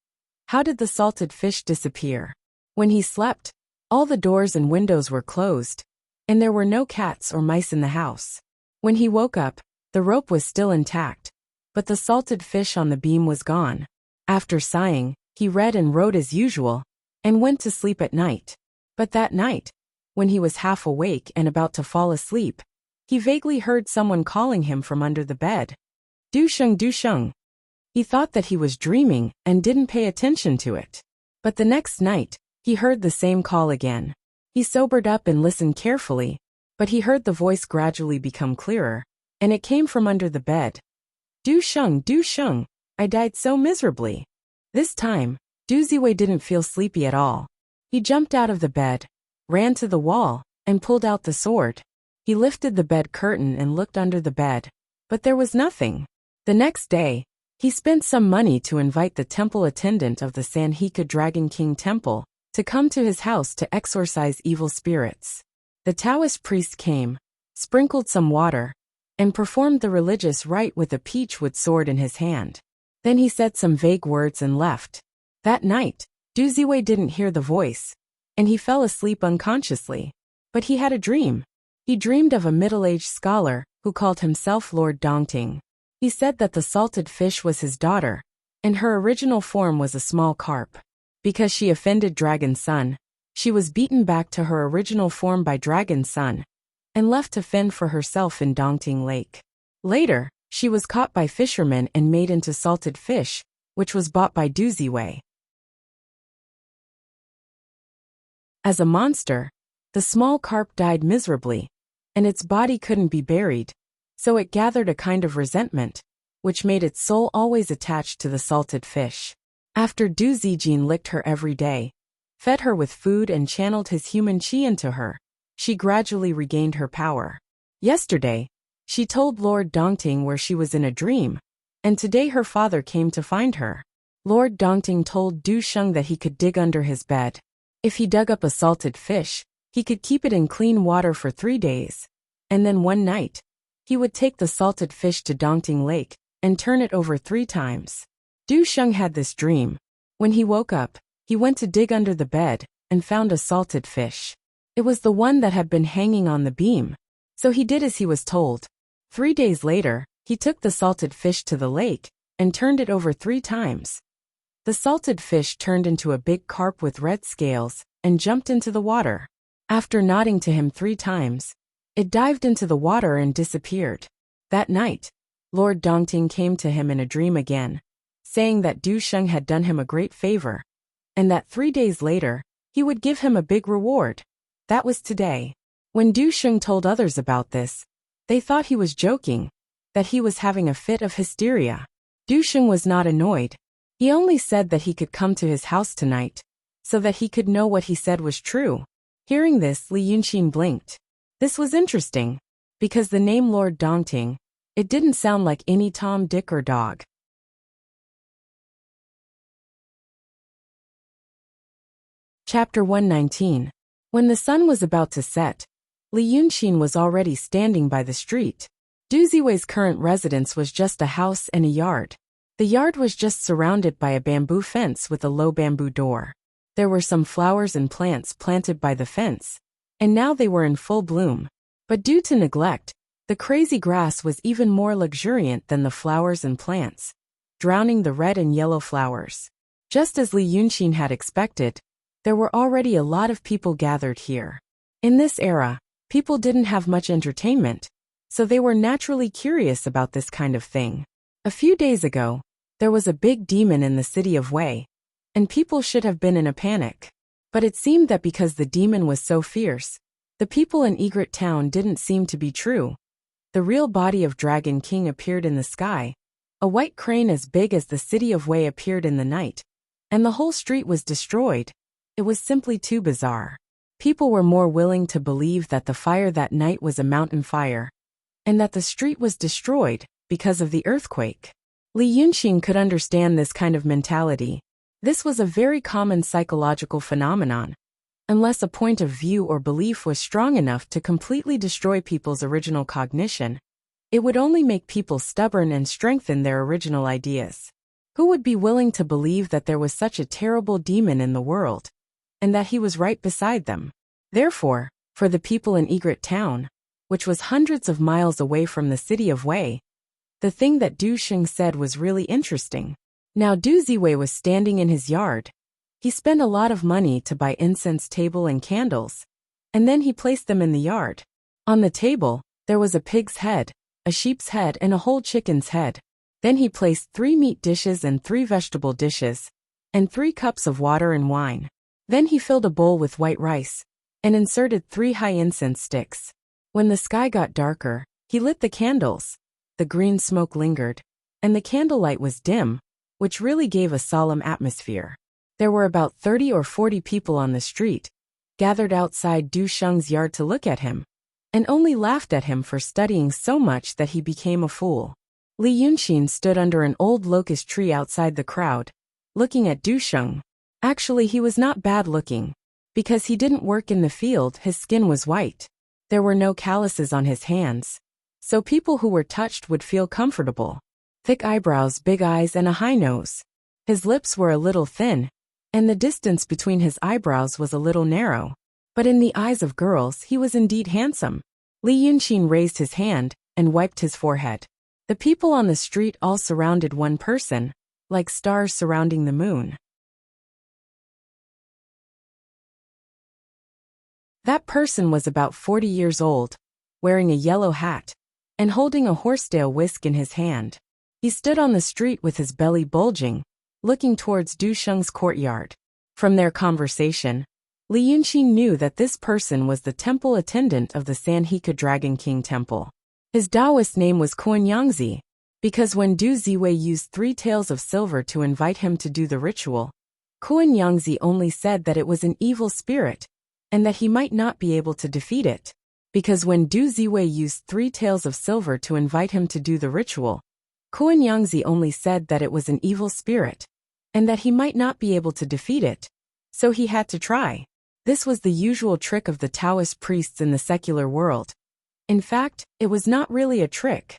How did the salted fish disappear? When he slept, all the doors and windows were closed, and there were no cats or mice in the house. When he woke up, the rope was still intact, but the salted fish on the beam was gone. After sighing, he read and wrote as usual, and went to sleep at night. But that night, when he was half awake and about to fall asleep, he vaguely heard someone calling him from under the bed. Du Sheng, Du Sheng. He thought that he was dreaming and didn't pay attention to it. But the next night, he heard the same call again. He sobered up and listened carefully, but he heard the voice gradually become clearer, and it came from under the bed. Du Sheng, Du Sheng, I died so miserably. This time, Du Ziwei didn't feel sleepy at all. He jumped out of the bed, ran to the wall, and pulled out the sword. He lifted the bed curtain and looked under the bed, but there was nothing. The next day, he spent some money to invite the temple attendant of the Sanhika Dragon King Temple to come to his house to exorcise evil spirits. The Taoist priest came, sprinkled some water, and performed the religious rite with a peachwood sword in his hand. Then he said some vague words and left. That night, Du Ziwei didn't hear the voice, and he fell asleep unconsciously. But he had a dream. He dreamed of a middle-aged scholar who called himself Lord Dongting. He said that the salted fish was his daughter, and her original form was a small carp. Because she offended Dragon Sun, she was beaten back to her original form by Dragon Sun, and left to fend for herself in Dongting Lake. Later, she was caught by fishermen and made into salted fish, which was bought by Du Ziwei. As a monster, the small carp died miserably, and its body couldn't be buried, so it gathered a kind of resentment, which made its soul always attached to the salted fish. After Du Zijin licked her every day, fed her with food and channeled his human qi into her, she gradually regained her power. Yesterday, she told Lord Dongting where she was in a dream, and today her father came to find her. Lord Dongting told Du Sheng that he could dig under his bed. If he dug up a salted fish, he could keep it in clean water for 3 days, and then one night, he would take the salted fish to Dongting Lake and turn it over 3 times. Du Sheng had this dream. When he woke up, he went to dig under the bed and found a salted fish. It was the one that had been hanging on the beam, so he did as he was told. 3 days later, he took the salted fish to the lake and turned it over 3 times. The salted fish turned into a big carp with red scales and jumped into the water. After nodding to him 3 times, it dived into the water and disappeared. That night, Lord Dongting came to him in a dream again, saying that Du Sheng had done him a great favor, and that 3 days later, he would give him a big reward. That was today. When Du Sheng told others about this, they thought he was joking, that he was having a fit of hysteria. Du Sheng was not annoyed. He only said that he could come to his house tonight, so that he could know what he said was true. Hearing this, Li Yunqin blinked. This was interesting, because the name Lord Dongting, it didn't sound like any Tom, Dick or dog. Chapter 119. When the sun was about to set, Li Yunqin was already standing by the street. Du Ziwei's current residence was just a house and a yard. The yard was just surrounded by a bamboo fence with a low bamboo door. There were some flowers and plants planted by the fence, and now they were in full bloom. But due to neglect, the crazy grass was even more luxuriant than the flowers and plants, drowning the red and yellow flowers. Just as Li Yunxin had expected, there were already a lot of people gathered here. In this era, people didn't have much entertainment, so they were naturally curious about this kind of thing. A few days ago, there was a big demon in the city of Wei, and people should have been in a panic. But it seemed that because the demon was so fierce, the people in Egret town didn't seem to be true. The real body of Dragon King appeared in the sky. A white crane as big as the city of Wei appeared in the night, and the whole street was destroyed. It was simply too bizarre. People were more willing to believe that the fire that night was a mountain fire, and that the street was destroyed because of the earthquake. Li Yunxin could understand this kind of mentality. This was a very common psychological phenomenon. Unless a point of view or belief was strong enough to completely destroy people's original cognition, it would only make people stubborn and strengthen their original ideas. Who would be willing to believe that there was such a terrible demon in the world, and that he was right beside them? Therefore, for the people in Egret town, which was hundreds of miles away from the city of Wei, the thing that Du Xing said was really interesting. Now Du Ziwei was standing in his yard. He spent a lot of money to buy incense table and candles, and then he placed them in the yard. On the table, there was a pig's head, a sheep's head and a whole chicken's head. Then he placed 3 meat dishes and 3 vegetable dishes, and 3 cups of water and wine. Then he filled a bowl with white rice, and inserted 3 high incense sticks. When the sky got darker, he lit the candles. The green smoke lingered, and the candlelight was dim, which really gave a solemn atmosphere. There were about 30 or 40 people on the street, gathered outside Du Sheng's yard to look at him, and only laughed at him for studying so much that he became a fool. Li Yunxin stood under an old locust tree outside the crowd, looking at Du Sheng. Actually, he was not bad looking. Because he didn't work in the field, his skin was white. There were no calluses on his hands, so people who were touched would feel comfortable. Thick eyebrows, big eyes and a high nose. His lips were a little thin, and the distance between his eyebrows was a little narrow. But in the eyes of girls, he was indeed handsome. Li Yunxin raised his hand and wiped his forehead. The people on the street all surrounded one person, like stars surrounding the moon. That person was about 40 years old, wearing a yellow hat, and holding a horsetail whisk in his hand. He stood on the street with his belly bulging, looking towards Du Sheng's courtyard. From their conversation, Li Yunxin knew that this person was the temple attendant of the Sanhika Dragon King Temple. His Taoist name was Kuan Yangzi, because when Du Ziwei used 3 taels of silver to invite him to do the ritual, Kuan Yangzi only said that it was an evil spirit, and that he might not be able to defeat it. Because when Du Ziwei used 3 taels of silver to invite him to do the ritual, Kuan Yangzi only said that it was an evil spirit, and that he might not be able to defeat it, so he had to try. This was the usual trick of the Taoist priests in the secular world. In fact, it was not really a trick.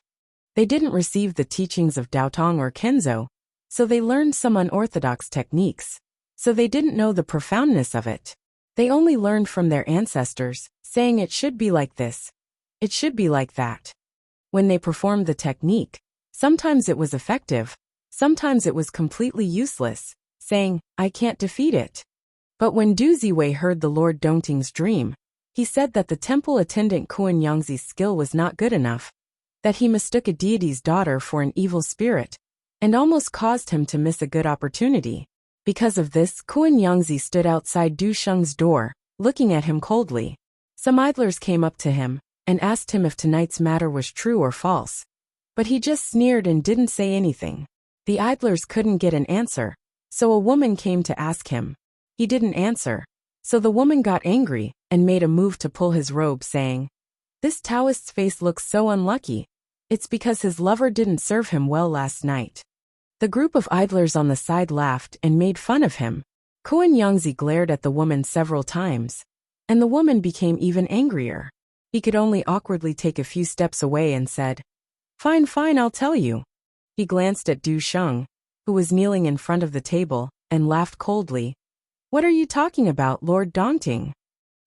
They didn't receive the teachings of Daotong or Kenzo, so they learned some unorthodox techniques, so they didn't know the profoundness of it. They only learned from their ancestors, saying it should be like this, it should be like that. When they performed the technique, sometimes it was effective, sometimes it was completely useless, saying, I can't defeat it. But when Du Ziwei heard the Lord Dongting's dream, he said that the temple attendant Kuan Yangzi's skill was not good enough, that he mistook a deity's daughter for an evil spirit, and almost caused him to miss a good opportunity. Because of this, Kuan Yangzi stood outside Du Sheng's door, looking at him coldly. Some idlers came up to him, and asked him if tonight's matter was true or false. But he just sneered and didn't say anything. The idlers couldn't get an answer, so a woman came to ask him. He didn't answer, so the woman got angry, and made a move to pull his robe, saying, This Taoist's face looks so unlucky. It's because his lover didn't serve him well last night. The group of idlers on the side laughed and made fun of him. Kuan Yangzi glared at the woman several times, and the woman became even angrier. He could only awkwardly take a few steps away and said, Fine, fine, I'll tell you. He glanced at Du Sheng, who was kneeling in front of the table, and laughed coldly. What are you talking about, Lord Dongting?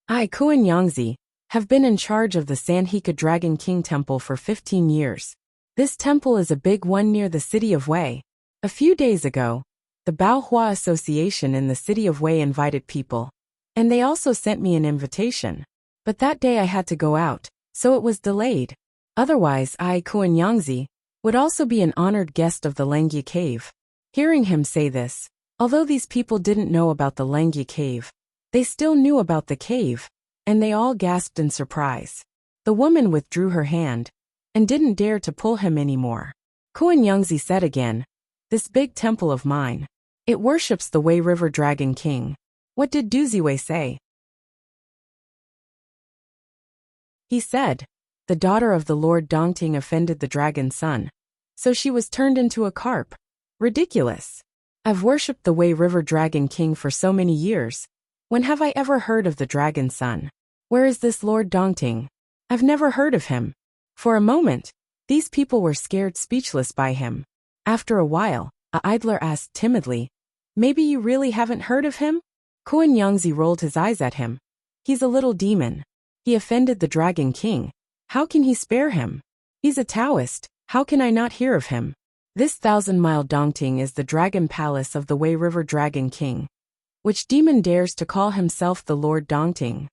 I, Kuan Yangzi, have been in charge of the Sanhika Dragon King Temple for 15 years. This temple is a big one near the city of Wei. A few days ago, the Baohua Association in the city of Wei invited people, and they also sent me an invitation. But that day I had to go out, so it was delayed. Otherwise I, Kuan Yangzi, would also be an honored guest of the Langya Cave. Hearing him say this, although these people didn't know about the Langya Cave, they still knew about the cave, and they all gasped in surprise. The woman withdrew her hand, and didn't dare to pull him anymore. Kuan Yangzi said again, "This big temple of mine, it worships the Wei River Dragon King. What did Du Ziwei say?" He said, "The daughter of the Lord Dongting offended the dragon son, so she was turned into a carp. Ridiculous. I've worshipped the Wei River Dragon King for so many years. When have I ever heard of the dragon son? Where is this Lord Dongting? I've never heard of him." For a moment, these people were scared speechless by him. After a while, a idler asked timidly, "Maybe you really haven't heard of him?" Kuan Yangzi rolled his eyes at him. "He's a little demon. He offended the Dragon King. How can he spare him? He's a Taoist. How can I not hear of him? This 1,000-mile Dongting is the dragon palace of the Wei River Dragon King. Which demon dares to call himself the Lord Dongting?"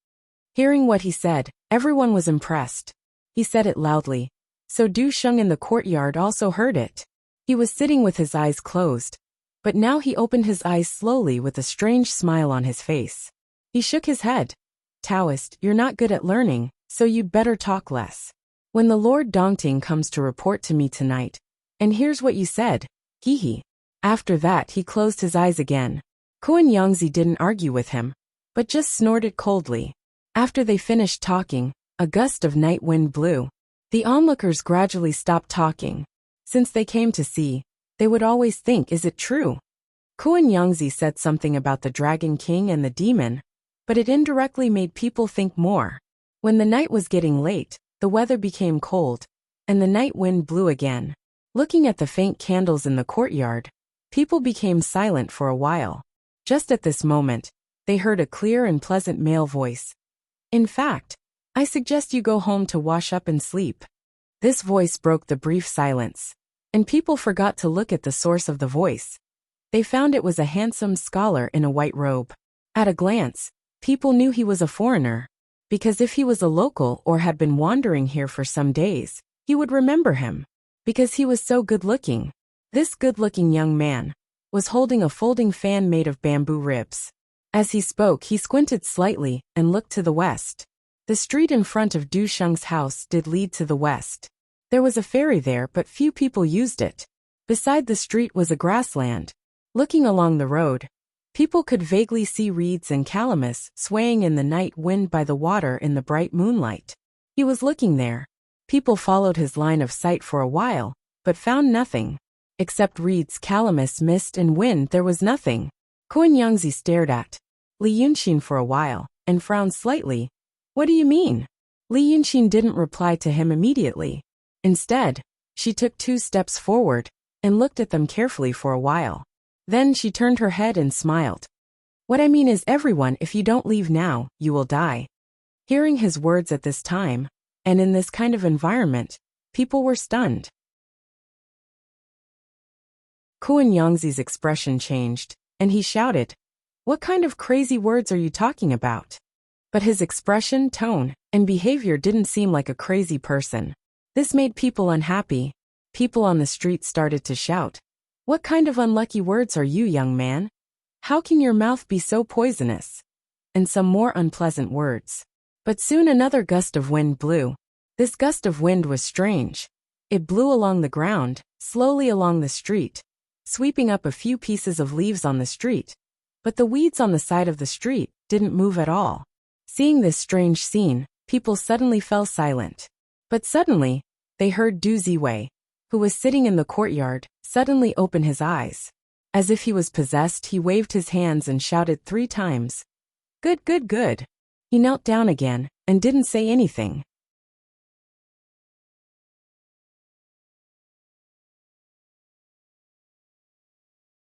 Hearing what he said, everyone was impressed. He said it loudly, so Du Sheng in the courtyard also heard it. He was sitting with his eyes closed, but now he opened his eyes slowly with a strange smile on his face. He shook his head. "Taoist, you're not good at learning, so you'd better talk less. When the Lord Dongting comes to report to me tonight, and here's what you said, hee." After that he closed his eyes again. Kuan Yangzi didn't argue with him, but just snorted coldly. After they finished talking, a gust of night wind blew. The onlookers gradually stopped talking. Since they came to see, they would always think, is it true? Kuan Yangzi said something about the Dragon King and the demon, but it indirectly made people think more. When the night was getting late, the weather became cold, and the night wind blew again. Looking at the faint candles in the courtyard, people became silent for a while. Just at this moment, they heard a clear and pleasant male voice. "In fact, I suggest you go home to wash up and sleep." This voice broke the brief silence, and people forgot to look at the source of the voice. They found it was a handsome scholar in a white robe. At a glance, people knew he was a foreigner, because if he was a local or had been wandering here for some days, he would remember him, because he was so good-looking. This good-looking young man was holding a folding fan made of bamboo ribs. As he spoke, he squinted slightly and looked to the west. The street in front of Du Sheng's house did lead to the west. There was a ferry there, but few people used it. Beside the street was a grassland. Looking along the road, people could vaguely see reeds and calamus swaying in the night wind by the water in the bright moonlight. He was looking there. People followed his line of sight for a while, but found nothing. Except reeds, calamus, mist, and wind, there was nothing. Kuan Yangzi stared at Li Yunxin for a while, and frowned slightly. "What do you mean?" Li Yunxin didn't reply to him immediately. Instead, she took 2 steps forward, and looked at them carefully for a while. Then she turned her head and smiled. "What I mean is, everyone, if you don't leave now, you will die." Hearing his words at this time, and in this kind of environment, people were stunned. Kuan Yangzi's expression changed, and he shouted, "What kind of crazy words are you talking about?" But his expression, tone, and behavior didn't seem like a crazy person. This made people unhappy. People on the street started to shout, "What kind of unlucky words are you, young man? How can your mouth be so poisonous?" And some more unpleasant words. But soon another gust of wind blew. This gust of wind was strange. It blew along the ground, slowly along the street, sweeping up a few pieces of leaves on the street. But the weeds on the side of the street didn't move at all. Seeing this strange scene, people suddenly fell silent. But suddenly, they heard Du Ziwei, who was sitting in the courtyard, suddenly open his eyes. As if he was possessed, he waved his hands and shouted 3 times, "Good, good, good." He knelt down again, and didn't say anything.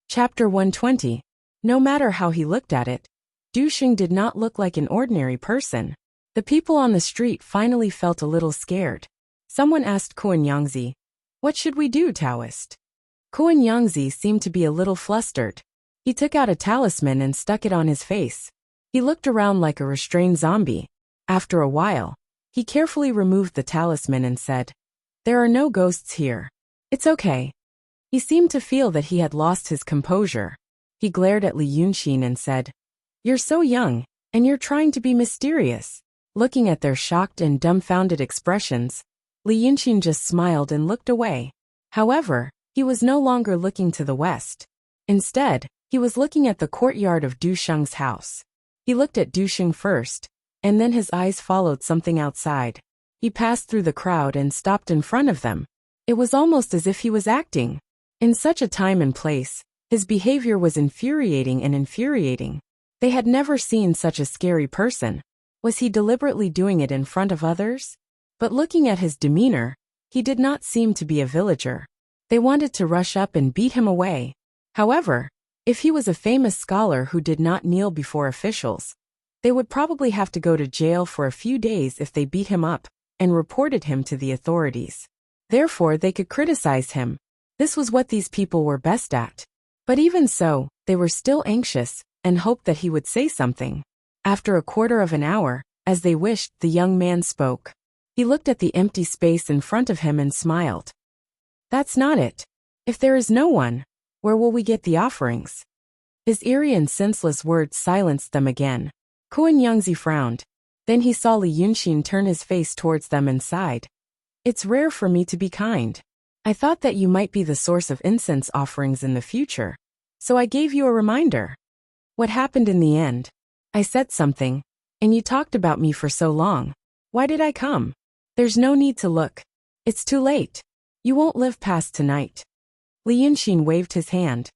Chapter 120. No matter how he looked at it, Du Xing did not look like an ordinary person. The people on the street finally felt a little scared. Someone asked Kuan Yangzi, "What should we do, Taoist?" Kuan Yangzi seemed to be a little flustered. He took out a talisman and stuck it on his face. He looked around like a restrained zombie. After a while, he carefully removed the talisman and said, "There are no ghosts here. It's okay." He seemed to feel that he had lost his composure. He glared at Li Yunxin and said, "You're so young, and you're trying to be mysterious." Looking at their shocked and dumbfounded expressions, Li Yunxin just smiled and looked away. However, he was no longer looking to the west. Instead, he was looking at the courtyard of Du Sheng's house. He looked at Du Sheng first, and then his eyes followed something outside. He passed through the crowd and stopped in front of them. It was almost as if he was acting. In such a time and place, his behavior was infuriating and infuriating. They had never seen such a scary person. Was he deliberately doing it in front of others? But looking at his demeanor, he did not seem to be a villager. They wanted to rush up and beat him away. However, if he was a famous scholar who did not kneel before officials, they would probably have to go to jail for a few days if they beat him up and reported him to the authorities. Therefore, they could criticize him. This was what these people were best at. But even so, they were still anxious and hoped that he would say something. After a quarter of an hour, as they wished, the young man spoke. He looked at the empty space in front of him and smiled. "That's not it. If there is no one, where will we get the offerings?" His eerie and senseless words silenced them again. Kuan Yangzi frowned. Then he saw Li Yunxin turn his face towards them and sighed. "It's rare for me to be kind. I thought that you might be the source of incense offerings in the future, so I gave you a reminder. What happened in the end? I said something, and you talked about me for so long. Why did I come? There's no need to look. It's too late. You won't live past tonight." Li Yunxin waved his hand.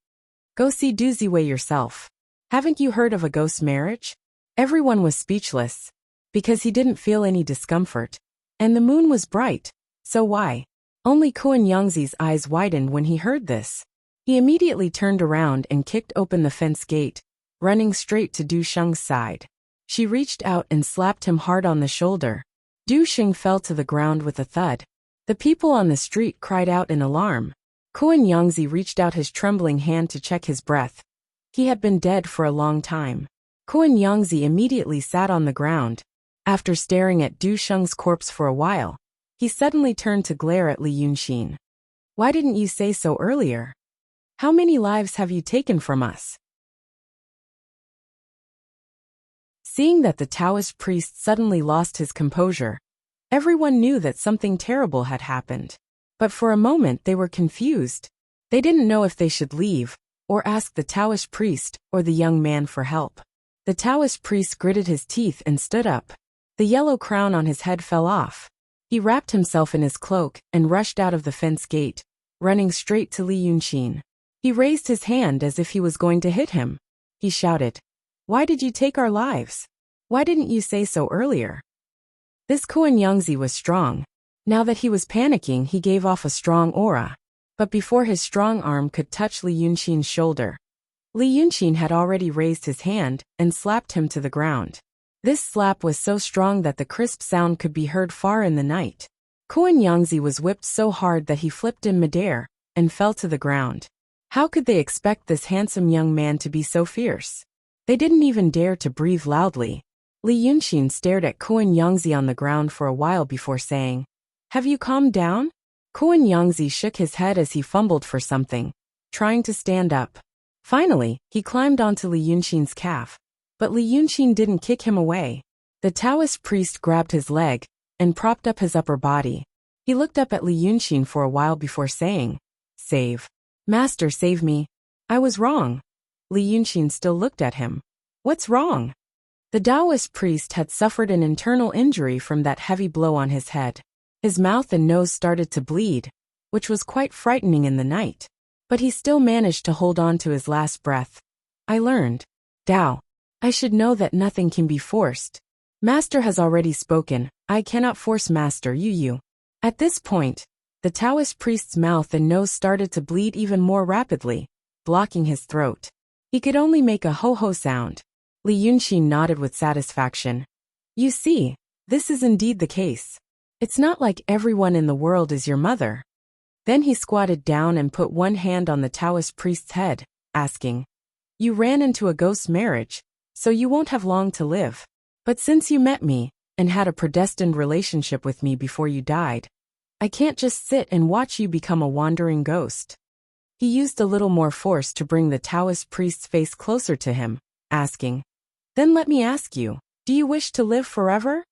"Go see Du Ziwei yourself. Haven't you heard of a ghost marriage?" Everyone was speechless, because he didn't feel any discomfort. And the moon was bright, so why? Only Kuan Yangzi's eyes widened when he heard this. He immediately turned around and kicked open the fence gate, running straight to Du Sheng's side. She reached out and slapped him hard on the shoulder. Du Sheng fell to the ground with a thud. The people on the street cried out in alarm. Kuan Yangzi reached out his trembling hand to check his breath. He had been dead for a long time. Kuan Yangzi immediately sat on the ground. After staring at Du Sheng's corpse for a while, he suddenly turned to glare at Li Yunxin. "Why didn't you say so earlier? How many lives have you taken from us?" Seeing that the Taoist priest suddenly lost his composure, everyone knew that something terrible had happened. But for a moment they were confused. They didn't know if they should leave, or ask the Taoist priest or the young man for help. The Taoist priest gritted his teeth and stood up. The yellow crown on his head fell off. He wrapped himself in his cloak and rushed out of the fence gate, running straight to Li Yunxin. He raised his hand as if he was going to hit him. He shouted, "Why did you take our lives? Why didn't you say so earlier?" This Kuan Yangzi was strong. Now that he was panicking, he gave off a strong aura. But before his strong arm could touch Li Yunxin's shoulder, Li Yunxin had already raised his hand and slapped him to the ground. This slap was so strong that the crisp sound could be heard far in the night. Kuan Yangzi was whipped so hard that he flipped in midair and fell to the ground. How could they expect this handsome young man to be so fierce? They didn't even dare to breathe loudly. Li Yunxin stared at Kuan Yangzi on the ground for a while before saying, "Have you calmed down?" Kuan Yangzi shook his head as he fumbled for something, trying to stand up. Finally, he climbed onto Li Yunxin's calf, but Li Yunxin didn't kick him away. The Taoist priest grabbed his leg and propped up his upper body. He looked up at Li Yunxin for a while before saying, "Save. Master, save me. I was wrong." Li Yunxin still looked at him. "What's wrong?" The Taoist priest had suffered an internal injury from that heavy blow on his head. His mouth and nose started to bleed, which was quite frightening in the night. But he still managed to hold on to his last breath. "I learned. Tao. I should know that nothing can be forced. Master has already spoken. I cannot force Master you." At this point, the Taoist priest's mouth and nose started to bleed even more rapidly, blocking his throat. He could only make a ho-ho sound. Li Yunxin nodded with satisfaction. You see, this is indeed the case. It's not like everyone in the world is your mother. Then he squatted down and put one hand on the Taoist priest's head, asking, You ran into a ghost marriage, so you won't have long to live. But since you met me, and had a predestined relationship with me before you died, I can't just sit and watch you become a wandering ghost. He used a little more force to bring the Taoist priest's face closer to him, asking, Then let me ask you, do you wish to live forever?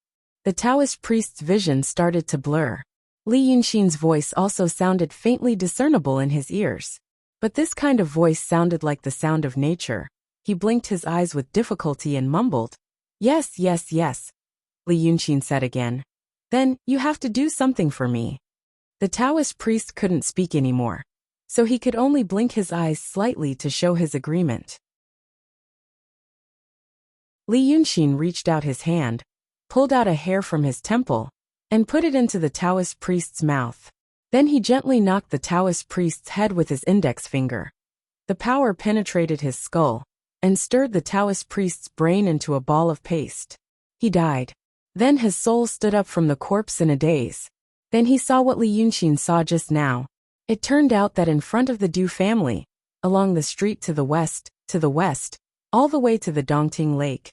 The Taoist priest's vision started to blur. Li Yunxin's voice also sounded faintly discernible in his ears. But this kind of voice sounded like the sound of nature. He blinked his eyes with difficulty and mumbled, Yes, yes, yes. Li Yunxin said again. Then, you have to do something for me. The Taoist priest couldn't speak anymore, so he could only blink his eyes slightly to show his agreement. Li Yunxin reached out his hand, pulled out a hair from his temple, and put it into the Taoist priest's mouth. Then he gently knocked the Taoist priest's head with his index finger. The power penetrated his skull, and stirred the Taoist priest's brain into a ball of paste. He died. Then his soul stood up from the corpse in a daze. Then he saw what Li Yunxin saw just now. It turned out that in front of the Du family, along the street to the west, all the way to the Dongting Lake,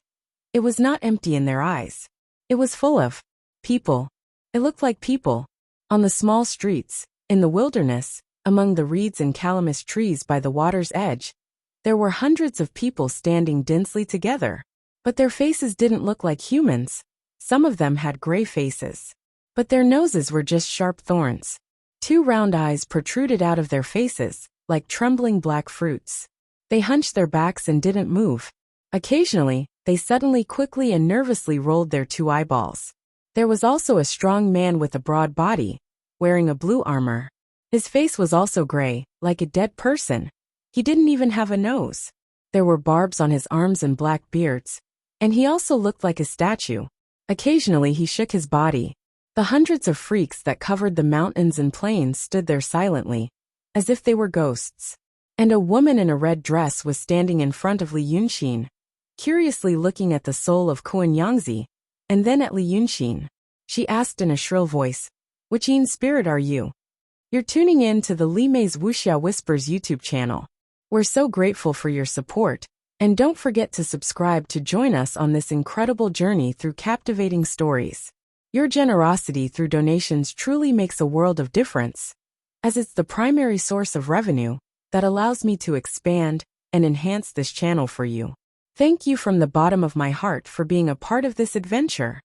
it was not empty in their eyes. It was full of people. It looked like people. On the small streets, in the wilderness, among the reeds and calamus trees by the water's edge, there were hundreds of people standing densely together. But their faces didn't look like humans. Some of them had gray faces. But their noses were just sharp thorns. 2 round eyes protruded out of their faces, like trembling black fruits. They hunched their backs and didn't move. Occasionally, they suddenly quickly and nervously rolled their 2 eyeballs. There was also a strong man with a broad body, wearing a blue armor. His face was also gray, like a dead person. He didn't even have a nose. There were barbs on his arms and black beards, and he also looked like a statue. Occasionally he shook his body. The hundreds of freaks that covered the mountains and plains stood there silently, as if they were ghosts. And a woman in a red dress was standing in front of Li Yunxin, curiously looking at the soul of Kuan Yangzi, and then at Li Yunxin. She asked in a shrill voice, Which Yin spirit are you? You're tuning in to the Li Mei's Wuxia Whispers YouTube channel. We're so grateful for your support, and don't forget to subscribe to join us on this incredible journey through captivating stories. Your generosity through donations truly makes a world of difference, as it's the primary source of revenue that allows me to expand and enhance this channel for you. Thank you from the bottom of my heart for being a part of this adventure.